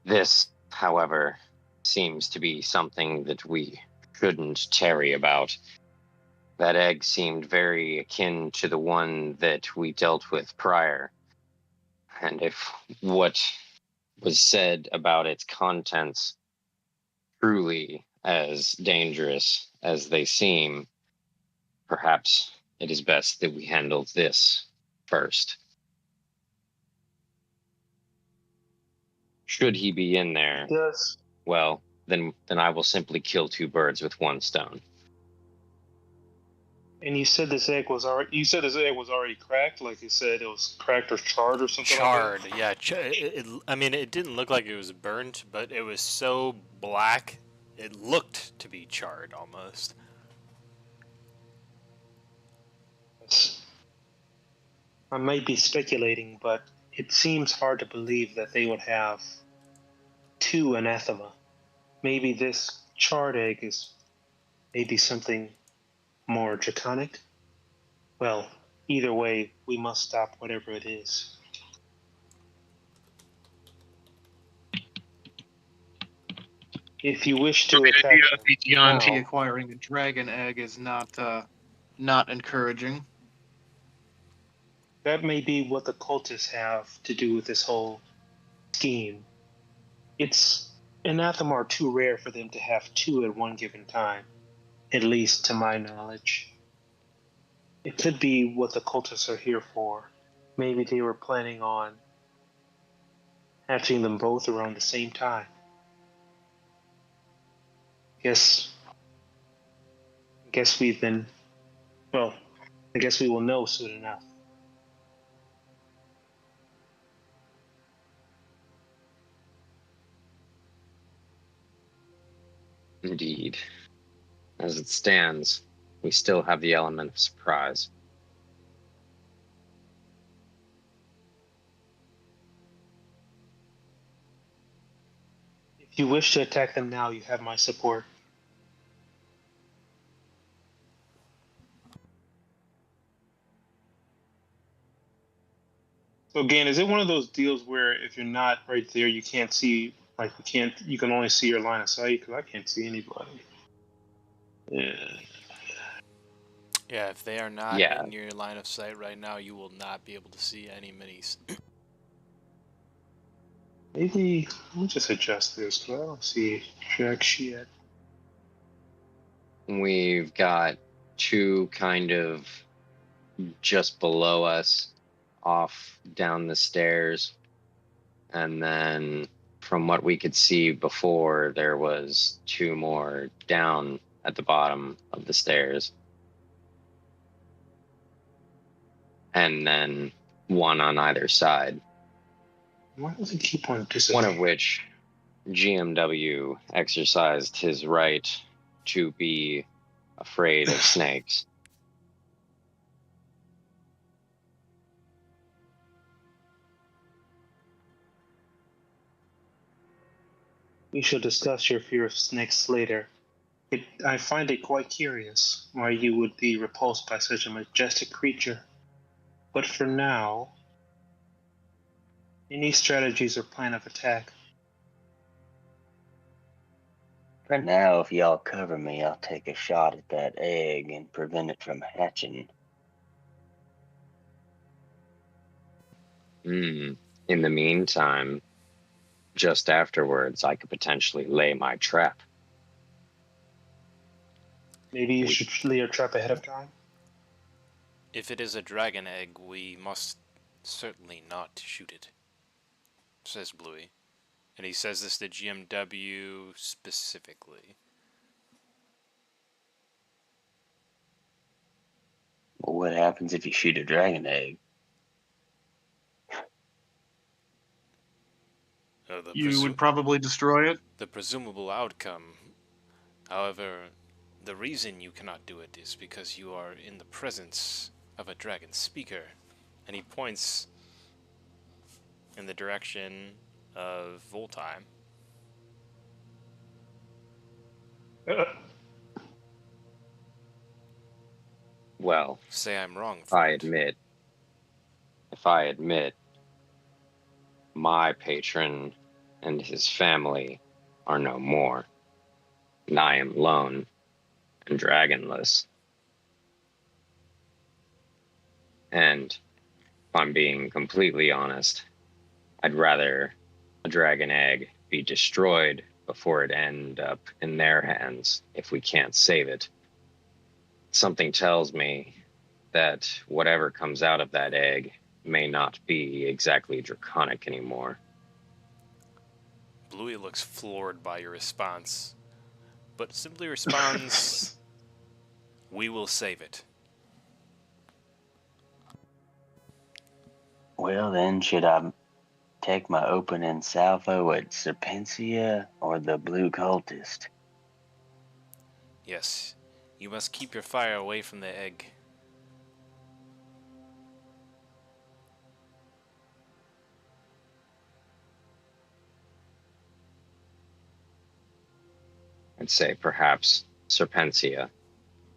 This, however, seems to be something that we shouldn't tarry about. That egg seemed very akin to the one that we dealt with prior. And if what was said about its contents truly as dangerous as they seem, perhaps it is best that we handle this first. Should he be in there, Yes. well, then I will simply kill two birds with one stone. And you said this egg was already. You said this egg was already cracked. Like you said, it was cracked or charred or something Charred, like that. yeah. I mean, it didn't look like it was burnt, but it was so black, it looked to be charred almost. Yes. I might be speculating, but it seems hard to believe that they would have two anathema. Maybe this charred egg is maybe something more draconic. Well, either way, we must stop whatever it is. If you wish to So the attack idea of them the Deonti now, acquiring a dragon egg is not encouraging. that may be what the cultists have to do with this whole scheme. It's anathema are too rare for them to have two at one given time, at least to my knowledge. It could be what the cultists are here for. Maybe they were planning on hatching them both around the same time. Guess we've been, well, I guess we will know soon enough. Indeed. As it stands, we still have the element of surprise. If you wish to attack them now, you have my support. So again, is it one of those deals where if you're not right there, you can't see, like you can only see your line of sight? Because I can't see anybody. Yeah. Yeah, if they are not Yeah, in your line of sight right now, you will not be able to see any minis. Maybe let me just adjust this because I don't see jack shit. we've got two kind of just below us, off down the stairs. And then from what we could see before, there was two more down at the bottom of the stairs. And then one on either side. Why does it keep on One disappearing? of which GMW exercised his right to be afraid of snakes. We shall discuss your fear of snakes later. I find it quite curious why you would be repulsed by such a majestic creature. But for now, any strategies or plan of attack? For now, if y'all cover me, I'll take a shot at that egg and prevent it from hatching. In the meantime, just afterwards, I could potentially lay my trap. Maybe you should lay your trap ahead of time? If it is a dragon egg, we must certainly not shoot it, says Bluey. And he says this to GMW specifically. Well, what happens if you shoot a dragon egg? You would probably destroy it. The presumable outcome. However, the reason you cannot do it is because you are in the presence of a dragon speaker. And he points in the direction of Voltime. Well, Say I'm wrong, if I admit my patron and his family are no more, and I am lone and dragonless. And if I'm being completely honest, I'd rather a dragon egg be destroyed before it end up in their hands if we can't save it. Something tells me that whatever comes out of that egg may not be exactly draconic anymore. Bluey looks floored by your response, but simply responds, "We will save it." Well, then, should I take my opening salvo at Serpensia or the Blue Cultist? Yes, you must keep your fire away from the egg. I'd say perhaps Serpensia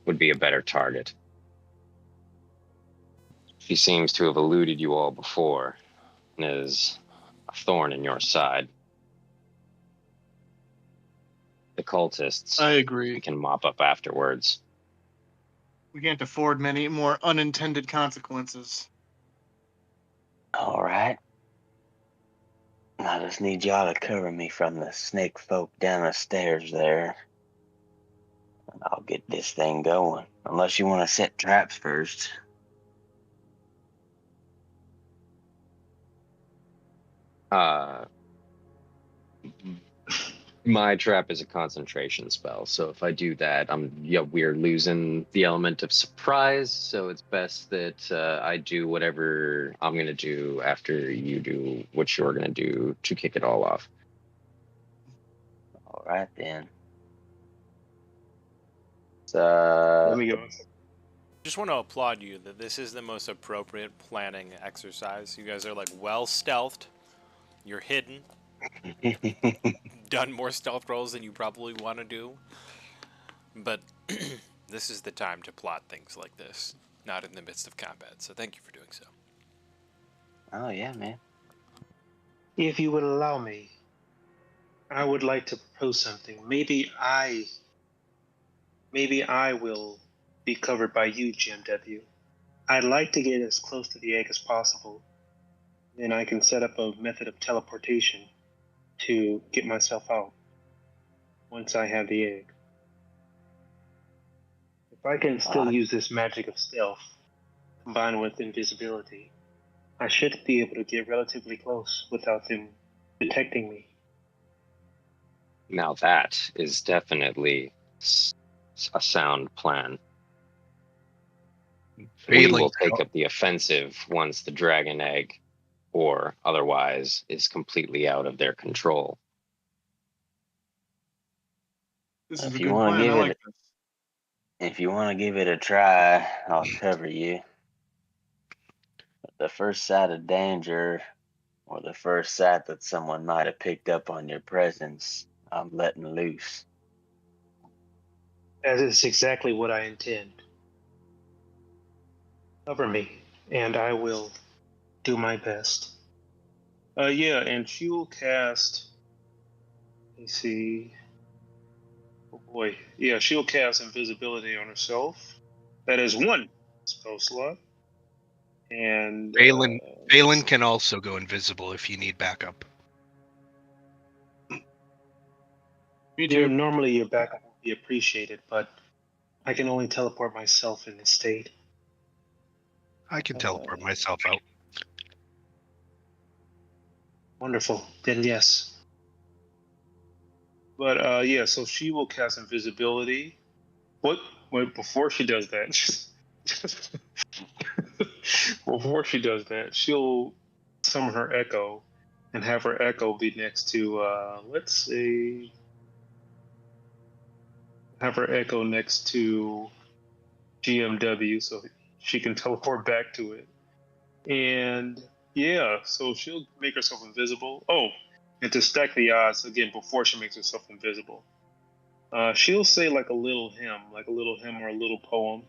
would be a better target. She seems to have eluded you all before and is a thorn in your side. The cultists I we agree. can mop up afterwards. We can't afford many more unintended consequences. All right. I just need y'all to cover me from the snake folk down the stairs there. And I'll get this thing going. Unless you want to set traps first. My trap is a concentration spell, so if I do that, we're losing the element of surprise. So it's best that I do whatever I'm gonna do after you do what you're gonna do to kick it all off. All right, then. Let me go. Just want to applaud you that this is the most appropriate planning exercise. You guys are like well stealthed. You're hidden. Done more stealth rolls than you probably want to do. But this is the time to plot things like this, not in the midst of combat. So thank you for doing so. Oh, yeah, man. If you would allow me, I would like to propose something. Maybe I will be covered by you, GMW. I'd like to get as close to the egg as possible. Then I can set up a method of teleportation to get myself out once I have the egg. If I can still use this magic of stealth combined with invisibility, I should be able to get relatively close without them detecting me. Now that is definitely a sound plan. We will take up the offensive once the dragon egg, or otherwise, is completely out of their control. This If is a you good want to plan. I give like it, this. if you want to give it a try, I'll cover you. But the first sight of danger, or the first sight that someone might have picked up on your presence, I'm letting loose. That is exactly what I intend. Cover me, and I will do my best. Yeah, and she will cast. Let me see. Oh boy. Yeah, she'll cast invisibility on herself. That is one spell slot. And Balin can also go invisible if you need backup. Me too. normally your backup will be appreciated, but I can only teleport myself in this state. I can teleport myself out. Wonderful. Then yes. But yeah, so she will cast invisibility. What? Wait, before she does that, she'll summon her echo and have her echo be next to let's see, have her echo next to GMW so she can teleport back to it. And yeah, so she'll make herself invisible. Oh, and to stack the odds again before she makes herself invisible, she'll say like a little hymn or a little poem,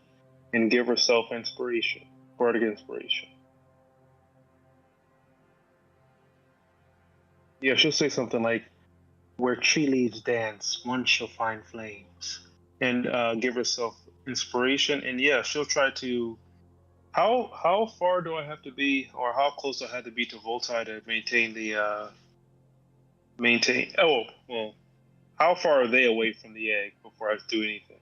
and give herself inspiration, bardic inspiration. Yeah, she'll say something like, "Where tree leaves dance, one shall find flames," and give herself inspiration. And yeah, she'll try to. How far do I have to be, or how close do I have to be to Voltai to maintain the maintain? Oh well, how far are they away from the egg before I do anything?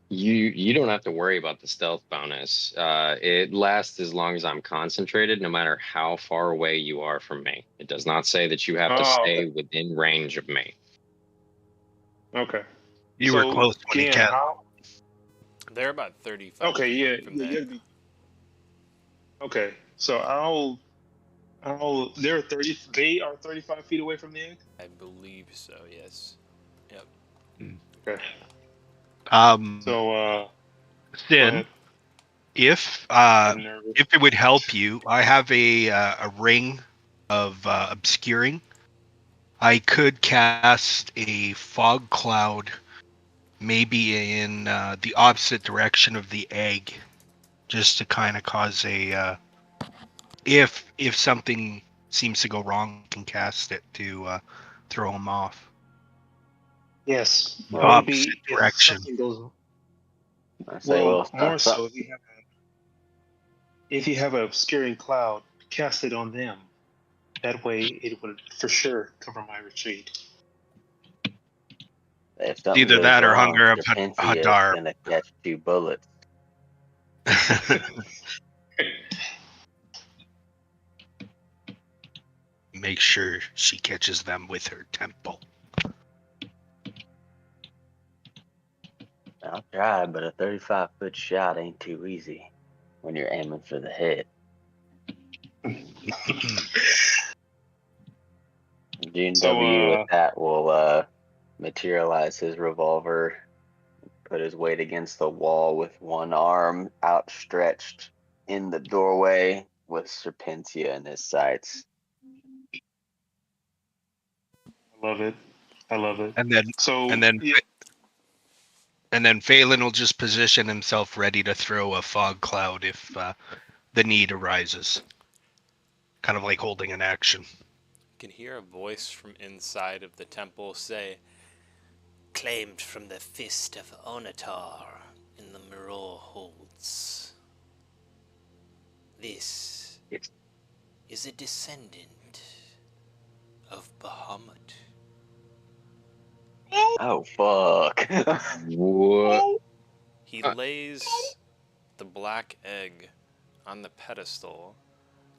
You don't have to worry about the stealth bonus. It lasts as long as I'm concentrated, no matter how far away you are from me. It does not say that you have to Oh, stay okay. within range of me. Okay. You were So, close when he Gian, cast. how? They're about 35 Okay, feet yeah, from yeah, the you egg. gotta be. Okay, so they're 30. They are 35 feet away from the egg. I believe so, yes. Yep. Okay. Um, So, go Sin, ahead. if Getting nervous. if it would help you, I have a ring of obscuring. I could cast a fog cloud, maybe in the opposite direction of the egg, just to kind of cause a if something seems to go wrong, I can cast it to throw him off. Yes, The Well, opposite maybe if direction. something goes I say, well, well, more so, so if you have a obscuring cloud, cast it on them. That way, it would for sure cover my retreat. if something Either goes that or wrong, Hunger of Serpensia is Hadar. gonna catch 2 bullets. Make sure she catches them with her temple. I'll try, but a 35-foot shot ain't too easy when you're aiming for the head. Gene So, W with that will materialize his revolver, put his weight against the wall with one arm outstretched in the doorway with Serpensia in his sights. I love it. I love it. and then So, and then yeah, and then Phelan will just position himself ready to throw a fog cloud if the need arises. Kind of like holding an action. You can hear a voice from inside of the temple say, "Claimed from the fist of Onatar in the Mirror Holds. This It's is a descendant of Bahamut." Oh, fuck. what? He lays the black egg on the pedestal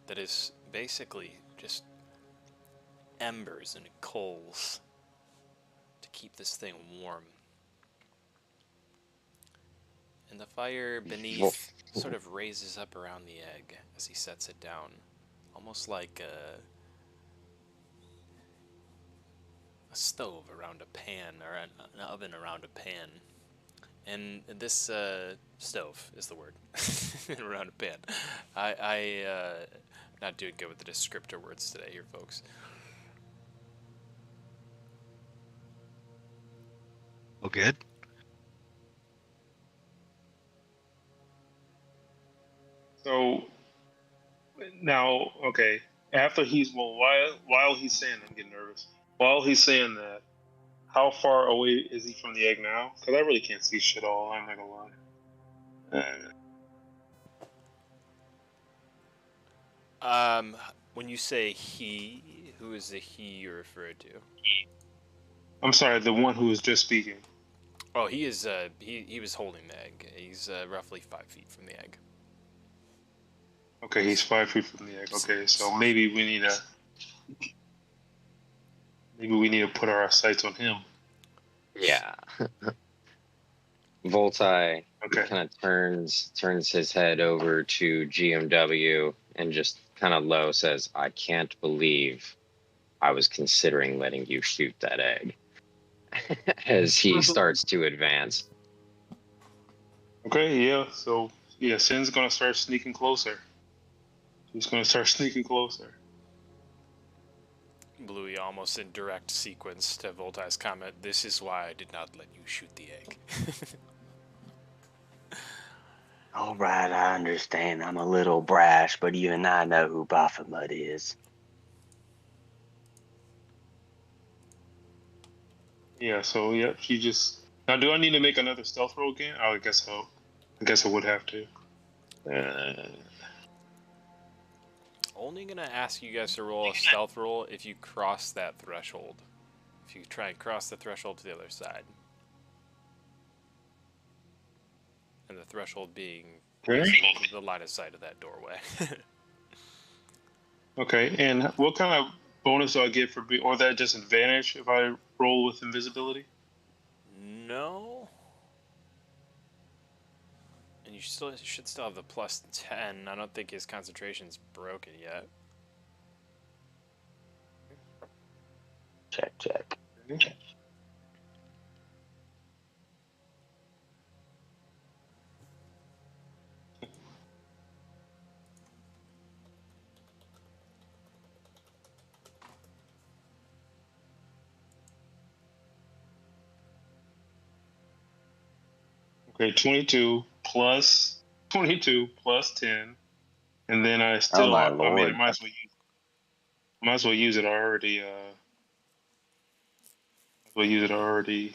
that is basically just embers and coals to keep this thing warm. And the fire beneath sort of raises up around the egg as he sets it down, almost like a stove around a pan, or an oven around a pan. And this stove is the word around a pan. I not doing good with the descriptor words today here, folks. Oh, good. so now, okay. After he's while he's saying, I'm getting nervous. While he's saying that, how far away is he from the egg now? Because I really can't see shit all. I'm not gonna lie. When you say he, who is the he you refer to? I'm sorry, the one who was just speaking. Oh, he is. He was holding the egg. He's roughly 5 feet from the egg. Okay, he's 5 feet from the egg. Okay, so maybe we need to put our sights on him. Yeah. Voltai Okay. kind of turns his head over to GMW and just kind of low says, "I can't believe I was considering letting you shoot that egg," as he starts to advance. Okay, yeah. So yeah, Sin's gonna start sneaking closer. He's gonna start sneaking closer. Bluey, almost in direct sequence to Voltai's comment, "This is why I did not let you shoot the egg." All right, I understand. I'm a little brash, but even I know who Baphomet is. Yeah, so yeah, she just now. Do I need to make another stealth roll again? Oh, I guess so. I guess I would have to. Only gonna ask you guys to roll a stealth roll if you cross that threshold. If you try and cross the threshold to the other side. And the threshold being Okay. the line of sight of that doorway. Okay, and what kind of bonus do I get for or that just advantage if I roll with invisibility? No. And you should still have the plus 10. I don't think his concentration's broken yet. Check, check. Okay. Okay, 22 plus 10, and then I Oh still. my I mean, lord. might as well use it. I already. Might as well use it. Already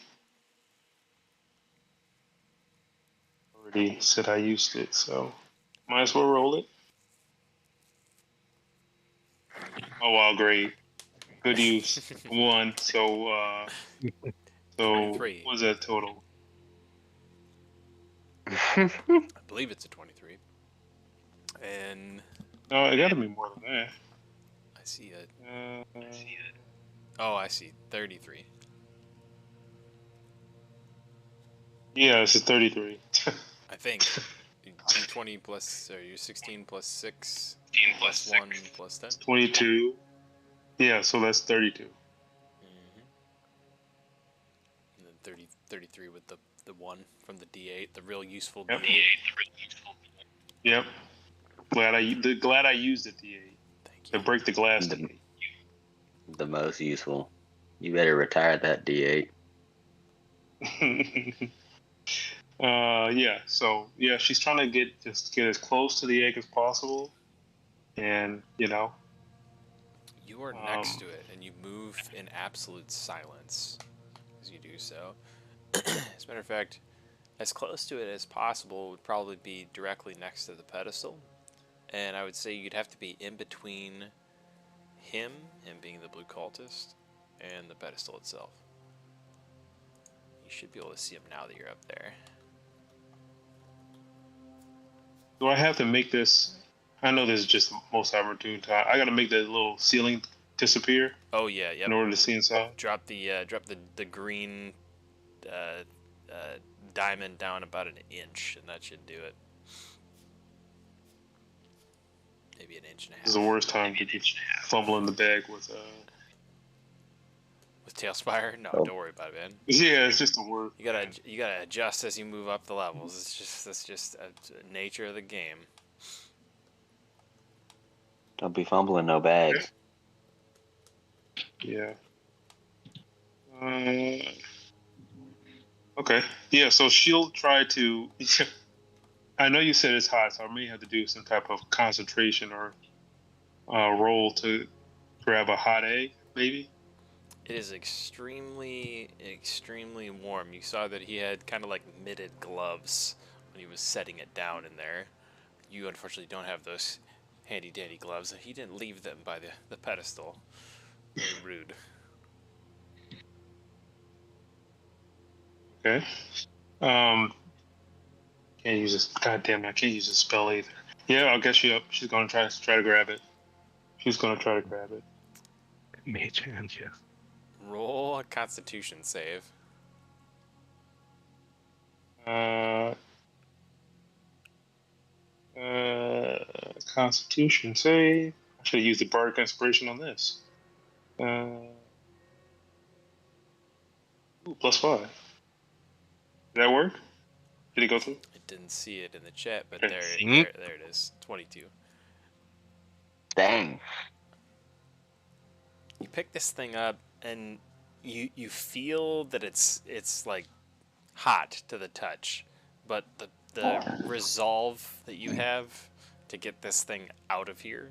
said I used it, so might as well roll it. Oh wow, great, good use. One. So 23. what was that total? I believe it's a 23. And No, it got to be more than that. I see it. Uh, Oh, I see. 33. yeah, it's a 33. I think. D20 plus, or you 16 plus 6 plus 1 plus 10. 22. Yeah, so that's 32. Mm-hmm. And then 33 with the 1 from the D8, the real useful Yep. D8. Yep. Glad I used it. D8 Thank to you. break the glass. the, the most useful. You better retire that D8. D8. Yeah. So yeah, she's trying to get as close to the egg as possible, and You are next to it, and you move in absolute silence as you do so. As a matter of fact, as close to it as possible would probably be directly next to the pedestal. And I would say you'd have to be in between him being the blue cultist, and the pedestal itself. You should be able to see him now that you're up there. Do I have to make this? I know this is just the most opportune time. I got to make that little ceiling disappear Oh yeah, yep. in order to see inside. Drop the green uh, uh, diamond down about an inch, and that should do it. Maybe an inch and a half. This is the worst time to be fumbling the bag with. With Tailspire? No, Oh. don't worry about it, man. Yeah, it's just the worst. You gotta adjust as you move up the levels. That's just a nature of the game. Don't be fumbling no bags. Yeah. Okay. Yeah. So she'll try to. I know you said it's hot, so I may have to do some type of concentration or roll to grab a hot egg, maybe. It is extremely, extremely warm. You saw that he had kind of like mitted gloves when he was setting it down in there. You unfortunately don't have those handy dandy gloves. He didn't leave them by the pedestal. Very rude. Okay. Can't use this. God damn it! I can't use this spell either. Yeah, I'll get you up. She's gonna try to grab it. She's gonna try to grab it. Mage hand, yeah. Roll a Constitution save. Uh, Constitution save. I should have used the Bardic Inspiration on this. +5. Did that work? Did it go through? I didn't see it in the chat, but Okay. there it is. 22. Dang. You pick this thing up, and you feel that it's like hot to the touch, but the the resolve that you have to get this thing out of here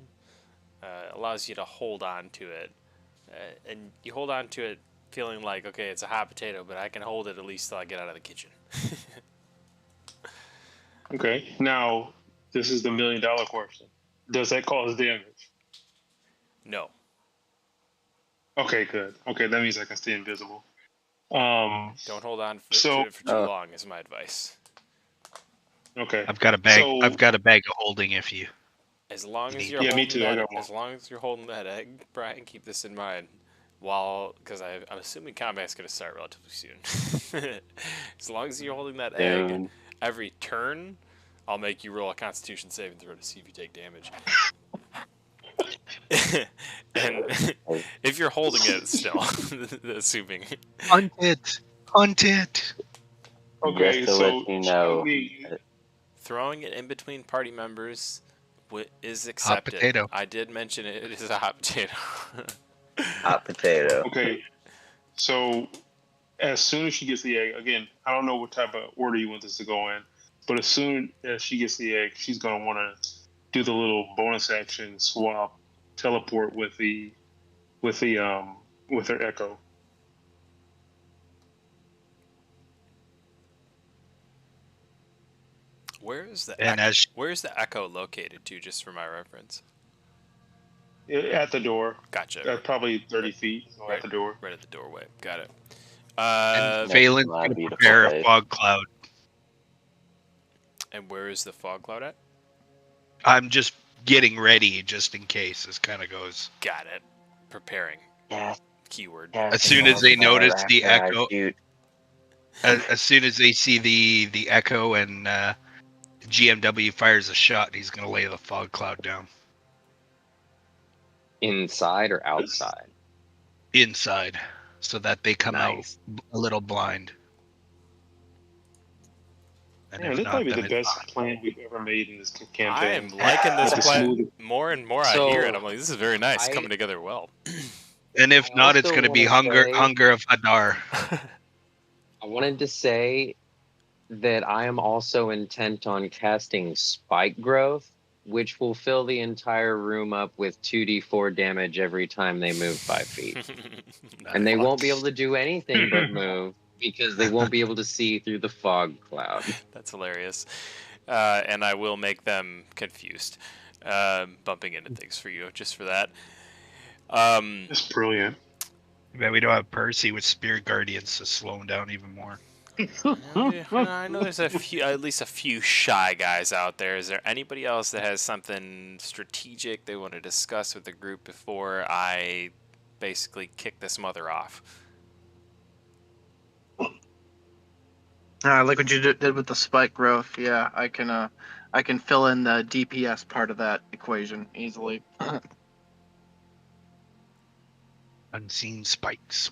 allows you to hold on to it. And you hold on to it feeling like, okay, it's a hot potato, but I can hold it at least till I get out of the kitchen. Okay. Now, this is the $1 million question. Does that cause damage? No. Okay, good. Okay, that means I can stay invisible. Don't hold on to it for too long is my advice. Okay. I've got a bag. So, I've got a bag of holding if you. As long as Yeah, you're me holding too. I that, got one. as long as you're holding that egg, Brian, keep this in mind. Because I'm assuming combat's going to start relatively soon. As long as you're holding that egg, Soon. every turn, I'll make you roll a Constitution saving throw to see if you take damage. And if you're holding it still, assuming. Hunt it. Hunt it. Okay, Just to so let you know, Throwing it in between party members is Hot accepted. potato. I did mention it is a hot potato. hot potato. okay, so as soon as she gets the egg, again, I don't know what type of order you want this to go in, but as soon as she gets the egg, she's gonna want to do the little bonus action swap, teleport with her echo. Where's the echo located to, just for my reference? At the door. Gotcha. Probably 30 feet at the door. Right at the doorway. Got it. And Next Phelan's to my going to beautiful prepare a face. fog cloud. And where is the fog cloud at? I'm just getting ready just in case this kind of goes. Got it. Preparing. Yes. Keyword. As soon as they notice the echo, shoot. as soon as they see the echo and GMW fires a shot, he's going to lay the fog cloud down. Inside or outside? Inside, so that they come Nice. out a little blind. And Yeah, if this not, might be then the it's best fine. plan we've ever made in this campaign. I am liking this With the plan smooth- more and more. So, I hear it. I'm like, this is very nice. I- Coming together well. And if I not, it's also going to be wanna say- hunger of Hadar. I wanted to say that I am also intent on casting Spike Growth, which will fill the entire room up with 2d4 damage every time they move 5 feet. And they won't be able to do anything but move because they won't be able to see through the fog cloud. That's hilarious. And I will make them confused, bumping into things for you, just for that. It's brilliant. But we don't have Percy with Spear Guardians to slow him down even more. I know there's at least a few shy guys out there. Is there anybody else that has something strategic they want to discuss with the group before I basically kick this mother off? Like what you did with the spike growth. Yeah, I can fill in the DPS part of that equation easily. Unseen spikes.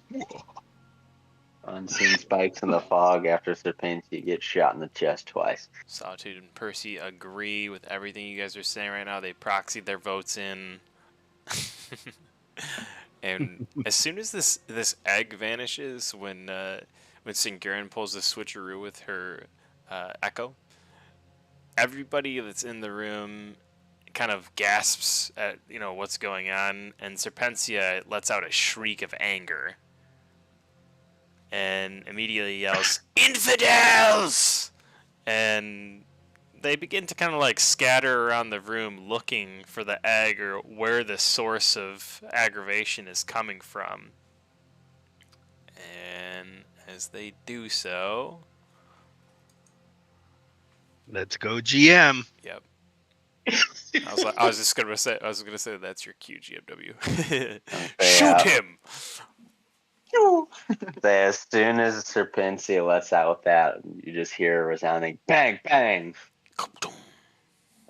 Unseen spikes in the fog after Serpensia gets shot in the chest twice. Solitude and Percy agree with everything you guys are saying right now. They proxied their votes in. And as soon as this egg vanishes, when Singurin pulls the switcheroo with her echo, everybody that's in the room kind of gasps at what's going on, and Serpensia lets out a shriek of anger and immediately yells, "Infidels!" And they begin to kind of like scatter around the room looking for the egg or where the source of aggravation is coming from. And as they do so, Let's go, GM. yep. I was gonna say that's your cue, GMW. Shoot him. As soon as Serpensia lets out that, you just hear a resounding bang, bang.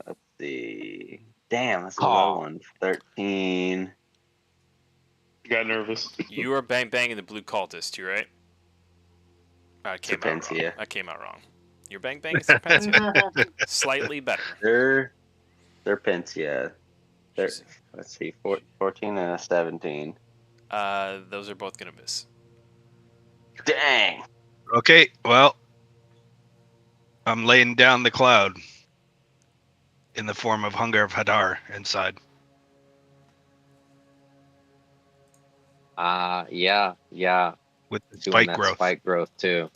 Let's see. Damn, that's a low one. 13. Got nervous. You are bang banging the blue cultist too, right? I came out wrong. You're bang banging Serpensia. Slightly better. Serpensia. Let's see, 14 and a 17. Those are both gonna miss. Dang. Okay, well, I'm laying down the cloud in the form of Hunger of Hadar inside. Yeah. With the Doing spike that growth. spike growth too.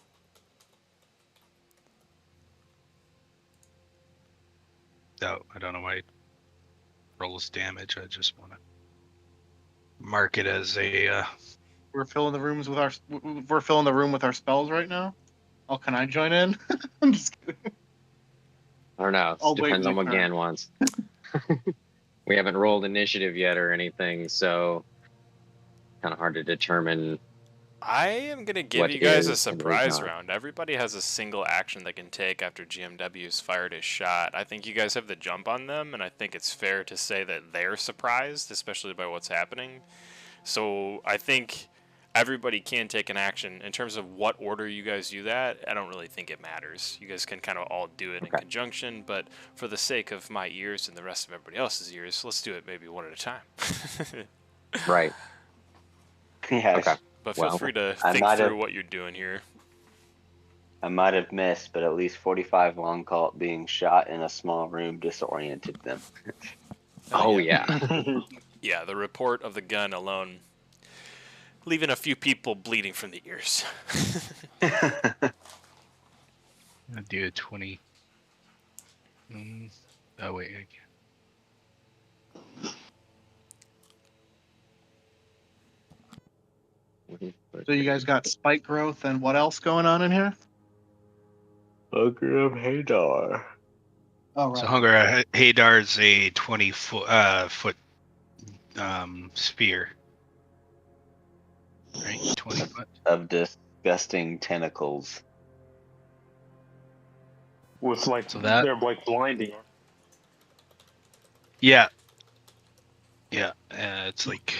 Oh, I don't know why it rolls damage. I just want to mark it as a. We're filling the room with our spells right now. Oh, can I join in? I'm just kidding. I don't know. I'll It wait depends my on what turn. Gan wants. We haven't rolled initiative yet or anything, so kind of hard to determine. I am going to give What you guys a is and what is surprise not. round. Everybody has a single action they can take after GMW's fired his shot. I think you guys have the jump on them, and I think it's fair to say that they're surprised, especially by what's happening. So I think everybody can take an action. In terms of what order you guys do that, I don't really think it matters. You guys can kind of all do it in conjunction, but for the sake of my ears and the rest of everybody else's ears, let's do it maybe one at a time. Right. Yes. Okay. But feel Well, free to I think might through have- what you're doing here. I might have missed, but at least 45 long call being shot in a small room disoriented them. Oh yeah. Yeah, the report of the gun alone, leaving a few people bleeding from the ears. I'll do a 20. Oh wait. So you guys got spike growth and what else going on in here? Hunger of Hadar. Oh, right. So Hunger Hadar is a 20-foot sphere. Right, 20 foot. Of disgusting tentacles. With like So that- they're like blinding. Yeah. Yeah, it's like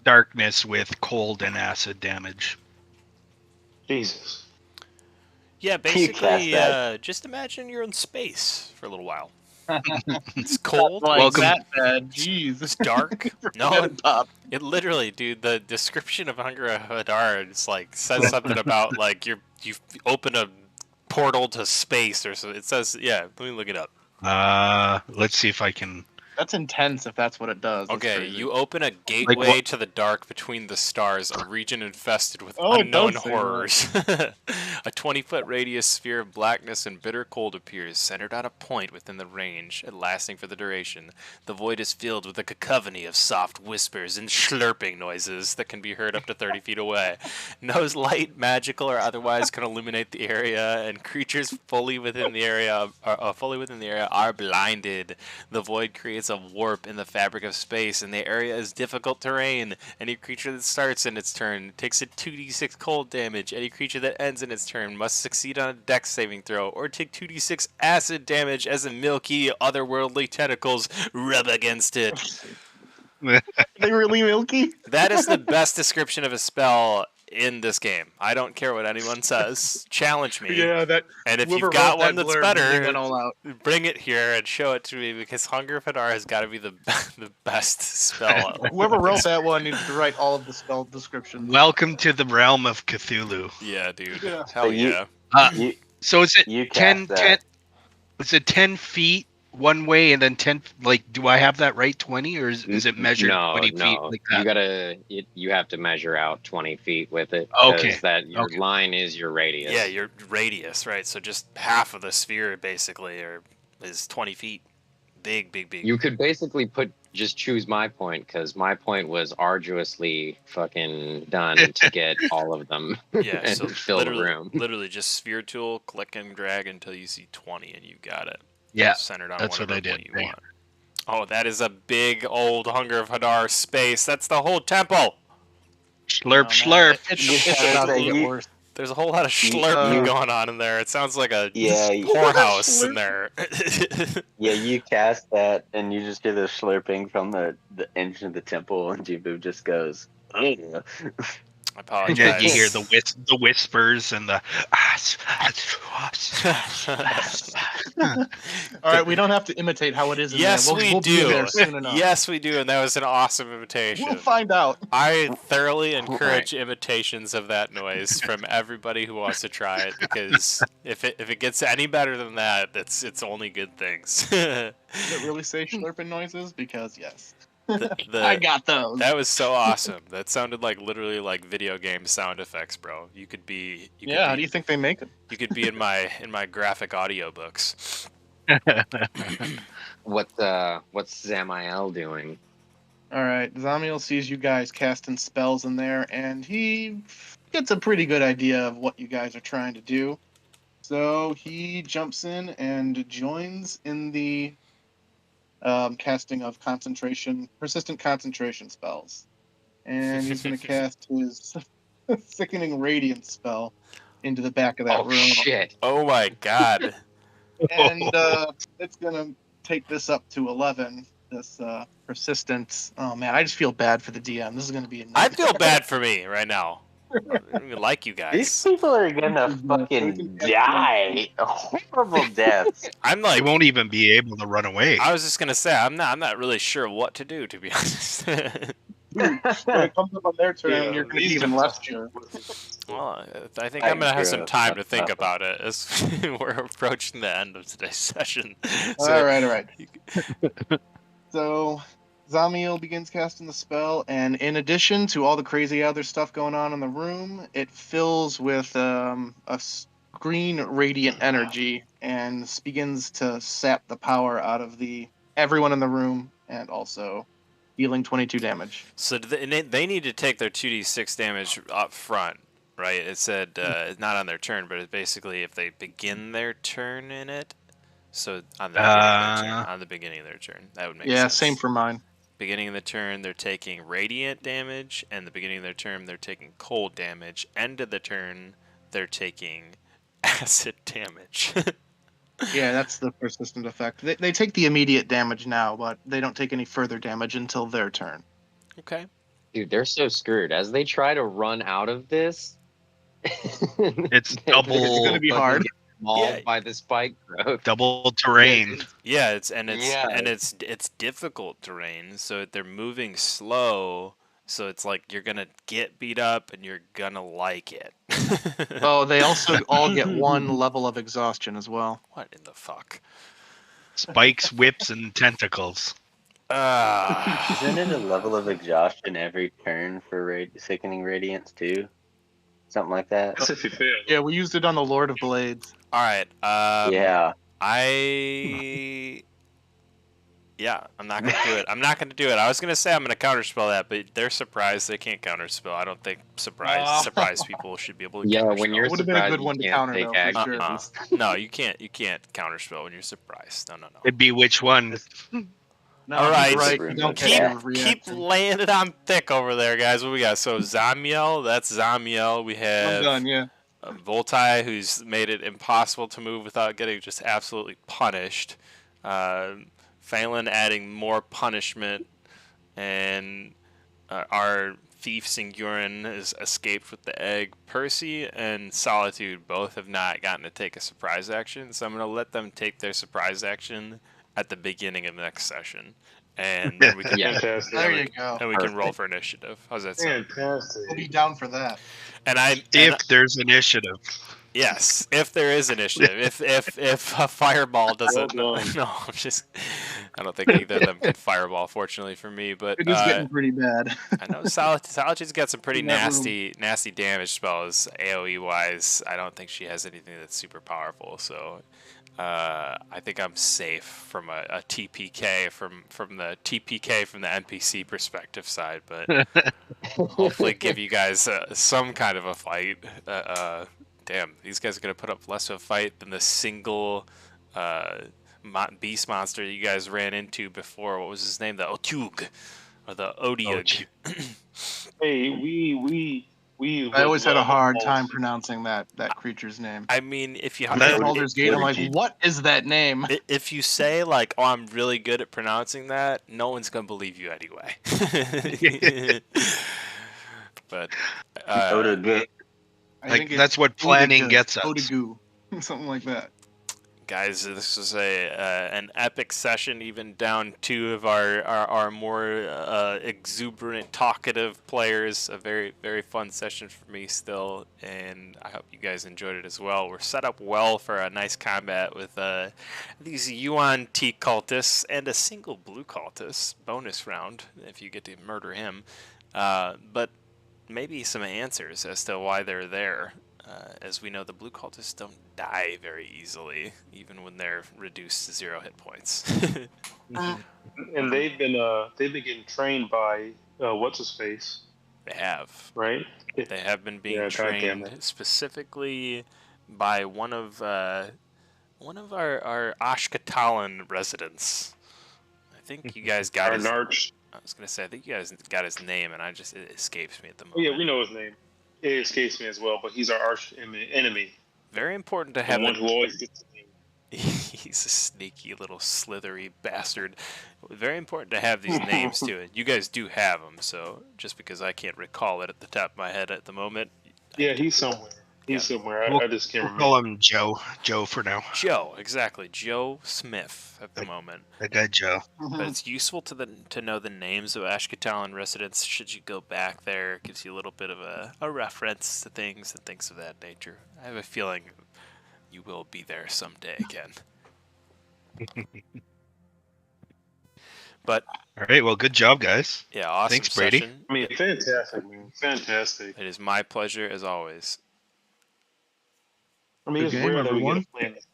darkness with cold and acid damage. Jesus. Yeah, cast basically, that. just imagine you're in space for a little while. It's cold. Like Welcome- that bad. Jeez. It's dark. No, Forget about it literally, dude. The description of Hunger of Hadar, it's like says something about like you open a portal to space or something. It says, yeah. Let me look it up. Let's see if I can. That's intense if that's what it does. That's Okay, crazy. you open a gateway what- to the dark between the stars, a region infested with Oh, it unknown does say horrors. A 20-foot radius sphere of blackness and bitter cold appears, centered on a point within the range, and lasting for the duration. The void is filled with a cacophony of soft whispers and slurping noises that can be heard up to 30 feet away. No light, magical or otherwise, can illuminate the area, and creatures fully within the area are blinded. The void creates a warp in the fabric of space, and the area is difficult terrain. Any creature that starts in its turn takes a 2d6 cold damage. Any creature that ends in its turn must succeed on a dex saving throw, or take 2d6 acid damage as the milky, otherworldly tentacles rub against it. Are they really milky? That is the best description of a spell in this game. I don't care what anyone says. Challenge me. Yeah, that. And if whoever you've got wrote that one that's blurb really better, went all out. bring it here and show it to me, because Hunger of Hadar has got to be the best spell. Whoever wrote that one needs to write all of the spell descriptions. Welcome to the realm of Cthulhu. Yeah, dude. Yeah. Hell you- yeah. You, So is it you 10, cast 10? that. Is it 10 feet one way and then 10? Like, do I have that right? 20, or is it measured No, 20 feet no. like You that? you have to measure out 20 feet with it. Okay, Because that your okay. line is your radius. Yeah, your radius, right? So just half of the sphere, basically, is 20 feet. Big. You could basically just choose my point, because my point was arduously fucking done to get all of them Yeah, and so fill the literally, room. literally just sphere tool, click and drag until you see 20, and you got it. Yeah, Centered on that's what whatever I point did. you want. Oh, that is a big old Hunger of Hadar space. That's the whole temple. Slurp, Oh, man. slurp. It's about to get worse. There's a whole lot of slurping you- going on in there. It sounds like a Yeah, whorehouse in there. Yeah, you cast that, and you just hear the slurping from the engine of the temple, and Jibu just goes, "Ugh." I And apologize. then you hear the whispers and the. All right, we don't have to imitate how it is in Yes, there. we We'll do. be there soon enough. Yes, we do, and that was an awesome imitation. We'll find out. I thoroughly encourage imitations of that noise from everybody who wants to try it, because if it gets any better than that, it's only good things. Does it really say slurping noises? Because yes. The- I got those. That was so awesome. That sounded like literally like video game sound effects, bro. You could be. Yeah, how do you think they make them? You could be in my graphic audio books. What's Zamiel doing? All right, Zamiel sees you guys casting spells in there, and he gets a pretty good idea of what you guys are trying to do. So he jumps in and joins in the casting of persistent concentration spells. And he's going to cast his Sickening Radiance spell into the back of that Oh room. shit! Oh my god. And it's going to take this up to 11. This persistence. Oh man, I just feel bad for the DM. This is going to be a I nightmare. feel bad for me right now. I don't even like you These guys. people are gonna fucking die horrible deaths. I'm They like, won't even be able to run away. I was just gonna say, I'm not really sure what to do, to be honest. When it comes up on their turn, Yeah, you're going to be these even are less tough. sure. Well, I think I'm gonna have some time to think about it as we're approaching the end of today's session. So, All right. So, Zamiel begins casting the spell, and in addition to all the crazy other stuff going on in the room, it fills with green radiant energy and begins to sap the power out of everyone in the room, and also dealing 22 damage. So they need to take their 2d6 damage up front, right? It said it's not on their turn, but it's basically if they begin their turn in it. So on the beginning of their turn, that would make sense. Yeah, same for mine. Beginning of the turn, they're taking radiant damage, and the beginning of their turn, they're taking cold damage. End of the turn, they're taking acid damage. Yeah, that's the persistent effect. They take the immediate damage now, but they don't take any further damage until their turn. Okay. Dude, they're so screwed. As they try to run out of this, It's they're double- It's going to be fucking hard. getting mauled Yeah. by the spike growth. Double terrain. Yeah, it's Yeah. difficult terrain, so they're moving slow. So it's like you're gonna get beat up and you're gonna like it. Oh, they also all get one level of exhaustion as well. What in the fuck? Spikes, whips, and tentacles. Isn't it a level of exhaustion every turn for Sickening Radiance too? Something like that. That's if you fail. Yeah, we used it on the Lord of Blades. All right. Yeah. I'm not gonna do it. I'm not gonna do it. I was gonna say I'm gonna counterspell that, but they're surprised they can't counterspell. I don't think surprise people should be able to. Yeah, counterspell. when you're It would have been a surprised, good you one to can't counter, take though, for action. sure. No, you can't counterspell when you're surprised. No. It'd be which one? No, All right. he's right. Keep- You don't keep- get a Keep reaction. laying it on thick over there, guys. What we got? So Zamiel, that's Zamiel. We I'm have done, yeah. Voltai, who's made it impossible to move without getting just absolutely punished. Phelan adding more punishment, and our thief Singurin has escaped with the egg. Percy and Solitude both have not gotten to take a surprise action, so I'm going to let them take their surprise action at the beginning of the next session, and then we can Yeah. Fantastic. There you go. and we can roll for initiative. How's that sound? Fantastic. We'll be down for that. If there's initiative. Yes, if there is initiative. if a fireball doesn't. Well done. No, I don't think either of them can fireball. Fortunately for me, but It is getting pretty bad. I know Solitude's got some pretty In that nasty damage spells AOE wise. I don't think she has anything that's super powerful. So I think I'm safe from a TPK from the TPK from the NPC perspective side, but hopefully give you guys some kind of a fight. Damn, these guys are going to put up less of a fight than the single beast monster you guys ran into before. What was his name? The Otug. Or the Odiug. Hey, we. I always had a hard time pronouncing that creature's name. I mean, if you I'm That- at Baldur's Gate, I'm like, what is that name? if you say, like, oh, I'm really good at pronouncing that, no one's going to believe you anyway. But Odagoo. I Like, think it's that's what planning Odagu- gets us. Odagu, something like that. Guys, this was an epic session, even down two of our more exuberant, talkative players. A very, very fun session for me still, and I hope you guys enjoyed it as well. We're set up well for a nice combat with these Yuan T cultists and a single blue cultist bonus round if you get to murder him. But maybe some answers as to why they're there. As we know, the blue cultists don't die very easily, even when they're reduced to 0 hit points. And they've been getting trained by what's his face, They have. right? They have been being Yeah, goddamn trained specifically by one of our Ashkatalan residents. I think you guys got Our his. Narch. I was gonna say I think you guys got his name, and it escapes me at the Oh moment. yeah, we know his name. It escapes me as well, but he's our arch enemy. Very important to The have one who always gets the name. He's a sneaky little slithery bastard. Very important to have these names to it. You guys do have them, so just because I can't recall it at the top of my head at the moment. Yeah, he's somewhere. He's somewhere. I just can't We'll remember. call him Joe. Joe for now. Joe, exactly. Joe Smith at the moment. That guy Joe. But it's useful to know the names of Ashkatalan residents should you go back there. It gives you a little bit of a reference to things and things of that nature. I have a feeling you will be there someday again. But All right. Well, good job, guys. yeah, awesome Thanks, Brady. session. I mean, fantastic, man. Fantastic. It is my pleasure as always. I mean, Good it's game, rare that we get everyone. to play in this